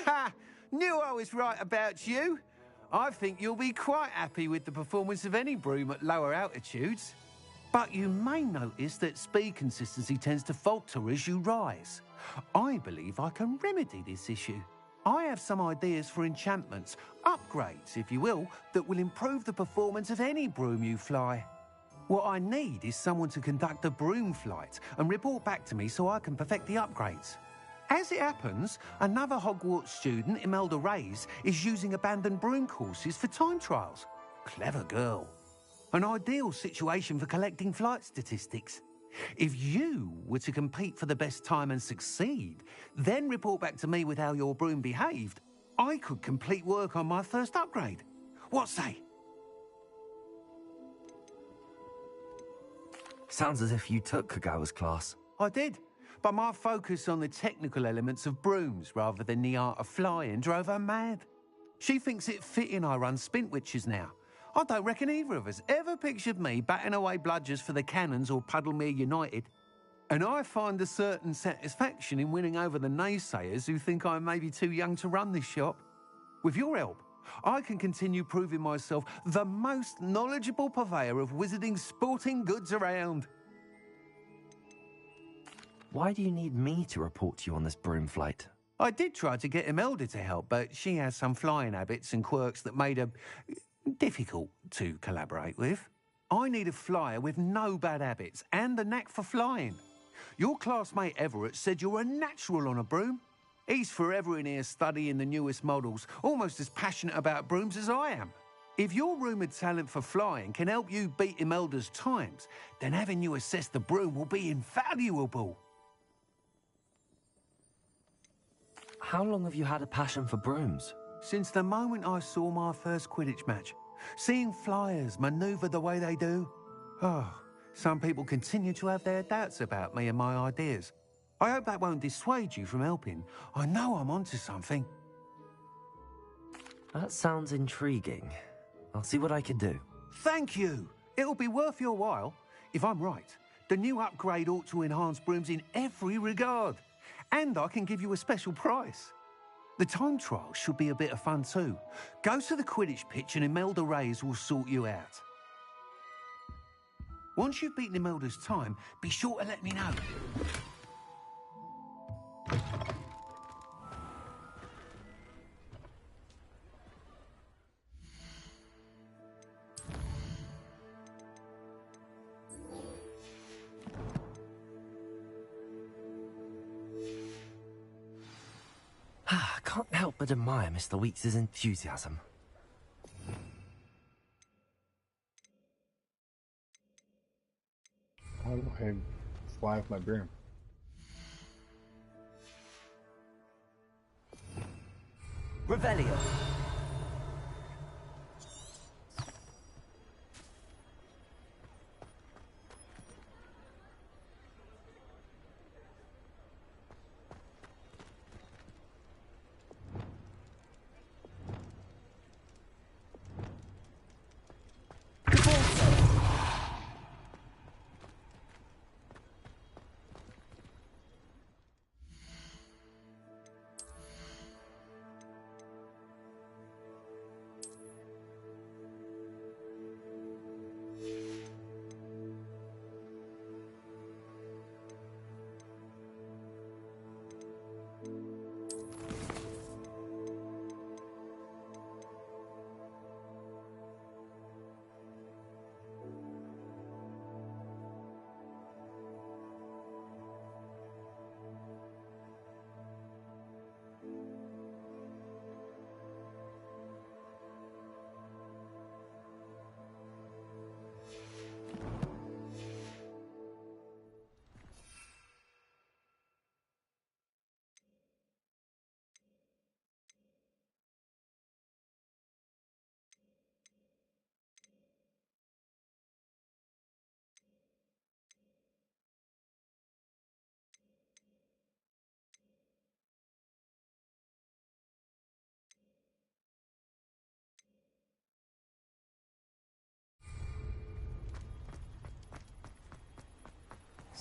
Ha! Knew I was right about you. I think you'll be quite happy with the performance of any broom at lower altitudes. But you may notice that speed consistency tends to falter as you rise. I believe I can remedy this issue. I have some ideas for enchantments, upgrades, if you will, that will improve the performance of any broom you fly. What I need is someone to conduct a broom flight and report back to me so I can perfect the upgrades. As it happens, another Hogwarts student, Imelda Reyes, is using abandoned broom courses for time trials. Clever girl. An ideal situation for collecting flight statistics. If you were to compete for the best time and succeed, then report back to me with how your broom behaved, I could complete work on my first upgrade. What say? Sounds as if you took Kagawa's class. I did. But my focus on the technical elements of brooms rather than the art of flying drove her mad. She thinks it fitting I run Spintwitches now. I don't reckon either of us ever pictured me batting away bludgers for the Cannons or Puddlemere United. And I find a certain satisfaction in winning over the naysayers who think I may be too young to run this shop. With your help, I can continue proving myself the most knowledgeable purveyor of wizarding sporting goods around. Why do you need me to report to you on this broom flight? I did try to get Imelda to help, but she has some flying habits and quirks that made her difficult to collaborate with. I need a flyer with no bad habits and the knack for flying. Your classmate Everett said you're a natural on a broom. He's forever in here studying the newest models, almost as passionate about brooms as I am. If your rumoured talent for flying can help you beat Imelda's times, then having you assess the broom will be invaluable. How long have you had a passion for brooms? Since the moment I saw my first Quidditch match. Seeing flyers manoeuvre the way they do. Oh, some people continue to have their doubts about me and my ideas. I hope that won't dissuade you from helping. I know I'm onto something. That sounds intriguing. I'll see what I can do. Thank you. It'll be worth your while. If I'm right, the new upgrade ought to enhance brooms in every regard. And I can give you a special price. The time trial should be a bit of fun too. Go to the Quidditch pitch and Imelda Reyes will sort you out. Once you've beaten Imelda's time, be sure to let me know. I can't help but admire Mr. Weeks' enthusiasm. I'll go ahead and fly with my broom. Revelio.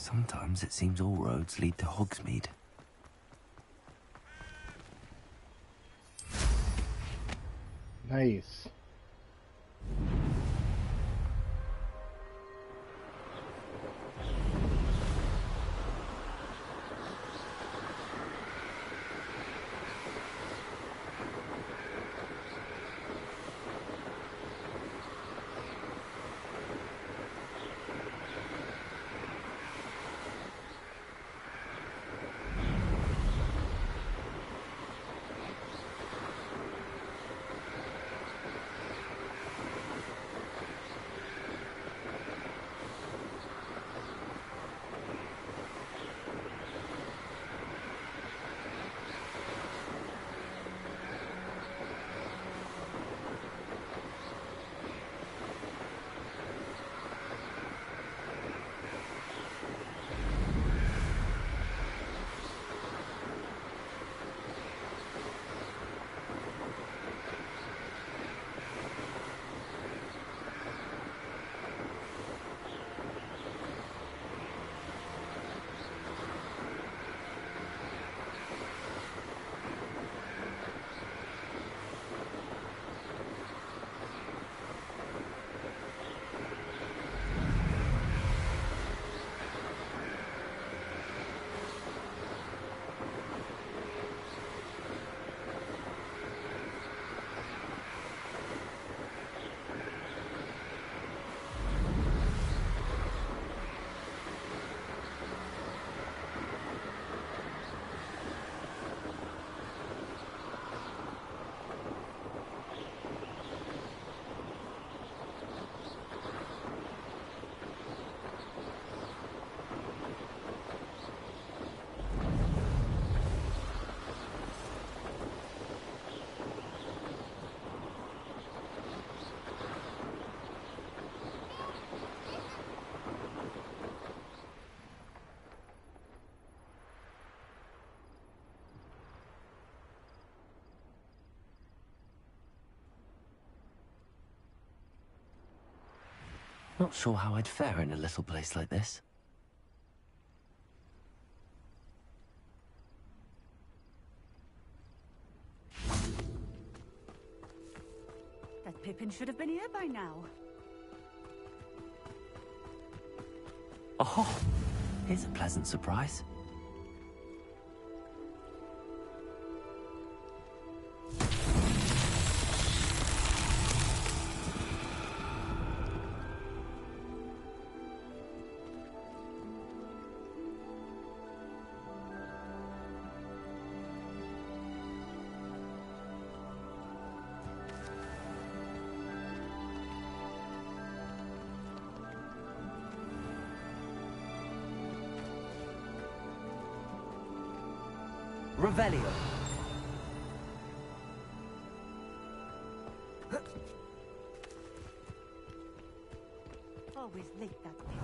Sometimes it seems all roads lead to Hogsmeade. Nice. Not sure how I'd fare in a little place like this. That Pippin should have been here by now. Oh, here's a pleasant surprise. Revelio. Always late that way.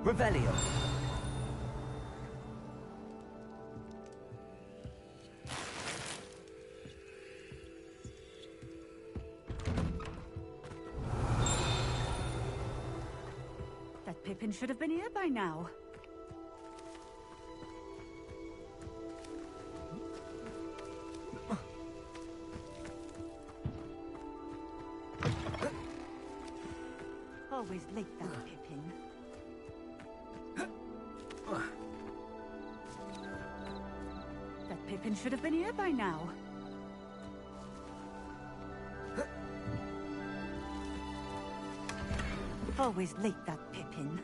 Revelio. That Pippin should have been here by now. Always late, that Pippin. That Pippin should have been here by now. Always late, that Pippin.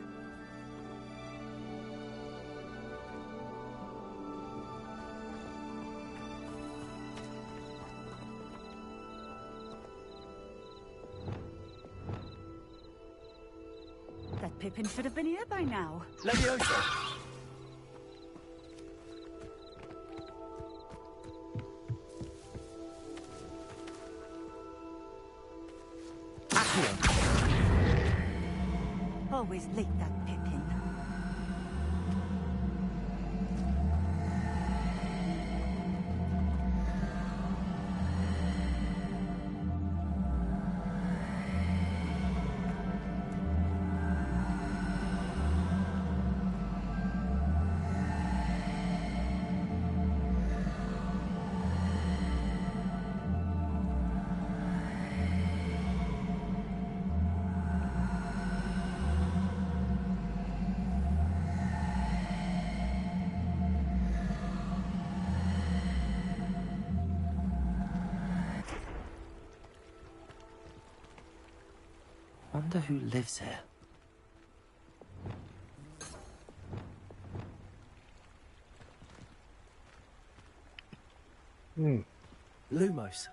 That Pippin should have been here by now. Levioso. Always late, that Pippin. Wonder who lives here. Lumos.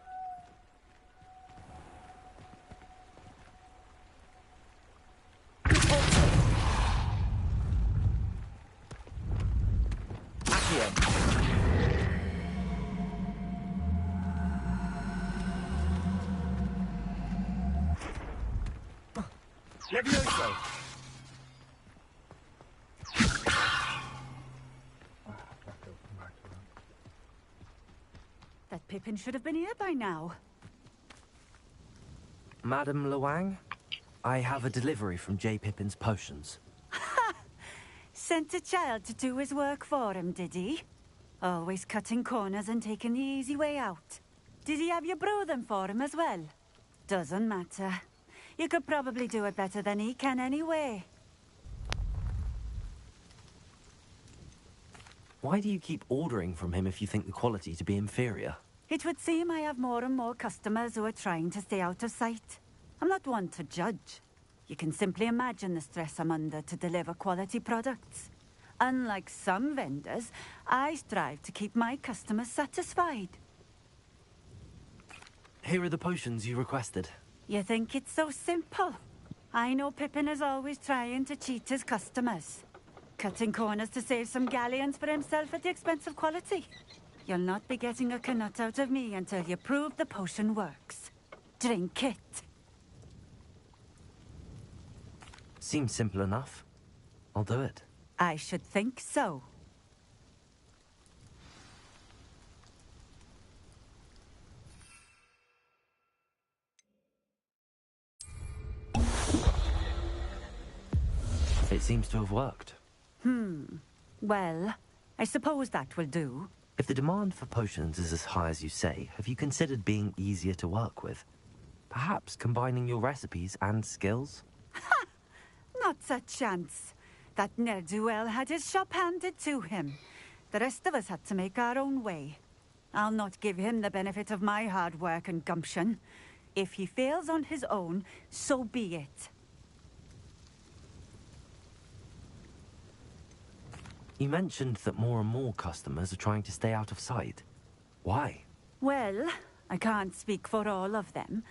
Levioso. That Pippin should have been here by now. Madam Luang, I have a delivery from J. Pippin's potions. Sent a child to do his work for him, did he? Always cutting corners and taking the easy way out. Did he have you brew them for him as well? Doesn't matter. You could probably do it better than he can anyway. Why do you keep ordering from him if you think the quality to be inferior? It would seem I have more and more customers who are trying to stay out of sight. I'm not one to judge. You can simply imagine the stress I'm under to deliver quality products. Unlike some vendors, I strive to keep my customers satisfied. Here are the potions you requested. You think it's so simple? I know Pippin is always trying to cheat his customers. Cutting corners to save some galleons for himself at the expense of quality. You'll not be getting a Knut out of me until you prove the potion works. Drink it. Seems simple enough. I'll do it. I should think so. It seems to have worked. Well, I suppose that will do. If the demand for potions is as high as you say, have you considered being easier to work with? Perhaps combining your recipes and skills? Not a chance. That ne'er-do-well had his shop handed to him. The rest of us had to make our own way. I'll not give him the benefit of my hard work and gumption. If he fails on his own, so be it. You mentioned that more and more customers are trying to stay out of sight. Why? Well, I can't speak for all of them,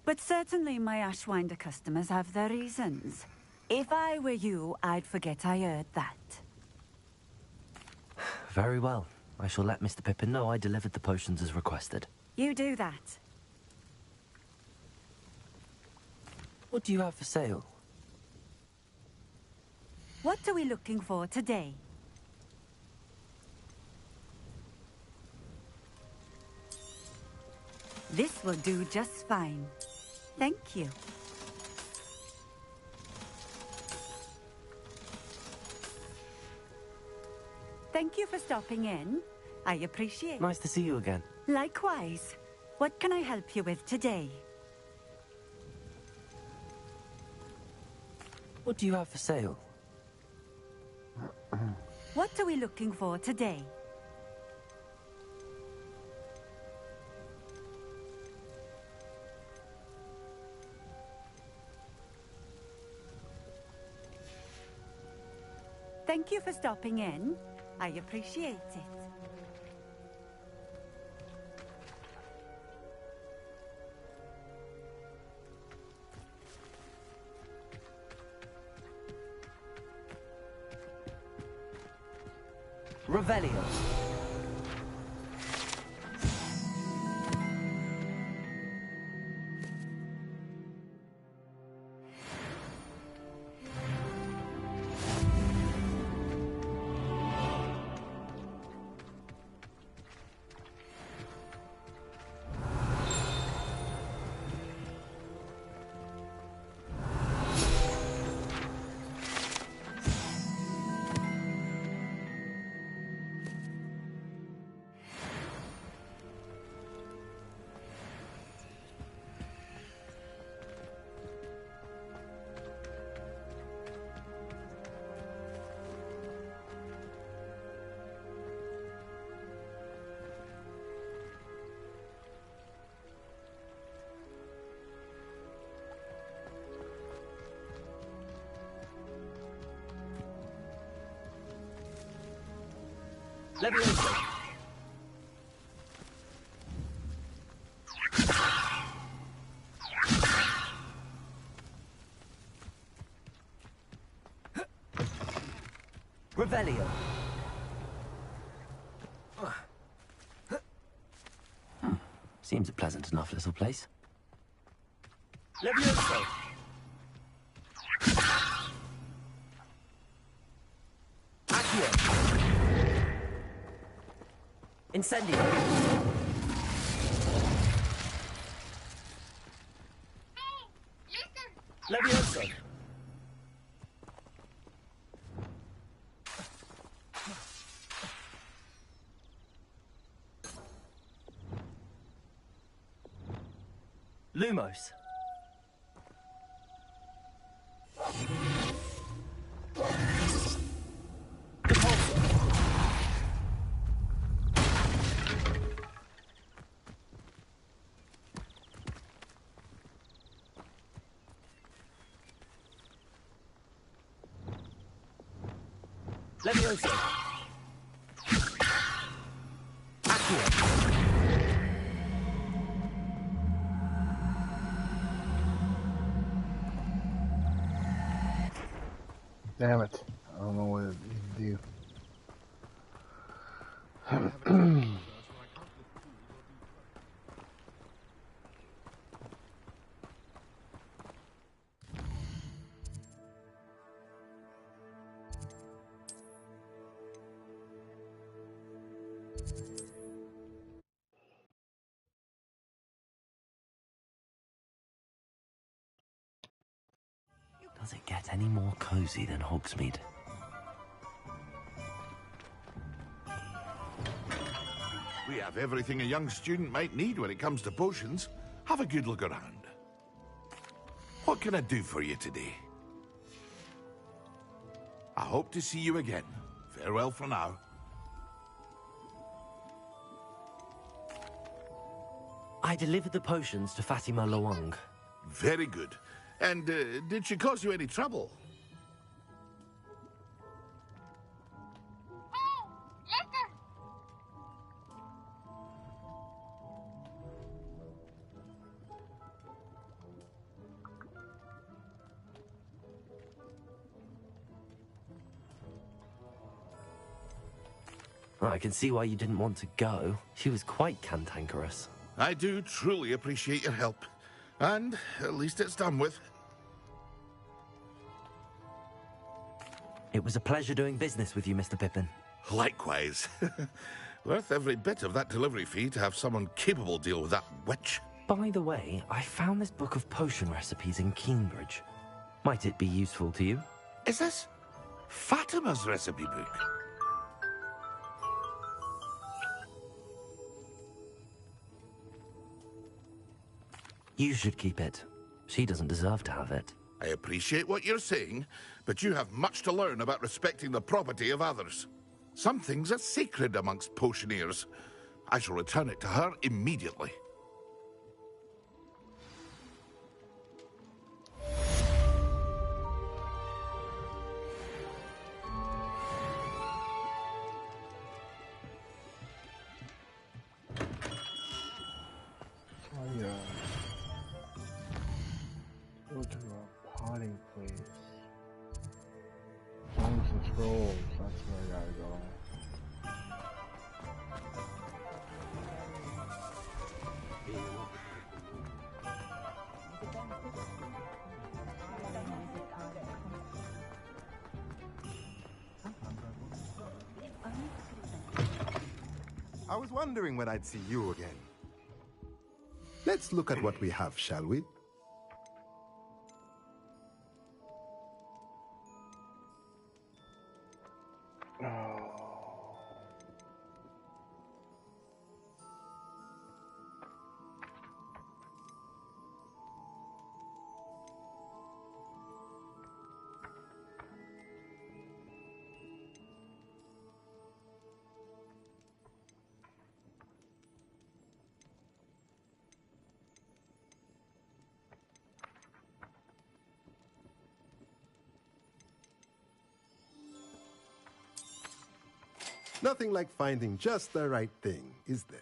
but certainly my Ashwinder customers have their reasons. If I were you, I'd forget I heard that. Very well. I shall let Mr. Pippin know I delivered the potions as requested. You do that. What do you have for sale? What are we looking for today? This will do just fine. Thank you. Thank you for stopping in. I appreciate it. Nice to see you again. Likewise. What can I help you with today? What do you have for sale? What are we looking for today? Thank you for stopping in. I appreciate it. Revelio. Levioso. Revelio. Seems a pleasant enough little place. Levioso. Accio. Incendio. Levioso. Lumos. Levioso. Accio. Damn it. I don't know what it needs to do. Does it get any more cozy than Hogsmeade? We have everything a young student might need when it comes to potions. Have a good look around. What can I do for you today? I hope to see you again. Farewell for now. I delivered the potions to Fatima Loang. Very good. And did she cause you any trouble? I can see why you didn't want to go. She was quite cantankerous. I do truly appreciate your help. And at least it's done with. It was a pleasure doing business with you, Mr. Pippin. Likewise. Worth every bit of that delivery fee to have someone capable deal with that witch. By the way, I found this book of potion recipes in Cambridge. Might it be useful to you? Is this Fatima's recipe book? You should keep it. She doesn't deserve to have it. I appreciate what you're saying, but you have much to learn about respecting the property of others. Some things are sacred amongst potioneers. I shall return it to her immediately. Go to a potting place. Bones and scrolls, that's where I gotta go. I was wondering when I'd see you again. Let's look at what we have, shall we? Nothing like finding just the right thing, is there?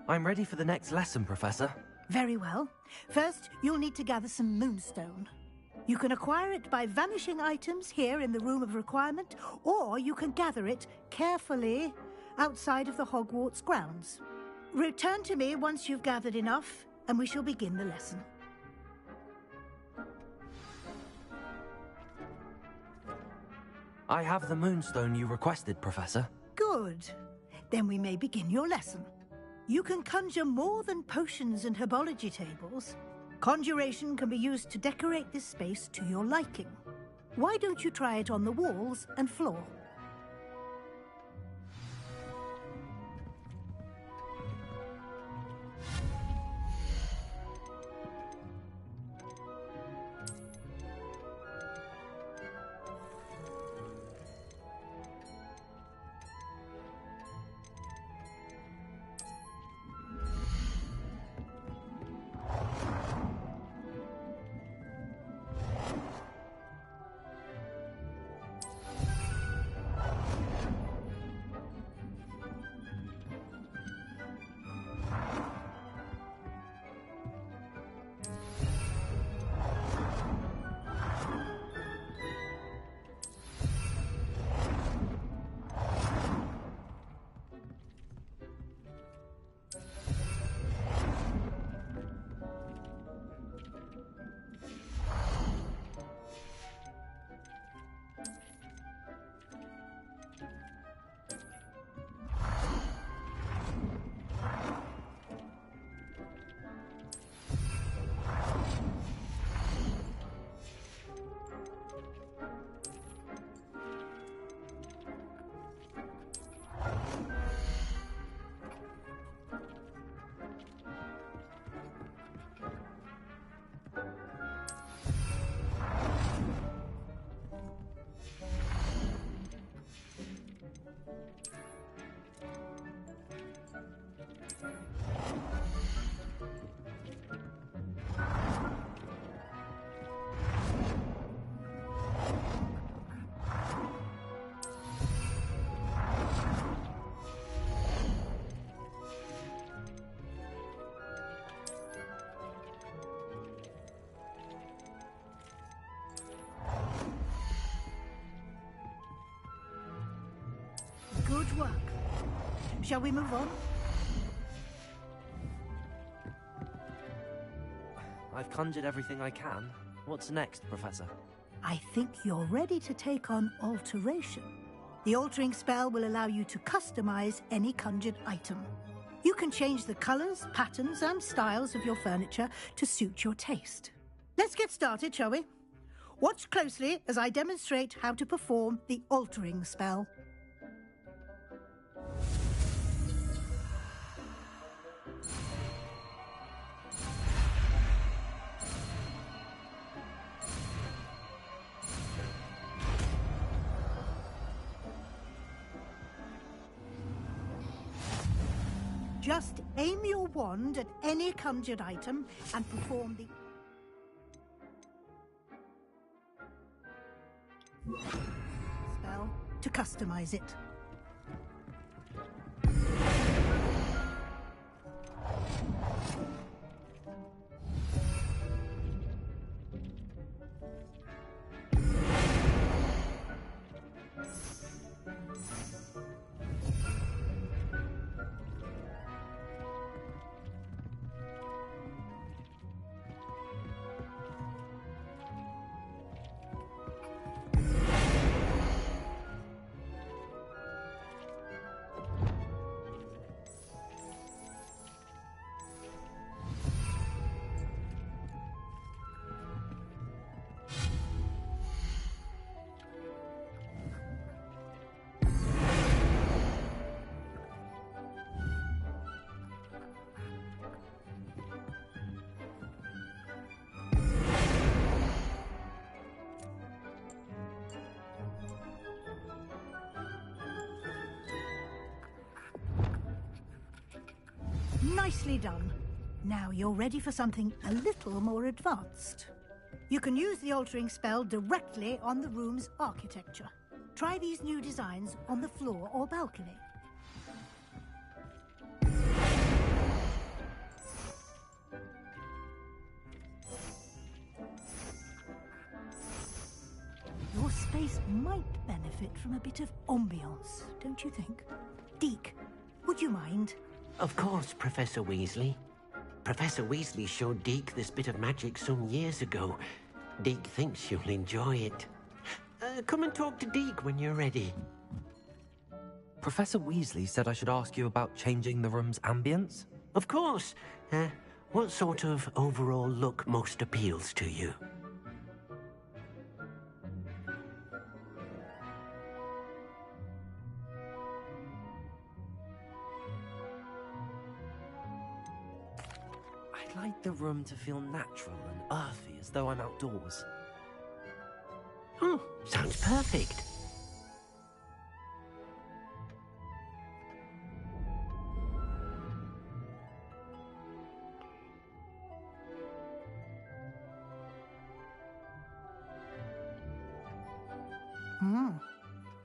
I'm ready for the next lesson, Professor. Very well. First, you'll need to gather some moonstone. You can acquire it by vanishing items here in the Room of Requirement, or you can gather it carefully outside of the Hogwarts grounds. Return to me once you've gathered enough, and we shall begin the lesson. I have the moonstone you requested, Professor. Good. Then we may begin your lesson. You can conjure more than potions and herbology tables. Conjuration can be used to decorate this space to your liking. Why don't you try it on the walls and floor? Good work. Shall we move on? I've conjured everything I can. What's next, Professor? I think you're ready to take on alteration. The altering spell will allow you to customize any conjured item. You can change the colors, patterns, and styles of your furniture to suit your taste. Let's get started, shall we? Watch closely as I demonstrate how to perform the altering spell. Just aim your wand at any conjured item and perform the spell to customize it. Nicely done. Now you're ready for something a little more advanced. You can use the altering spell directly on the room's architecture. Try these new designs on the floor or balcony. Your space might benefit from a bit of ambiance, don't you think? Deke, would you mind? Of course, Professor Weasley. Professor Weasley showed Deke this bit of magic some years ago. Deke thinks you'll enjoy it. Come and talk to Deke when you're ready. Professor Weasley said I should ask you about changing the room's ambience? Of course. What sort of overall look most appeals to you? I'd like the room to feel natural and earthy, as though I'm outdoors. Oh, sounds perfect.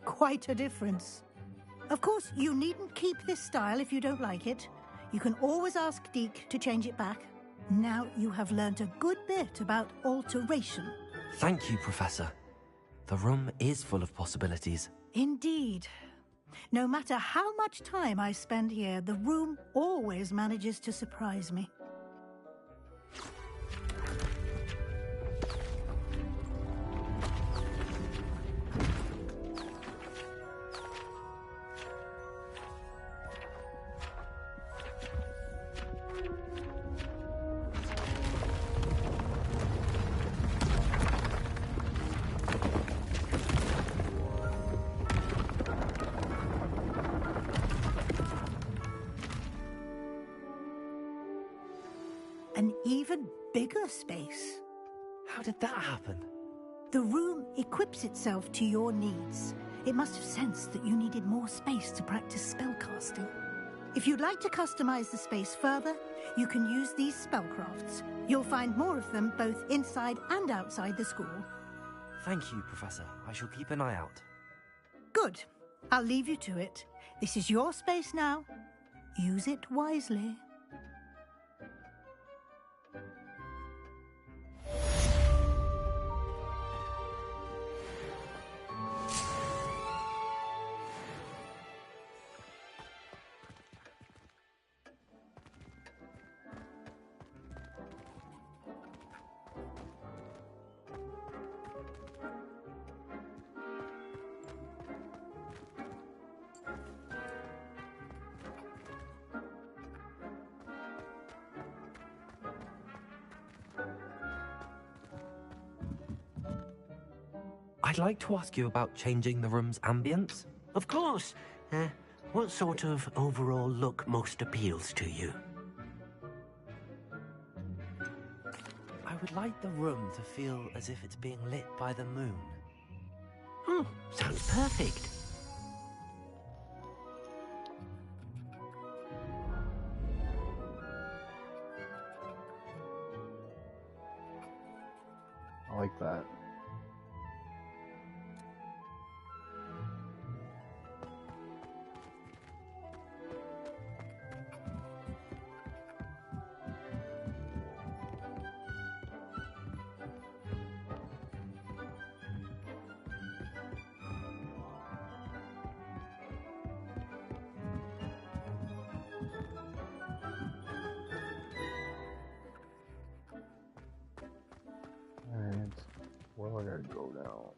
Quite a difference. Of course, you needn't keep this style if you don't like it. You can always ask Deke to change it back. Now you have learnt a good bit about alteration. Thank you, Professor. The room is full of possibilities. Indeed. No matter how much time I spend here, the room always manages to surprise me. An even bigger space. How did that happen? The room equips itself to your needs. It must have sensed that you needed more space to practice spellcasting. If you'd like to customize the space further, you can use these spellcrafts. You'll find more of them both inside and outside the school. Thank you, Professor. I shall keep an eye out. Good. I'll leave you to it. This is your space now. Use it wisely. I'd like to ask you about changing the room's ambience. Of course. What sort of overall look most appeals to you? I would like the room to feel as if it's being lit by the moon. Oh, sounds perfect. I like that. Alright, where am I gonna go now?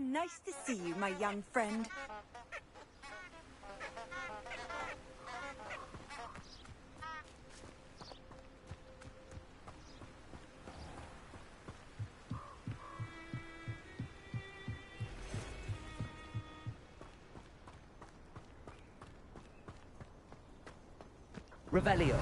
nice to see you, my young friend. Revelio.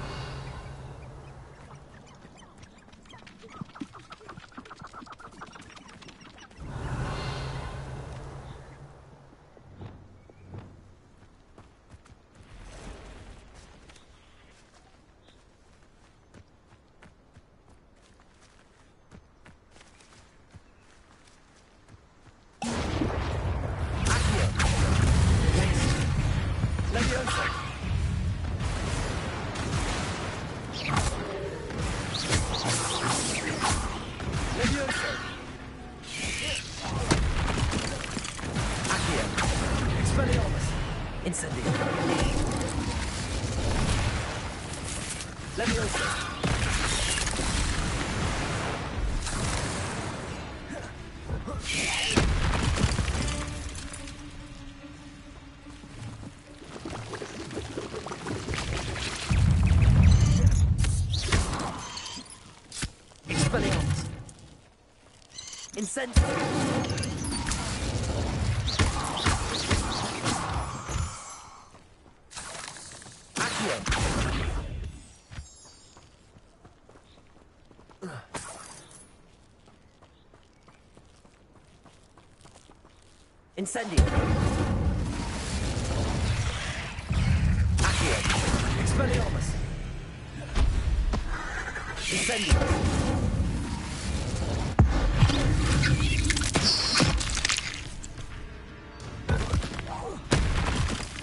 Incendio. Accio. Expelliarmus. Incendio.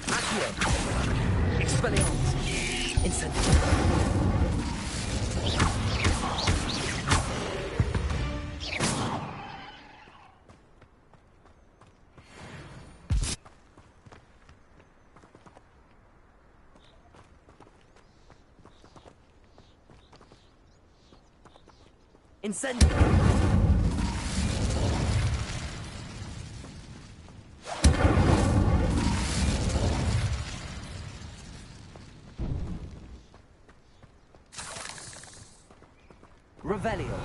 Accio. Expelliarmus. Incendio. Incendio! Revelio.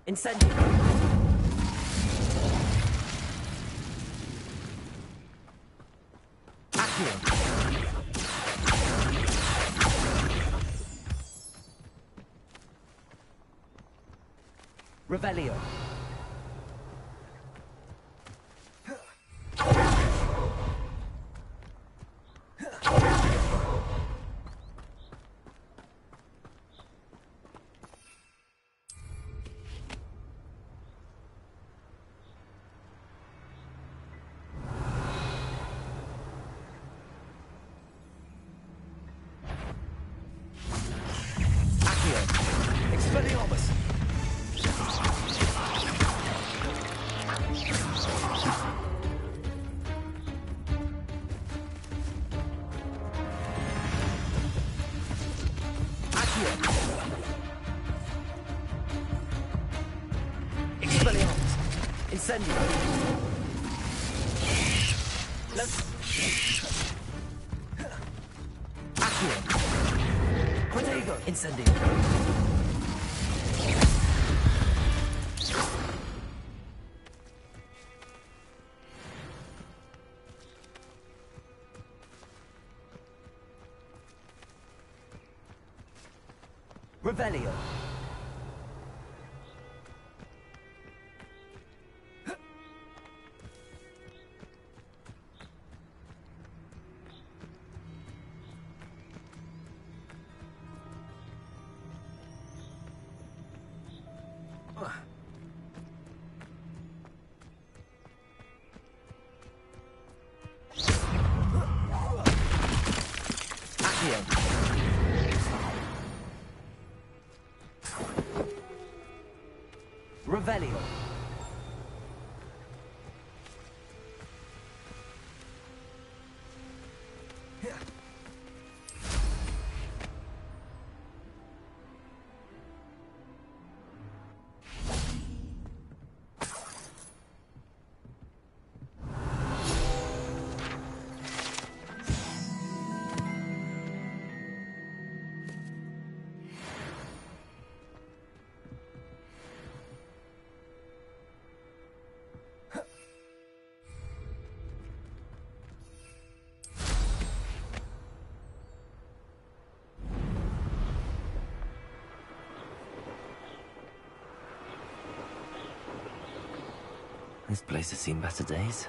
Incendio! Accio! Revelio. Accio. Expelliarmus. Expelliarmus. Incendio. Accio. Protego. Incendio. Revelio. Revelio. This place has seen better days.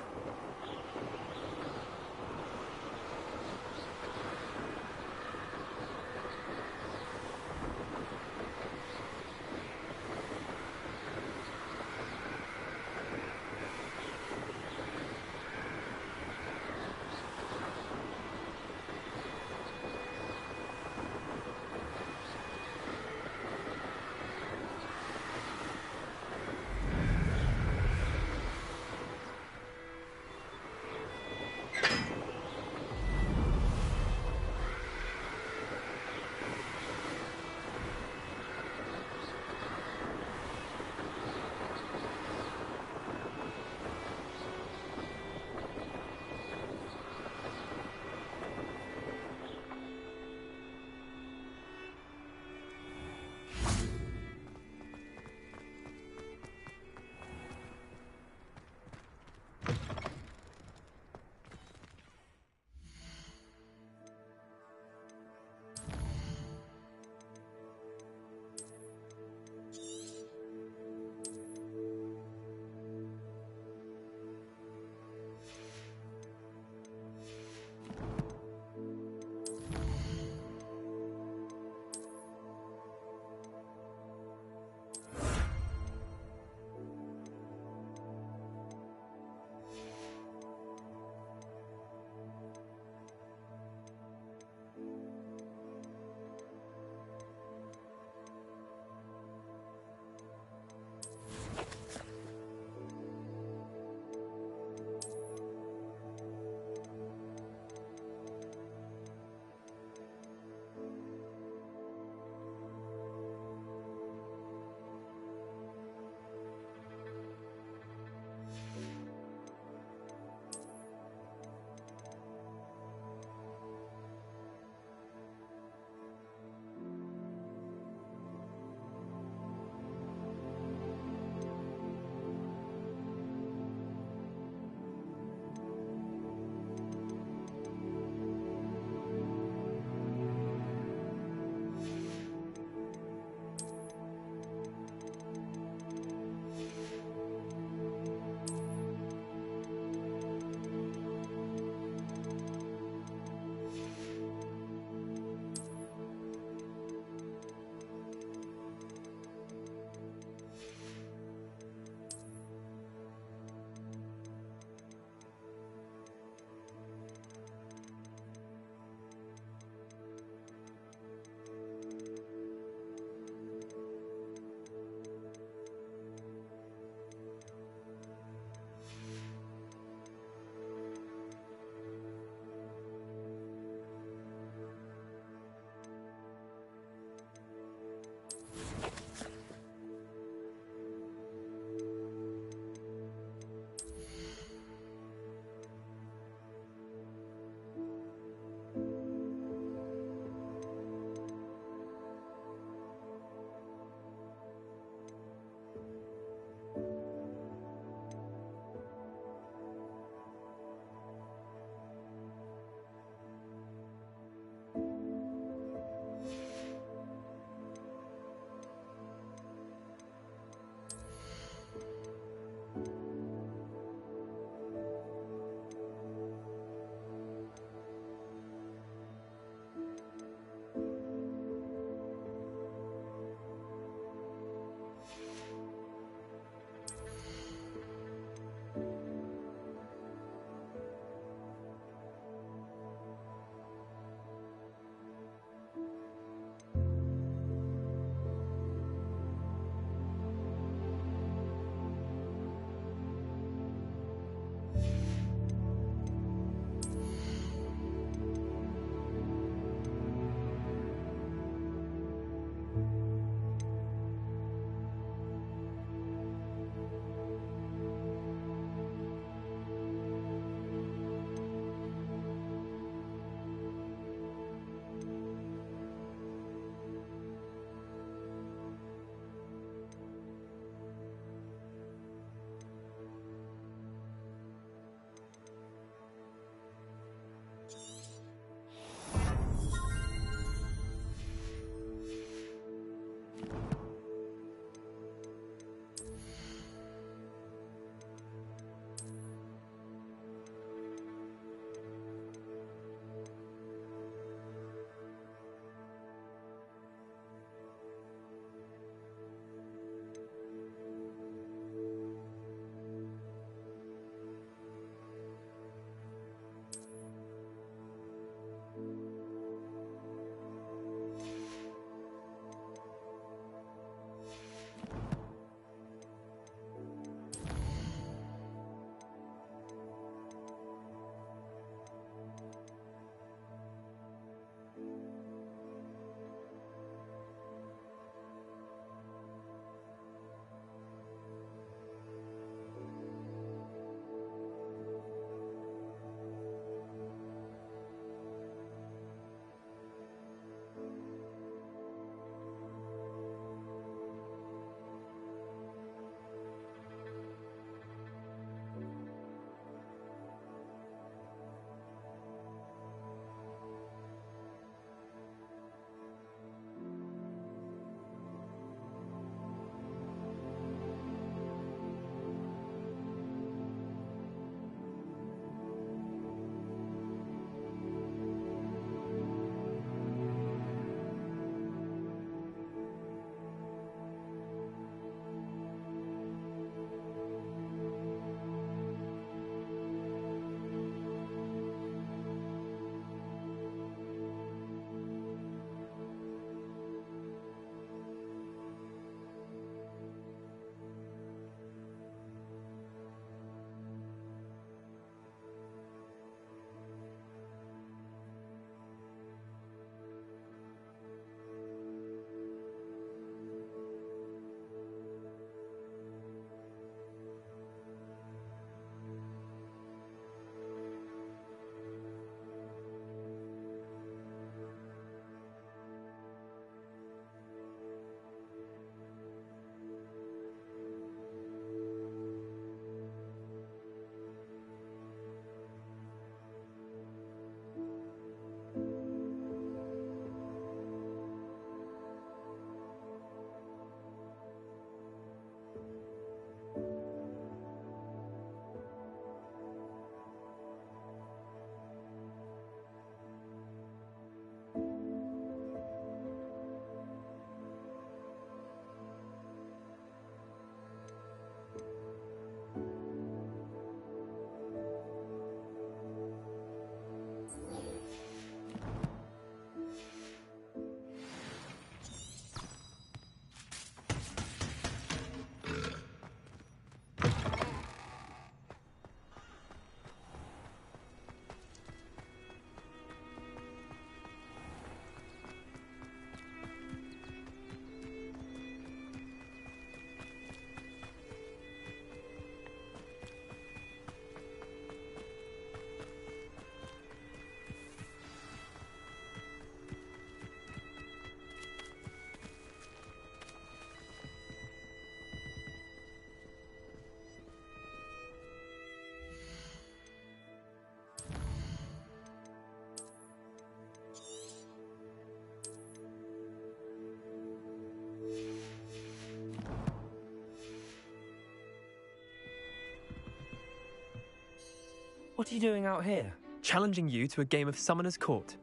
What are you doing out here? Challenging you to a game of Summoner's Court.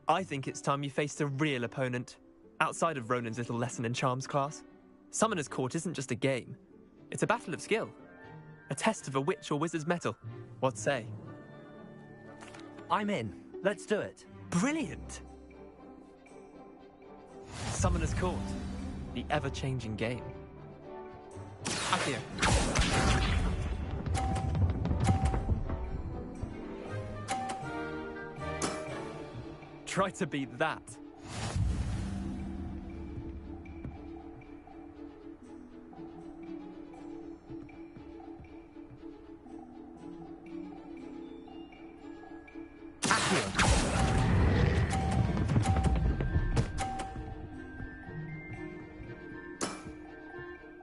I think it's time you faced a real opponent, outside of Ronan's little lesson in charms class. Summoner's Court isn't just a game. It's a battle of skill. A test of a witch or wizard's mettle. What say? I'm in. Let's do it. Brilliant! Summoner's Court. The ever-changing game. Accio. Try to beat that.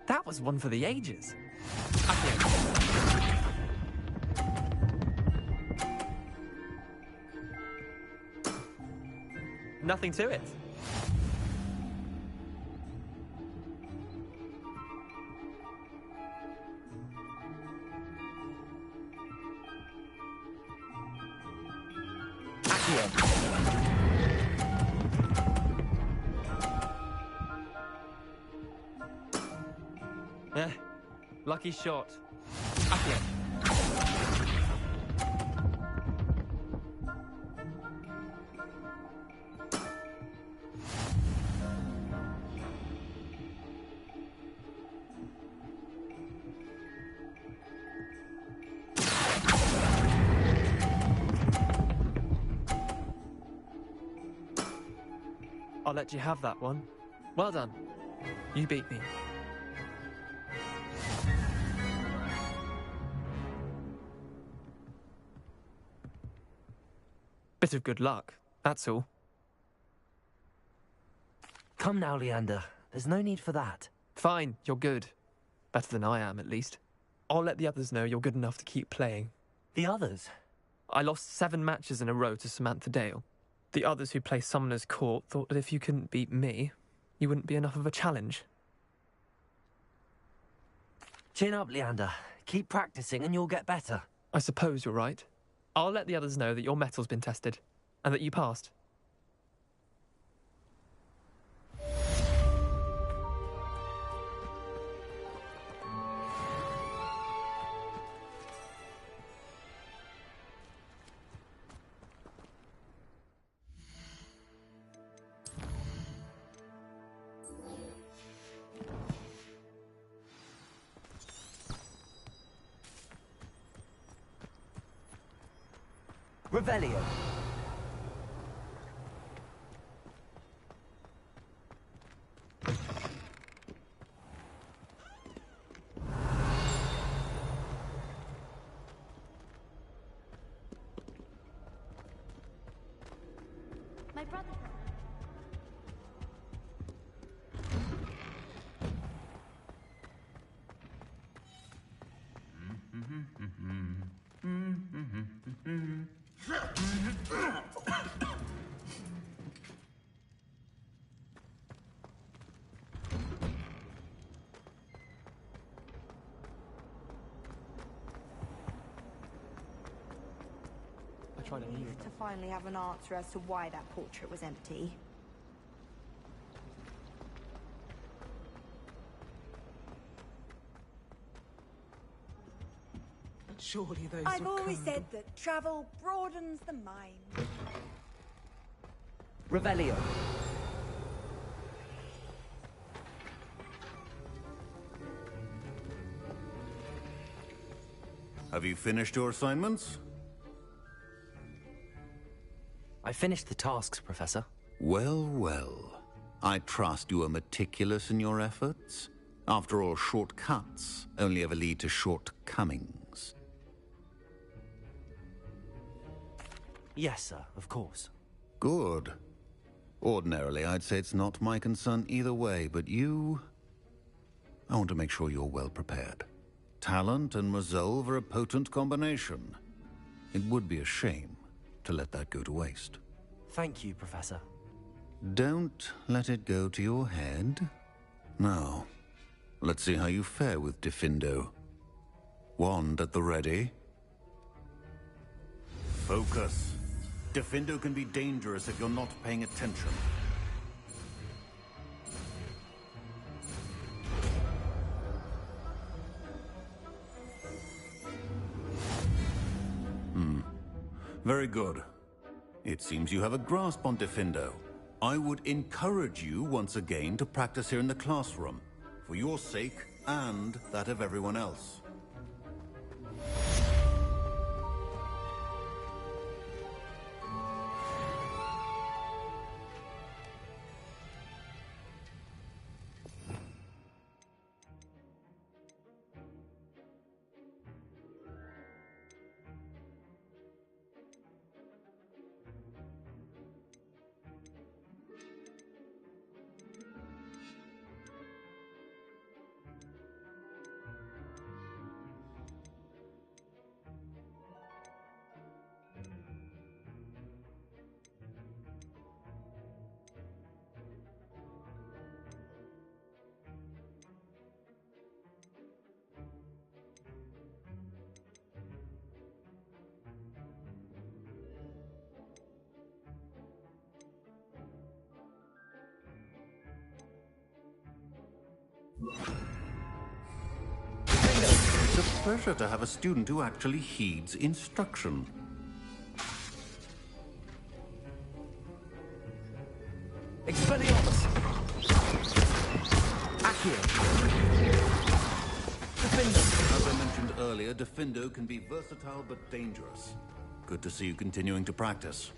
That was one for the ages. Nothing to it. Lucky shot. Accio. I'll let you have that one. Well done. You beat me. Bit of good luck, that's all. Come now, Leander. There's no need for that. Fine, you're good. Better than I am, at least. I'll let the others know you're good enough to keep playing. The others? I lost 7 matches in a row to Samantha Dale. The others who play Summoner's Court thought that if you couldn't beat me, you wouldn't be enough of a challenge. Chin up, Leander. Keep practicing and you'll get better. I suppose you're right. I'll let the others know that your metal's been tested, and that you passed. Revelio. My brother. Relieved to finally have an answer as to why that portrait was empty. Surely those I've were always code. said that travel broadens the mind. Revelio. Have you finished your assignments? I finished the tasks, Professor. Well, well. I trust you are meticulous in your efforts. After all, shortcuts only ever lead to shortcomings. Yes, sir, of course. Good. Ordinarily, I'd say it's not my concern either way, but you... I want to make sure you're well prepared. Talent and resolve are a potent combination. It would be a shame to let that go to waste. Thank you, Professor. Don't let it go to your head. Now, let's see how you fare with Diffindo. Wand at the ready. Focus. Diffindo can be dangerous if you're not paying attention. Very good. It seems you have a grasp on Diffindo. I would encourage you once again to practice here in the classroom, for your sake and that of everyone else. It's a pleasure to have a student who actually heeds instruction. Expelliarmus! Accio! Diffindo! As I mentioned earlier, Diffindo can be versatile but dangerous. Good to see you continuing to practice.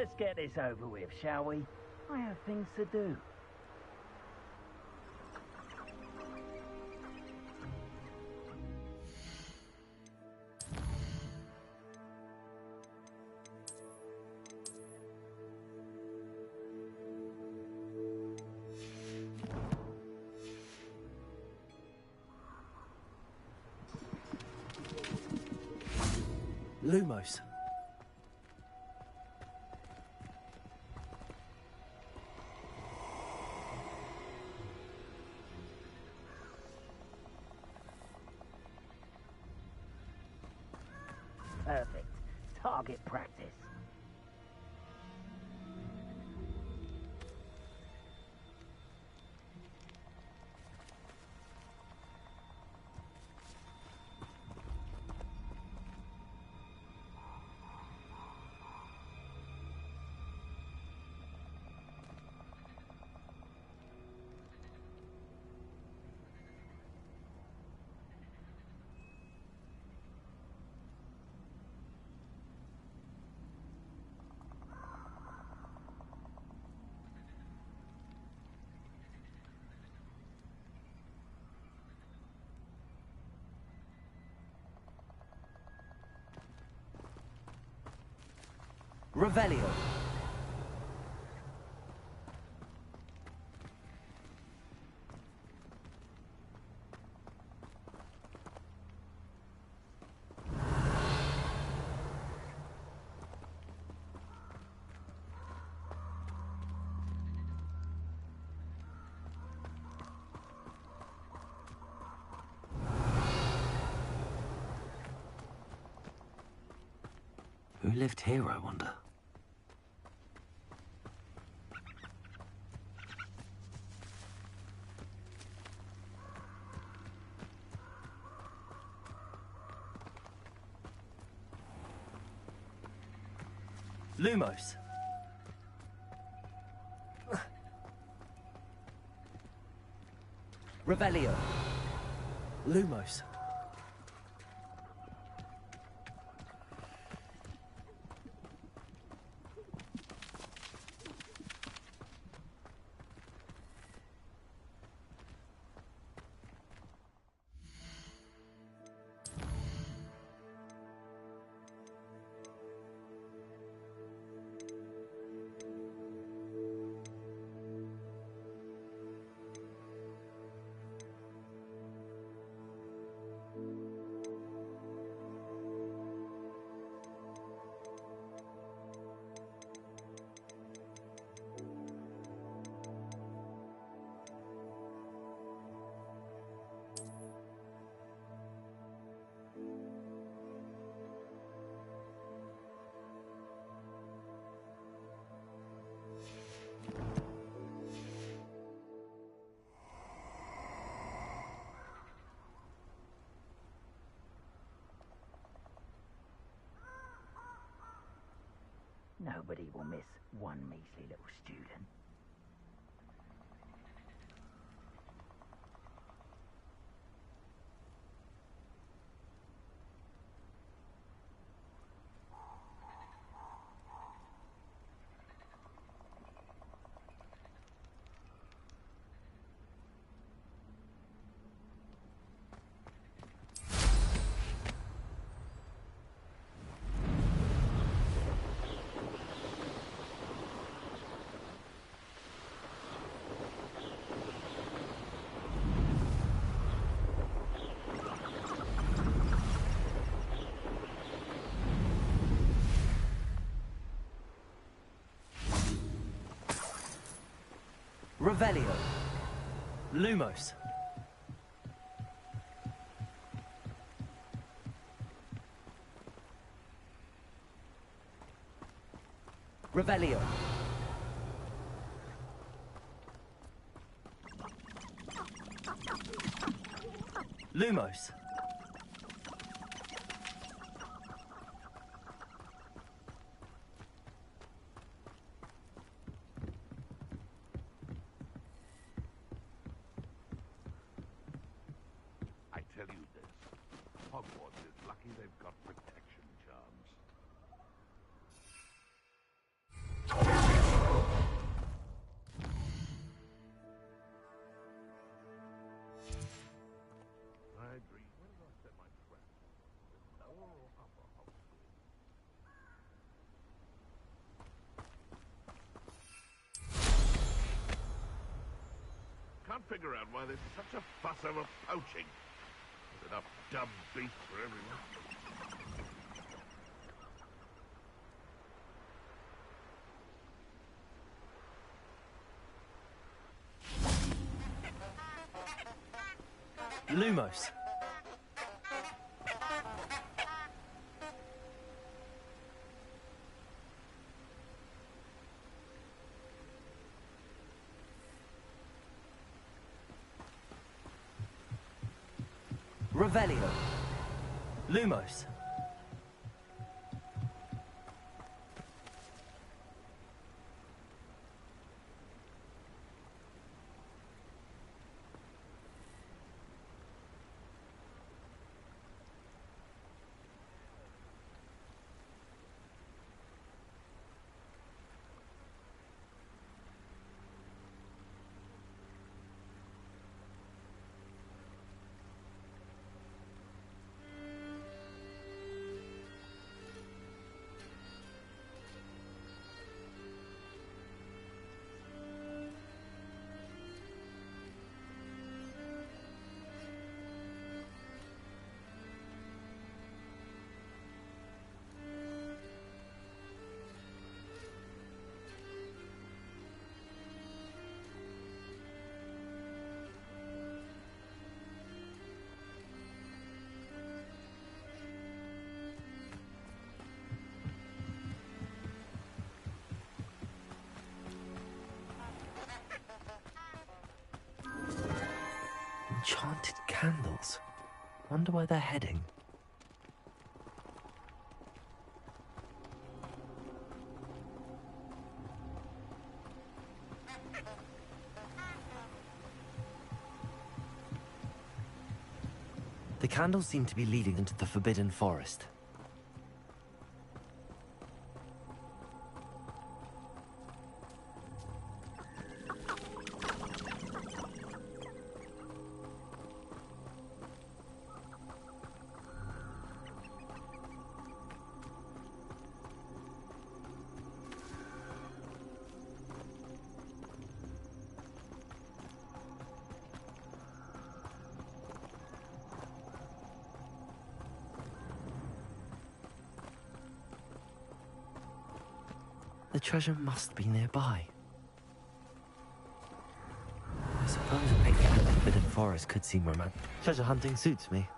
Let's get this over with, shall we? I have things to do. Lumos. Perfect. Target practice. Revelio. Who lived here, I wonder? Lumos. Revelio. Lumos. Nobody will miss one measly little student. Revelio. Lumos. Revelio. Lumos. I tell you this, Hogwarts is lucky they've got protection charms. can't figure out why there's such a fuss over poaching. There's enough dumb beef for everyone. Lumos. Revelio. Lumos. Enchanted candles. Wonder where they're heading. The candles seem to be leading into the Forbidden Forest. The treasure must be nearby. I suppose a picnic in the Forbidden Forest could seem romantic. Treasure hunting suits me.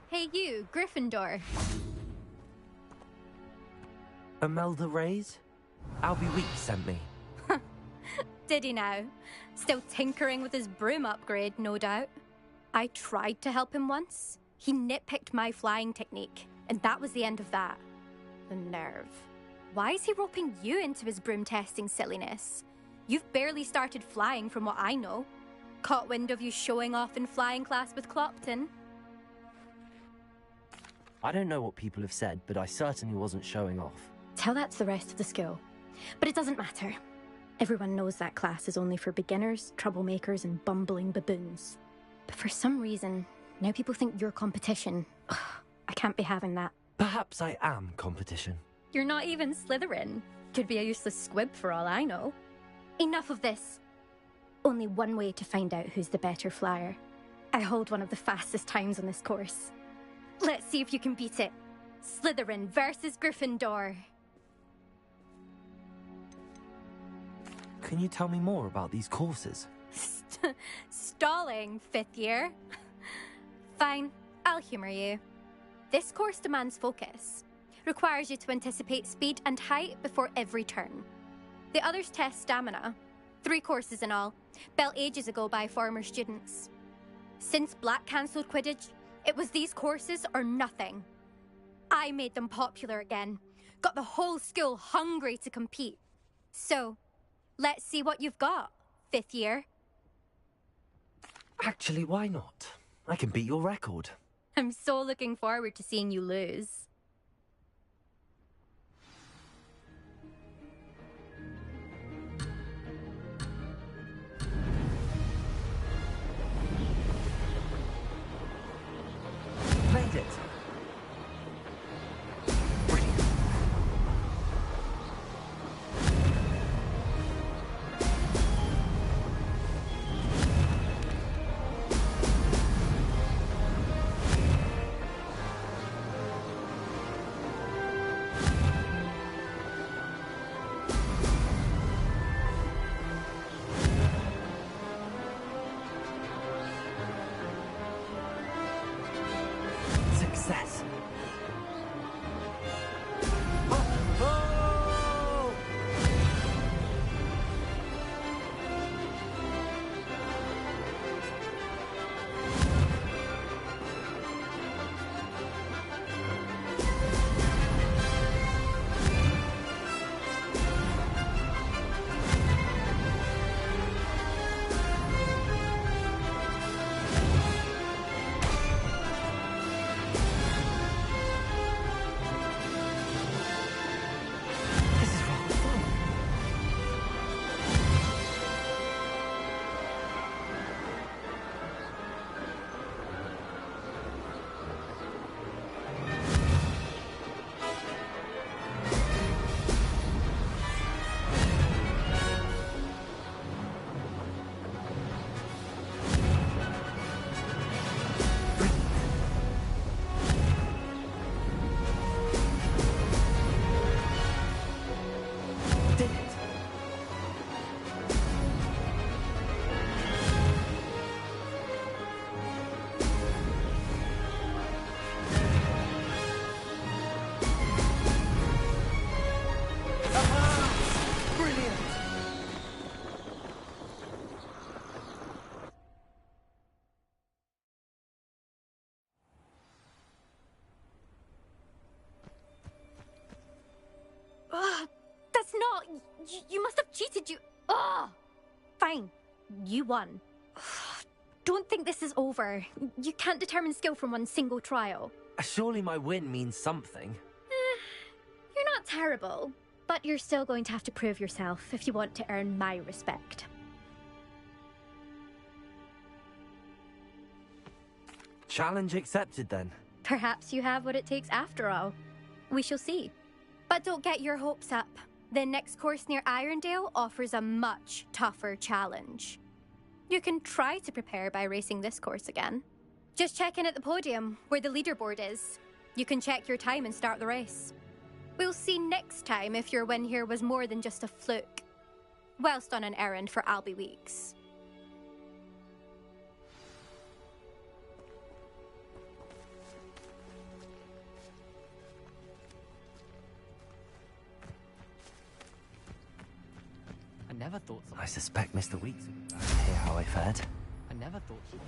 Hey you, Gryffindor. Imelda Reyes? Albie Weeks sent me. Did he now? Still tinkering with his broom upgrade, no doubt. I tried to help him once. He nitpicked my flying technique, and that was the end of that. The nerve. Why is he roping you into his broom testing silliness? You've barely started flying from what I know. Caught wind of you showing off in flying class with Clopton. I don't know what people have said, but I certainly wasn't showing off. Tell that to the rest of the school. But it doesn't matter. Everyone knows that class is only for beginners, troublemakers, and bumbling baboons. But for some reason, now people think you're competition. Ugh, I can't be having that. Perhaps I am competition. You're not even Slytherin. Could be a useless squib for all I know. Enough of this. Only one way to find out who's the better flyer. I hold one of the fastest times on this course. Let's see if you can beat it. Slytherin versus Gryffindor. Can you tell me more about these courses? Stalling, 5th year. Fine, I'll humor you. This course demands focus. Requires you to anticipate speed and height before every turn. The others test stamina. 3 courses in all, built ages ago by former students. Since Black cancelled Quidditch, it was these courses or nothing. I made them popular again. Got the whole school hungry to compete. So, let's see what you've got, 5th year. Actually, why not? I can beat your record. I'm so looking forward to seeing you lose. Made it! Success! That's not... You must have cheated, you... Ugh! Fine. You won. Don't think this is over. You can't determine skill from one single trial. Surely my win means something. You're not terrible, but you're still going to have to prove yourself if you want to earn my respect. Challenge accepted, then. Perhaps you have what it takes after all. We shall see. But don't get your hopes up. The next course near Irondale offers a much tougher challenge. You can try to prepare by racing this course again. Just check in at the podium, where the leaderboard is. You can check your time and start the race. We'll see next time if your win here was more than just a fluke. Whilst on an errand for Albie Weeks. I never thought so. I suspect Mr. Weeks would be back to hear how I fared. I never thought so.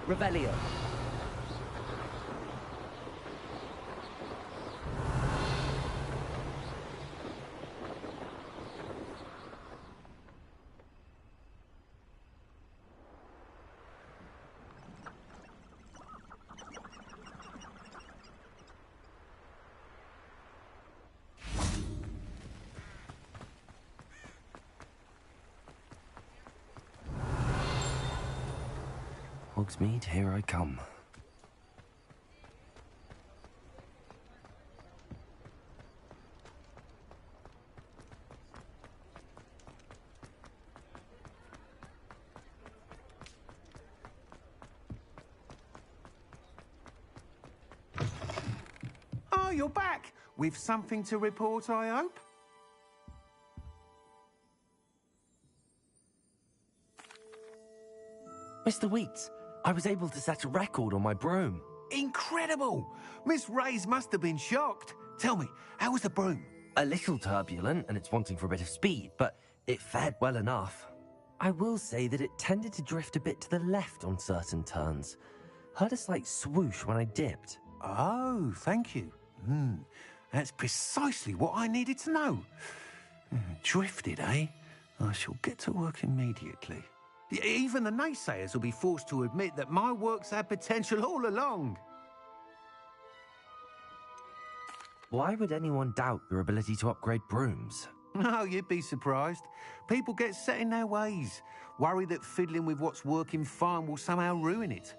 Revelio. Hogsmeade, here I come. Oh, you're back! With something to report, I hope? Mr. Wheats, I was able to set a record on my broom. Incredible! Miss Reyes must have been shocked. Tell me, how was the broom? A little turbulent, and it's wanting for a bit of speed, but it fared well enough. I will say that it tended to drift a bit to the left on certain turns. Heard a slight swoosh when I dipped. Oh, thank you. That's precisely what I needed to know. Drifted, eh? I shall get to work immediately. Even the naysayers will be forced to admit that my work's had potential all along. Why would anyone doubt your ability to upgrade brooms? Oh, you'd be surprised. People get set in their ways, worry that fiddling with what's working fine will somehow ruin it.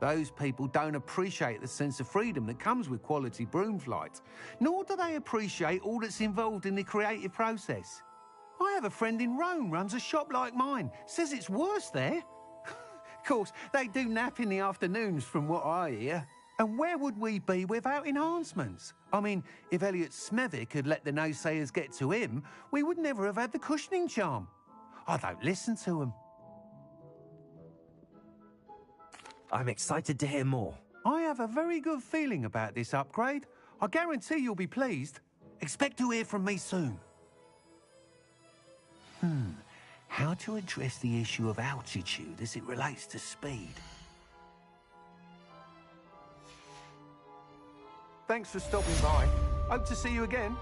Those people don't appreciate the sense of freedom that comes with quality broom flight, nor do they appreciate all that's involved in the creative process. I have a friend in Rome runs a shop like mine, says it's worse there. Of course, they do nap in the afternoons from what I hear. And where would we be without enhancements? I mean, if Elliot Smethwick had let the naysayers get to him, we would never have had the cushioning charm. I don't listen to them. I'm excited to hear more. I have a very good feeling about this upgrade. I guarantee you'll be pleased. Expect to hear from me soon. How to address the issue of altitude as it relates to speed? Thanks for stopping by. Hope to see you again.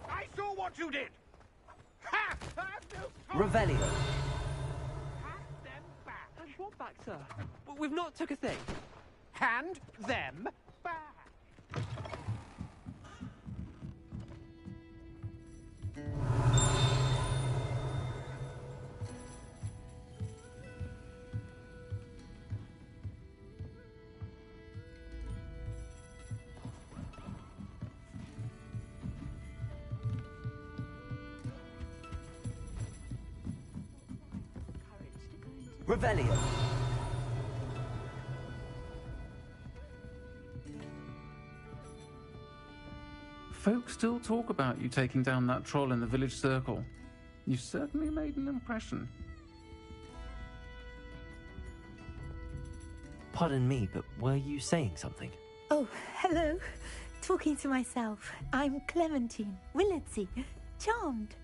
I saw what you did! Ha! Revelio. And what back, sir? We've not took a thing. Hand them back! Revelio. Folks still talk about you taking down that troll in the village circle. You certainly made an impression. Pardon me, but were you saying something? Oh, hello. Talking to myself. I'm Clementine Willardsey. Charmed.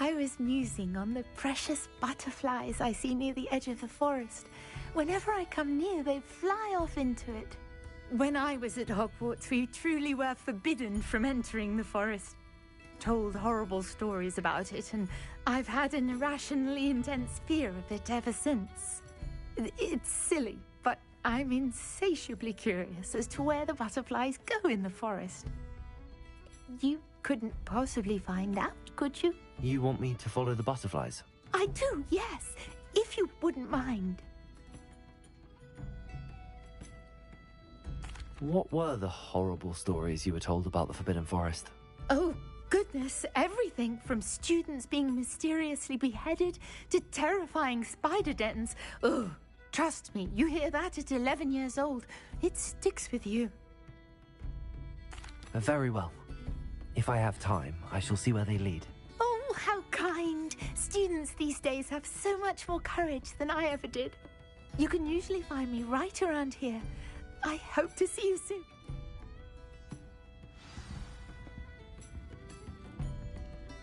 I was musing on the precious butterflies I see near the edge of the forest. Whenever I come near, they fly off into it. When I was at Hogwarts, we truly were forbidden from entering the forest. Told horrible stories about it, and I've had an irrationally intense fear of it ever since. It's silly, but I'm insatiably curious as to where the butterflies go in the forest. You couldn't possibly find out, could you? You want me to follow the butterflies? I do, yes, if you wouldn't mind. What were the horrible stories you were told about the Forbidden Forest? Oh, goodness, everything from students being mysteriously beheaded to terrifying spider dens. Oh, trust me, you hear that at 11 years old. It sticks with you. Very well. If I have time, I shall see where they lead. Oh, how kind. Students these days have so much more courage than I ever did. You can usually find me right around here. I hope to see you soon.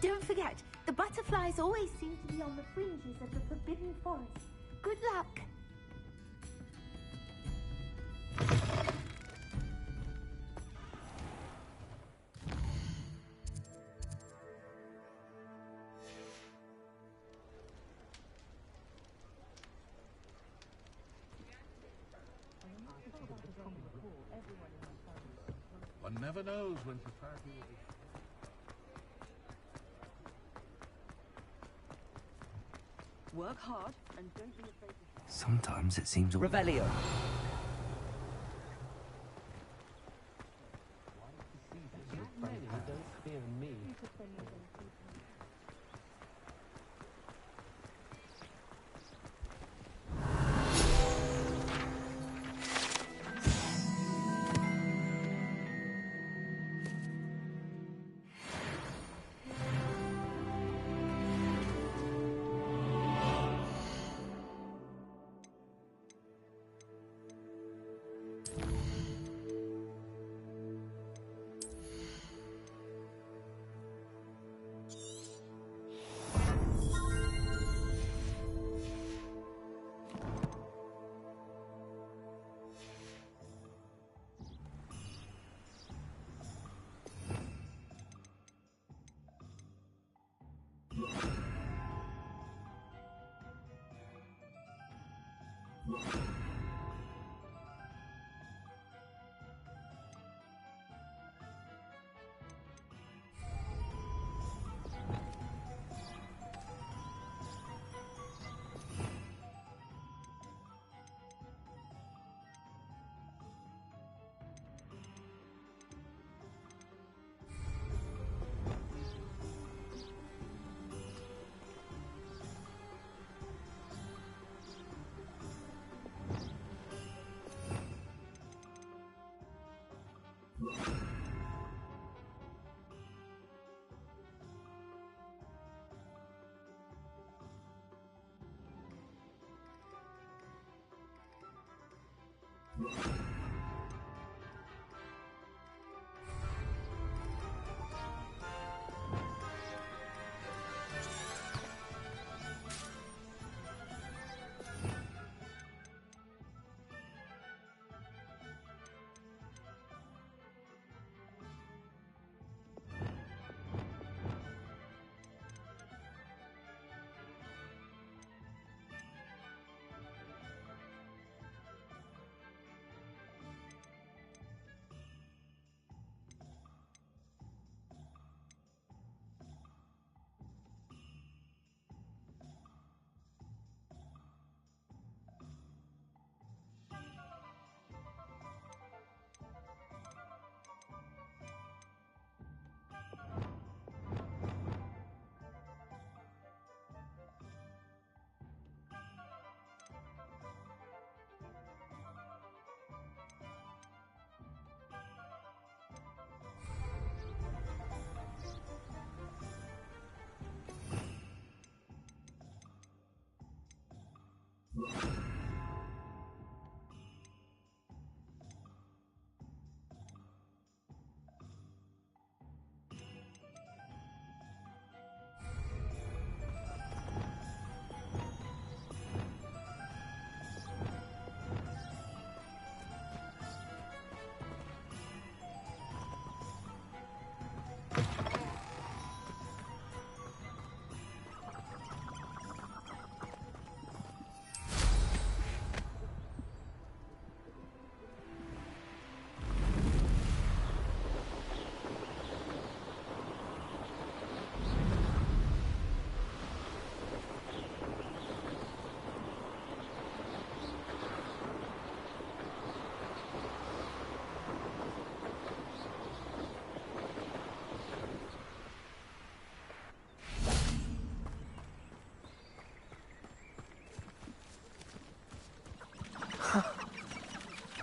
Don't forget, the butterflies always seem to be on the fringes of the Forbidden Forest. Good luck. One never knows when society will be... Work hard and don't be afraid to... Sometimes it seems... Revelio.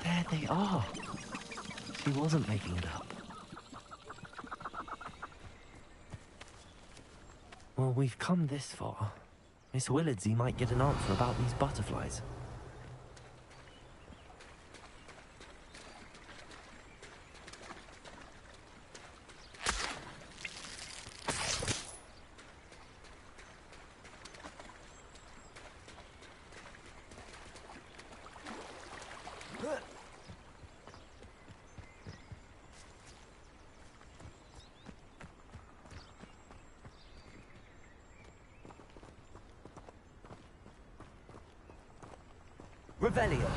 There they are. She wasn't making it up. Well, we've come this far. Miss Willardsey might get an answer about these butterflies. Revelio.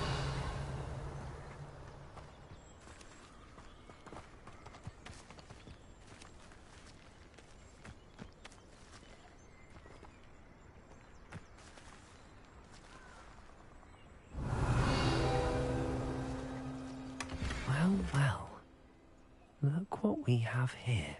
Look what we have here.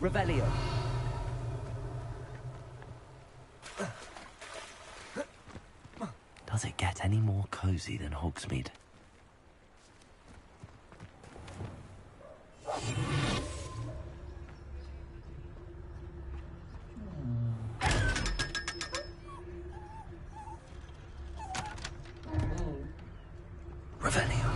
Revelio. Does it get any more cozy than Hogsmeade? Revelio.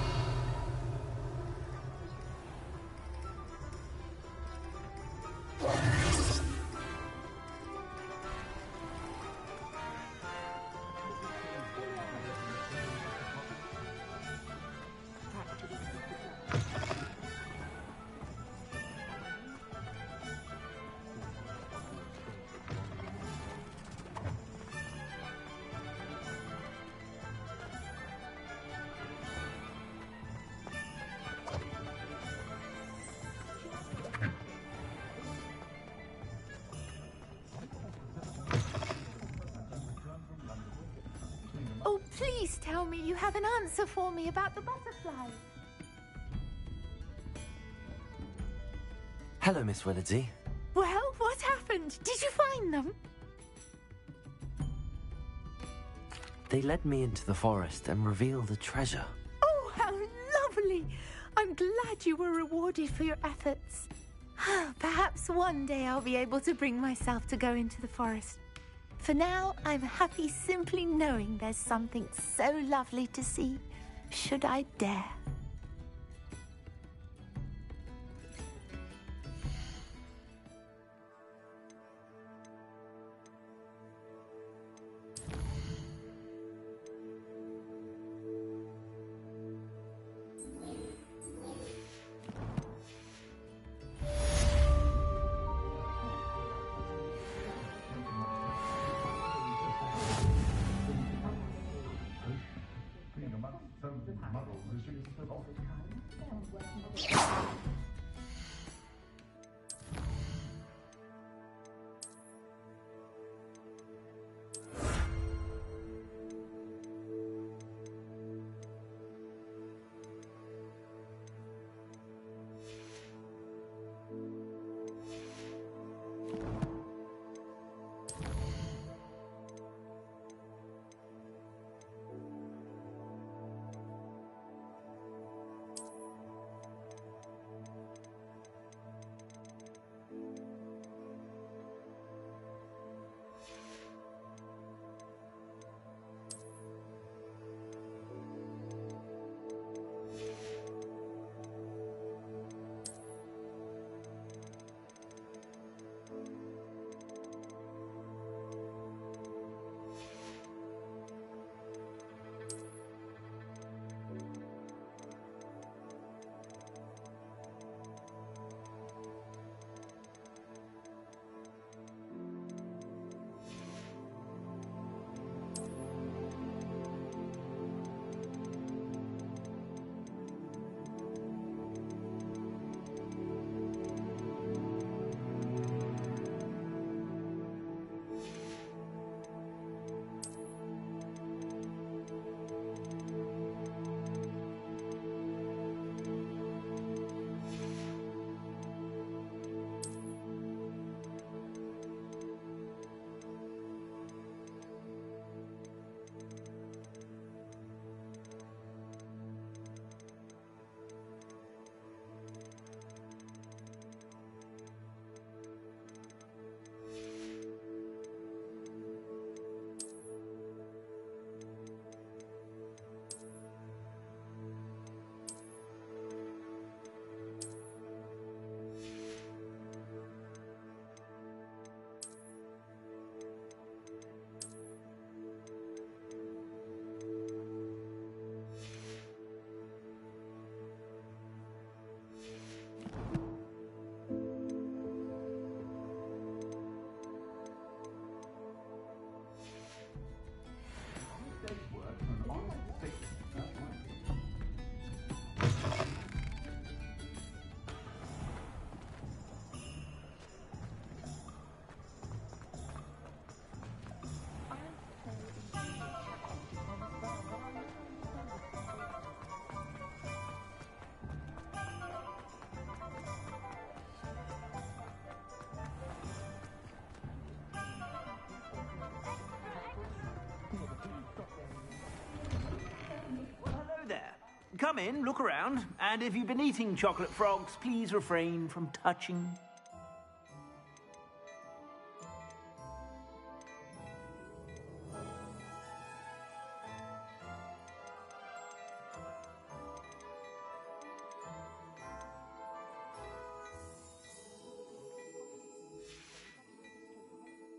Oh, please tell me you have an answer for me about the butterflies. Hello, Miss Willardsey. Well, what happened? Did you find them? They led me into the forest and revealed a treasure. Oh, how lovely! I'm glad you were rewarded for your efforts. Perhaps one day I'll be able to bring myself to go into the forest. For now, I'm happy simply knowing there's something so lovely to see, should I dare. come in, look around, and if you've been eating chocolate frogs, please refrain from touching.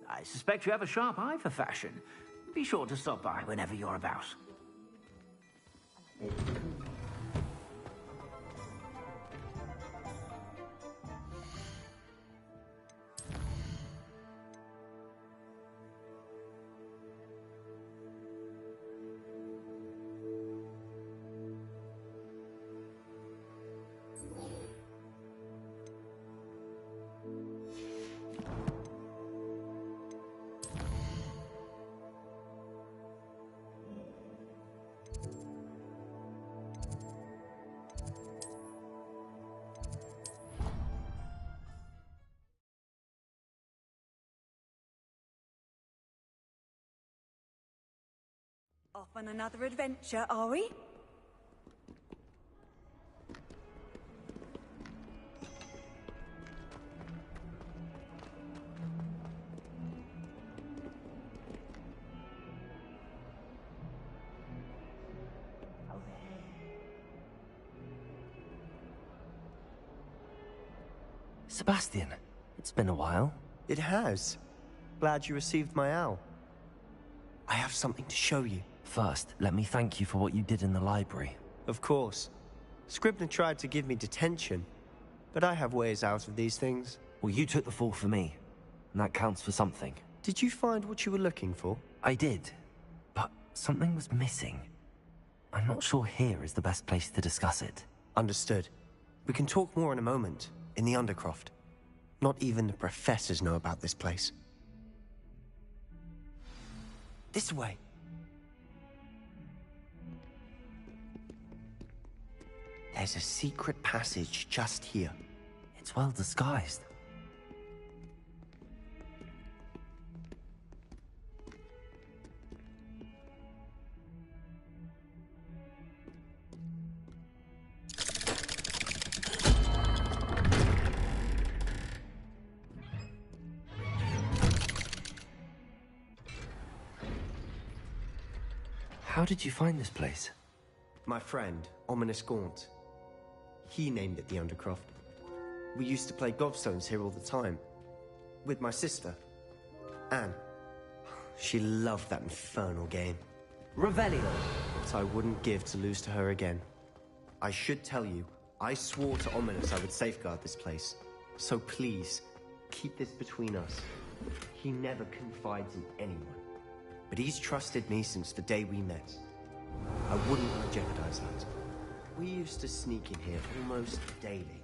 I suspect you have a sharp eye for fashion. Be sure to stop by whenever you're about. Off on another adventure, are we? Sebastian, it's been a while. It has. Glad you received my owl. I have something to show you. First, let me thank you for what you did in the library. Of course. Scribner tried to give me detention, but I have ways out of these things. Well, you took the fall for me, and that counts for something. Did you find what you were looking for? I did, but something was missing. I'm not sure here is the best place to discuss it. Understood. We can talk more in a moment, in the Undercroft. Not even the professors know about this place. This way. There's a secret passage just here. It's well disguised. How did you find this place? My friend, Ominous Gaunt. He named it the Undercroft. We used to play gobstones here all the time. With my sister, Anne. She loved that infernal game. Revelio. But I wouldn't give to lose to her again. I should tell you, I swore to Ominous I would safeguard this place. So please, keep this between us. He never confides in anyone. But he's trusted me since the day we met. I wouldn't want to jeopardize that. We used to sneak in here almost daily.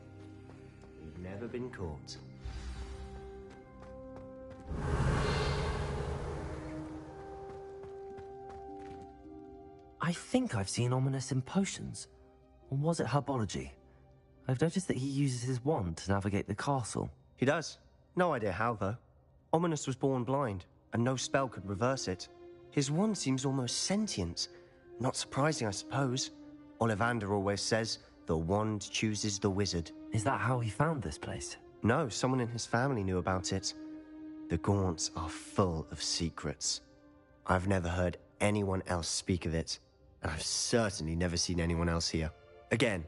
We've never been caught. I think I've seen Ominous in potions. Or was it herbology? I've noticed that he uses his wand to navigate the castle. He does. No idea how, though. Ominous was born blind, and no spell could reverse it. His wand seems almost sentient. Not surprising, I suppose. Ollivander always says, the wand chooses the wizard. Is that how he found this place? No, someone in his family knew about it. The Gaunts are full of secrets. I've never heard anyone else speak of it, and I've certainly never seen anyone else here. Again,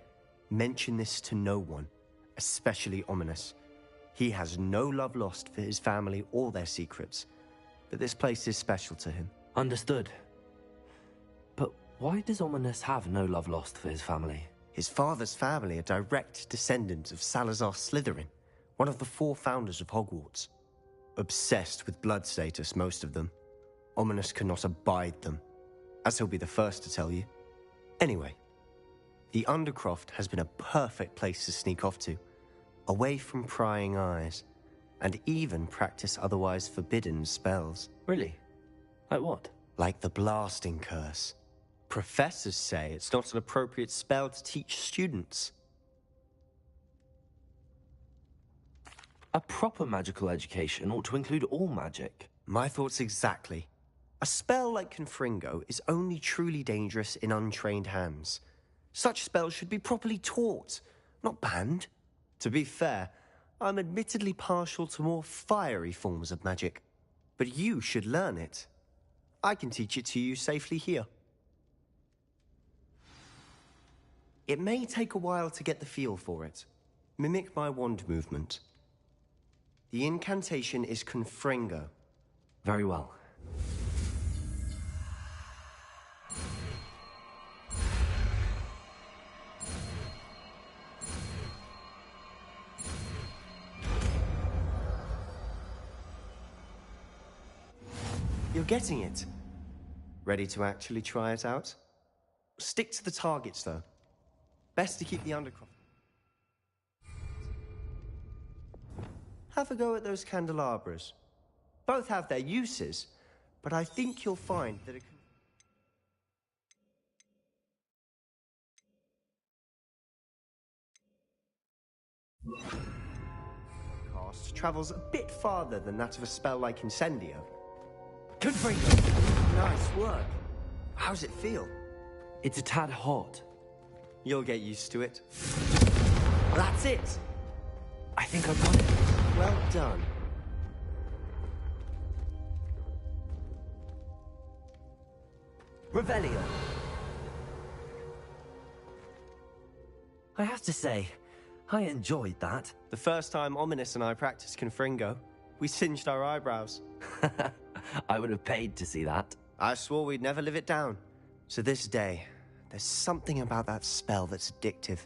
mention this to no one, especially Ominous. He has no love lost for his family or their secrets, but this place is special to him. Understood. But why does Ominous have no love lost for his family? His father's family are direct descendants of Salazar Slytherin, one of the 4 founders of Hogwarts. Obsessed with blood status, most of them. Ominous cannot abide them, as he'll be the first to tell you. Anyway, the Undercroft has been a perfect place to sneak off to, away from prying eyes, and even practice otherwise forbidden spells. Really? Like what? Like the blasting curse. Professors say it's not an appropriate spell to teach students. A proper magical education ought to include all magic. My thoughts exactly. A spell like Confringo is only truly dangerous in untrained hands. Such spells should be properly taught, not banned. To be fair, I'm admittedly partial to more fiery forms of magic. But you should learn it. I can teach it to you safely here. It may take a while to get the feel for it. Mimic my wand movement. The incantation is Confringo. Very well. You're getting it. Ready to actually try it out? Stick to the targets, though. Best to keep the undercroft. Have a go at those candelabras. Both have their uses, but I think you'll find that it cast travels a bit farther than that of a spell like Incendio. Confringo! Nice work. How's it feel? It's a tad hot. You'll get used to it. That's it! I think I've got it. Well done. Revelio. I have to say, I enjoyed that. The first time Ominous and I practiced Confringo, we singed our eyebrows. I would have paid to see that. I swore we'd never live it down. To this day, there's something about that spell that's addictive.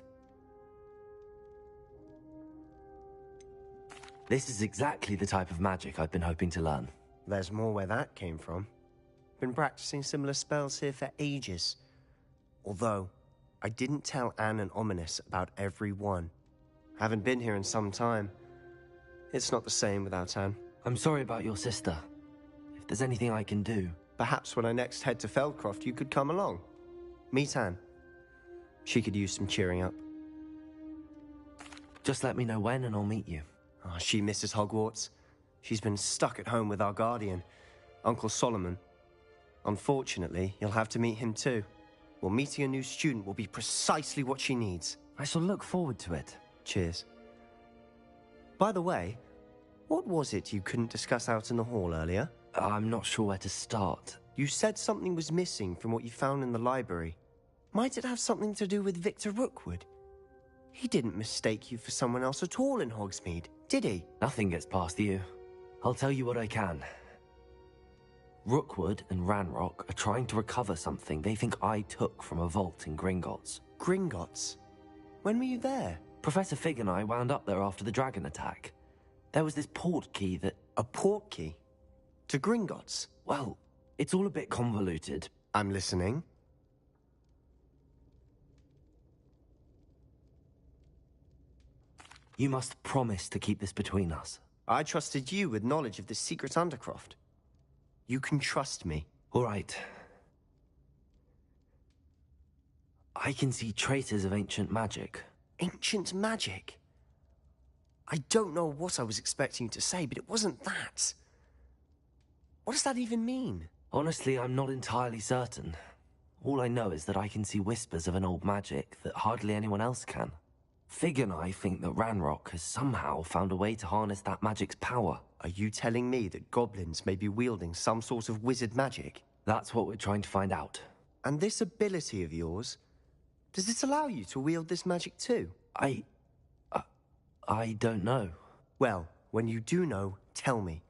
This is exactly the type of magic I've been hoping to learn. There's more where that came from. Been practicing similar spells here for ages. Although, I didn't tell Anne and Ominous about every one. Haven't been here in some time. It's not the same without Anne. I'm sorry about your sister. If there's anything I can do... Perhaps when I next head to Feldcroft, you could come along. Meet Anne. She could use some cheering up. Just let me know when and I'll meet you. Oh, she misses Hogwarts. She's been stuck at home with our guardian, Uncle Solomon. Unfortunately, you'll have to meet him too. Well, meeting a new student will be precisely what she needs. I shall look forward to it. Cheers. By the way, what was it you couldn't discuss out in the hall earlier? I'm not sure where to start. You said something was missing from what you found in the library. Might it have something to do with Victor Rookwood? He didn't mistake you for someone else at all in Hogsmeade, did he? Nothing gets past you. I'll tell you what I can. Rookwood and Ranrock are trying to recover something they think I took from a vault in Gringotts. Gringotts? When were you there? Professor Fig and I wound up there after the dragon attack. There was this port key that... A port key? To Gringotts? Well, it's all a bit convoluted. I'm listening. You must promise to keep this between us. I trusted you with knowledge of the secret Undercroft. You can trust me. All right. I can see traces of ancient magic. Ancient magic? I don't know what I was expecting you to say, but it wasn't that. What does that even mean? Honestly, I'm not entirely certain. All I know is that I can see whispers of an old magic that hardly anyone else can. Fig and I think that Ranrock has somehow found a way to harness that magic's power. Are you telling me that goblins may be wielding some sort of wizard magic? That's what we're trying to find out. And this ability of yours, does it allow you to wield this magic too? I don't know. Well, when you do know, tell me.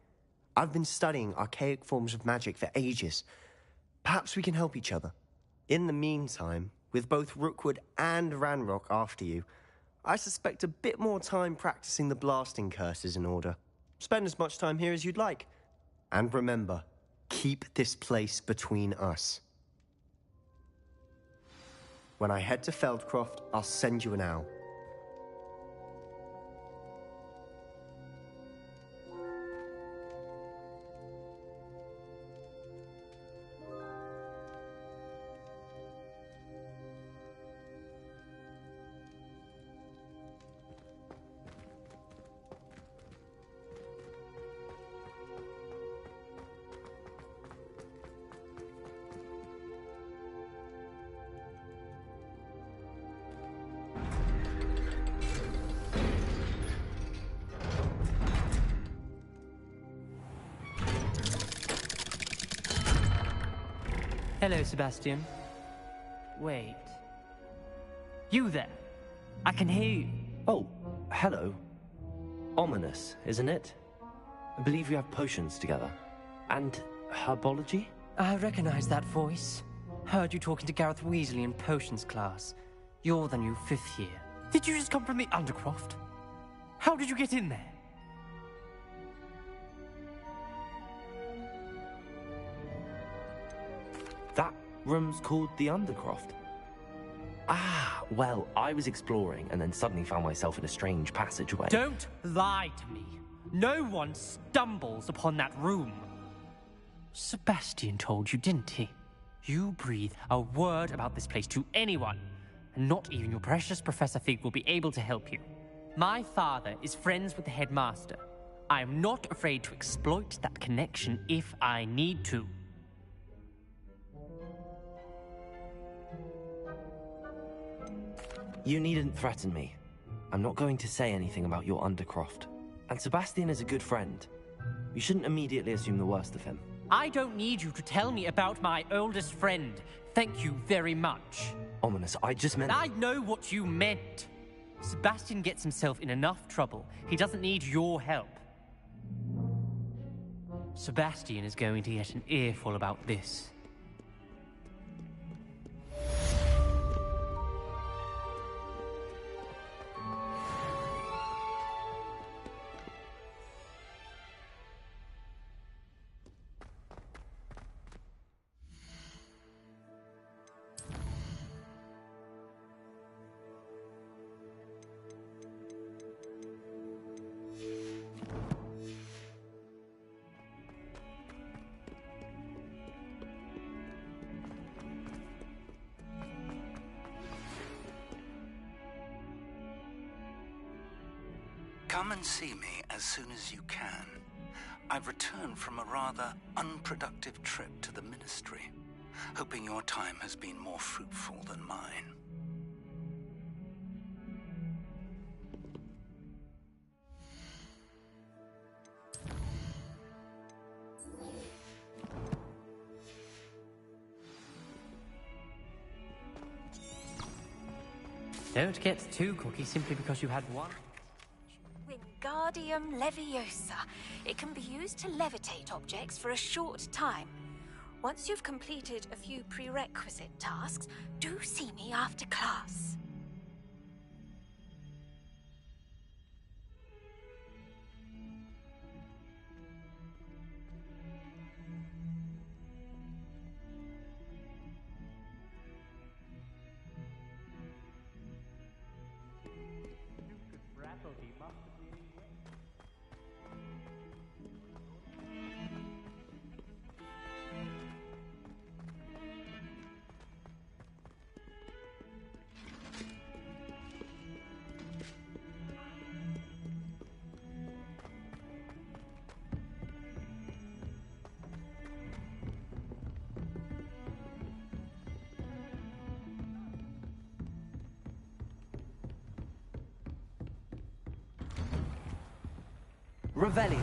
I've been studying archaic forms of magic for ages. Perhaps we can help each other. In the meantime, with both Rookwood and Ranrock after you, I suspect a bit more time practicing the blasting curses in order. Spend as much time here as you'd like. And remember, keep this place between us. When I head to Feldcroft, I'll send you an owl. Hello, Sebastian. Wait. You there? I can hear you. Oh, hello. Ominous, isn't it? I believe we have potions together. And herbology? I recognize that voice. Heard you talking to Gareth Weasley in potions class. You're the new 5th year. Did you just come from the Undercroft? How did you get in there? That room's called the Undercroft. Ah, well, I was exploring and then suddenly found myself in a strange passageway. Don't lie to me. No one stumbles upon that room. Sebastian told you, didn't he? You breathe a word about this place to anyone, and not even your precious Professor Fig will be able to help you. My father is friends with the headmaster. I am not afraid to exploit that connection if I need to. You needn't threaten me. I'm not going to say anything about your Undercroft. And Sebastian is a good friend. You shouldn't immediately assume the worst of him. I don't need you to tell me about my oldest friend. Thank you very much. Ominous, I just meant... I know what you meant. Sebastian gets himself in enough trouble. He doesn't need your help. Sebastian is going to get an earful about this. Come and see me as soon as you can. I've returned from a rather unproductive trip to the Ministry, hoping your time has been more fruitful than mine. Don't get too cocky simply because you had one. Wingardium Leviosa. It can be used to levitate objects for a short time. Once you've completed a few prerequisite tasks, do see me after class. Revelio.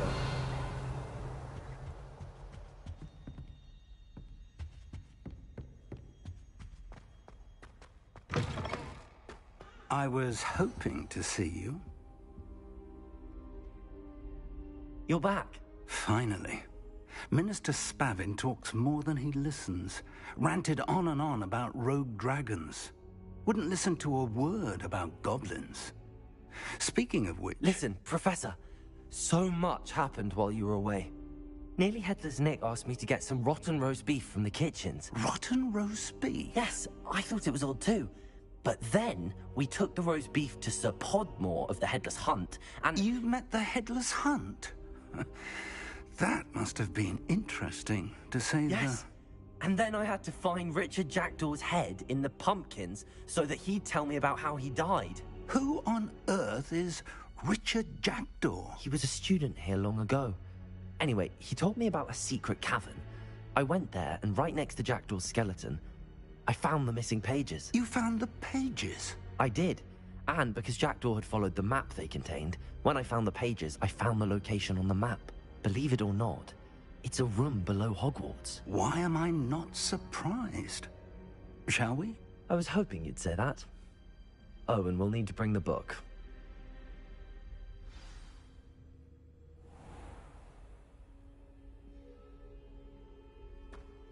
I was hoping to see you. You're back. Finally. Minister Spavin talks more than he listens. Ranted on and on about rogue dragons. Wouldn't listen to a word about goblins. Speaking of which... Listen, Professor. So much happened while you were away. Nearly Headless Nick asked me to get some rotten roast beef from the kitchens. Rotten roast beef? Yes, I thought it was odd too. But then we took the roast beef to Sir Podmore of the Headless Hunt, and... You met the Headless Hunt? That must have been interesting, to say Yes. And then I had to find Richard Jackdaw's head in the pumpkins so that he'd tell me about how he died. Who on earth is Richard Jackdaw? He was a student here long ago. Anyway, he told me about a secret cavern. I went there, and right next to Jackdaw's skeleton, I found the missing pages. You found the pages? I did. And because Jackdaw had followed the map they contained, when I found the pages, I found the location on the map. Believe it or not, It's a room below Hogwarts. Why am I not surprised? Shall we? I was hoping you'd say that. Oh, and we'll need to bring the book.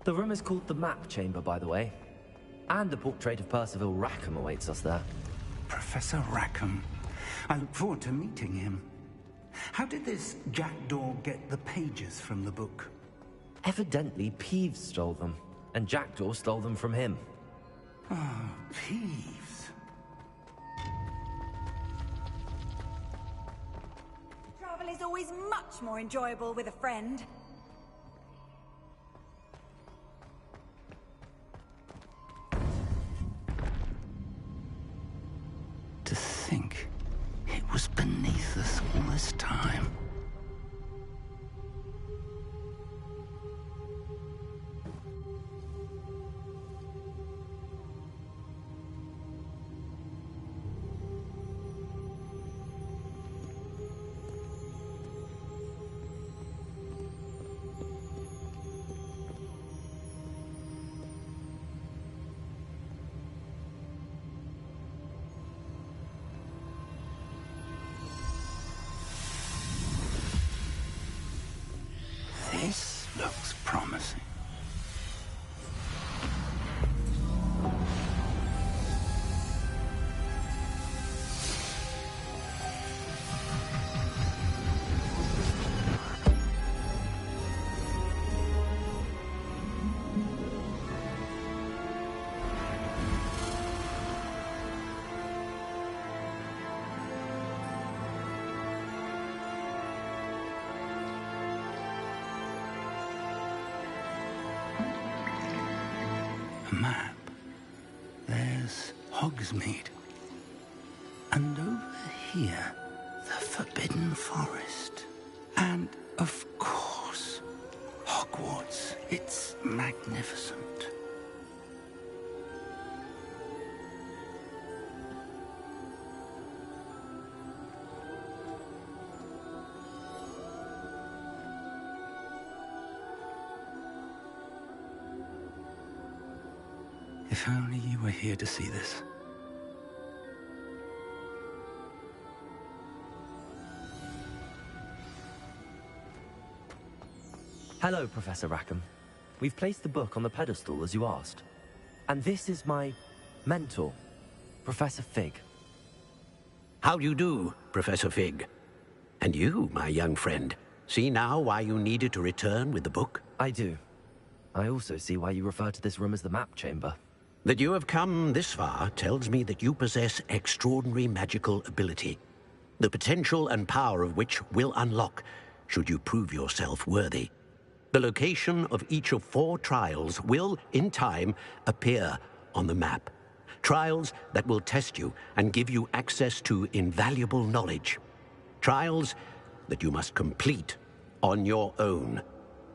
The room is called the Map Chamber, by the way. And a portrait of Percival Rackham awaits us there. Professor Rackham. I look forward to meeting him. How did this jackdaw get the pages from the book? Evidently, Peeves stole them, and Jackdaw stole them from him. Oh, Peeves. Travel is always much more enjoyable with a friend. To think it was beneath us all this time. This looks promising. A map. There's Hogsmeade. And over here, the Forbidden Forest. And, of course, Hogwarts. It's magnificent. If only you were here to see this. Hello, Professor Rackham. We've placed the book on the pedestal, as you asked. And this is my mentor, Professor Fig. How do you do, Professor Fig? And you, my young friend, see now why you needed to return with the book? I do. I also see why you refer to this room as the Map Chamber. That you have come this far tells me that you possess extraordinary magical ability, the potential and power of which will unlock should you prove yourself worthy. The location of each of 4 trials will, in time, appear on the map. Trials that will test you and give you access to invaluable knowledge. Trials that you must complete on your own.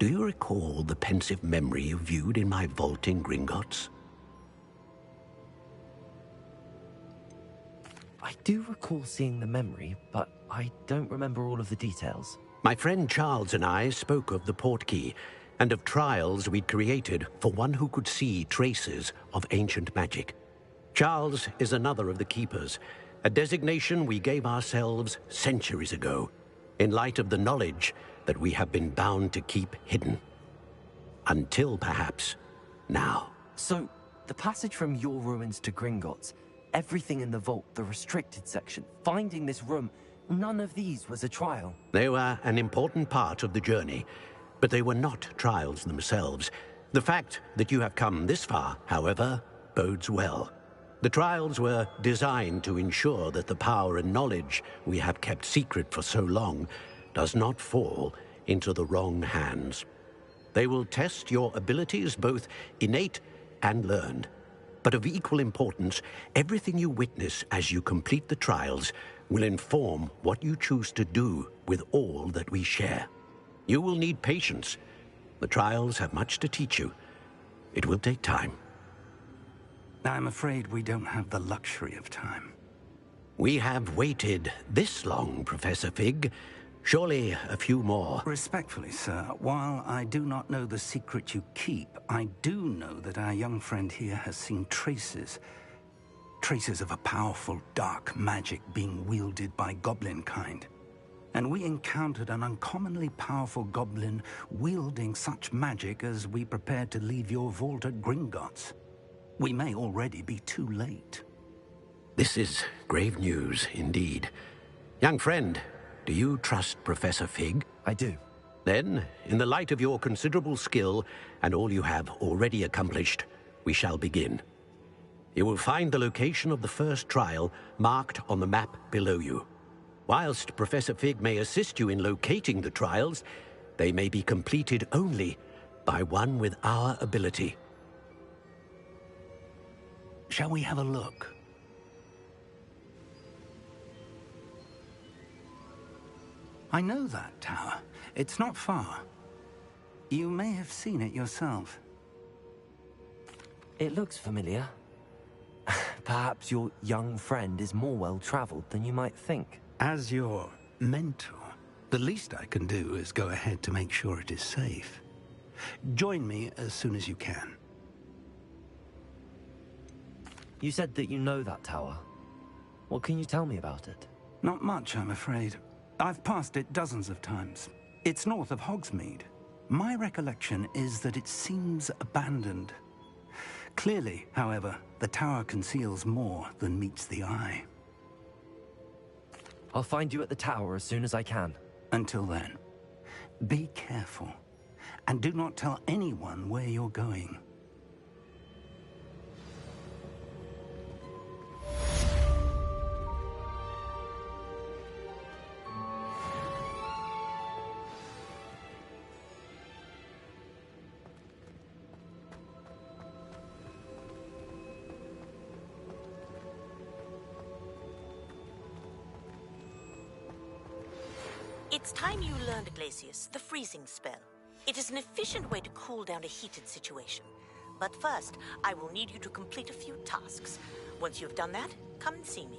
Do you recall the pensive memory you viewed in my vault in Gringotts? I do recall seeing the memory, but I don't remember all of the details. My friend Charles and I spoke of the portkey and of trials we'd created for one who could see traces of ancient magic. Charles is another of the keepers, a designation we gave ourselves centuries ago, in light of the knowledge that we have been bound to keep hidden. Until perhaps now. So, the passage from your ruins to Gringotts, everything in the vault, the restricted section, finding this room, none of these was a trial. They were an important part of the journey, but they were not trials themselves. The fact that you have come this far, however, bodes well. The trials were designed to ensure that the power and knowledge we have kept secret for so long does not fall into the wrong hands. They will test your abilities, both innate and learned. But of equal importance, everything you witness as you complete the trials will inform what you choose to do with all that we share. You will need patience. The trials have much to teach you. It will take time. I'm afraid we don't have the luxury of time. We have waited this long, Professor Fig. Surely a few more. Respectfully, sir, while I do not know the secret you keep, I do know that our young friend here has seen traces of a powerful dark magic being wielded by goblin kind. And we encountered an uncommonly powerful goblin wielding such magic as we prepared to leave your vault at Gringotts. We may already be too late. This is grave news indeed. Young friend, do you trust Professor Fig? I do. Then, in the light of your considerable skill and all you have already accomplished, we shall begin. You will find the location of the first trial marked on the map below you. Whilst Professor Fig may assist you in locating the trials, they may be completed only by one with our ability. Shall we have a look? I know that tower. It's not far. You may have seen it yourself. It looks familiar. Perhaps your young friend is more well-traveled than you might think. As your mentor, the least I can do is go ahead to make sure it is safe. Join me as soon as you can. You said that you know that tower. What can you tell me about it? Not much, I'm afraid. I've passed it dozens of times. It's north of Hogsmeade. My recollection is that it seems abandoned. Clearly, however, the tower conceals more than meets the eye. I'll find you at the tower as soon as I can. Until then, be careful, and do not tell anyone where you're going. It's time you learned, Glacius, the freezing spell. It is an efficient way to cool down a heated situation. But first, I will need you to complete a few tasks. Once you've done that, come and see me.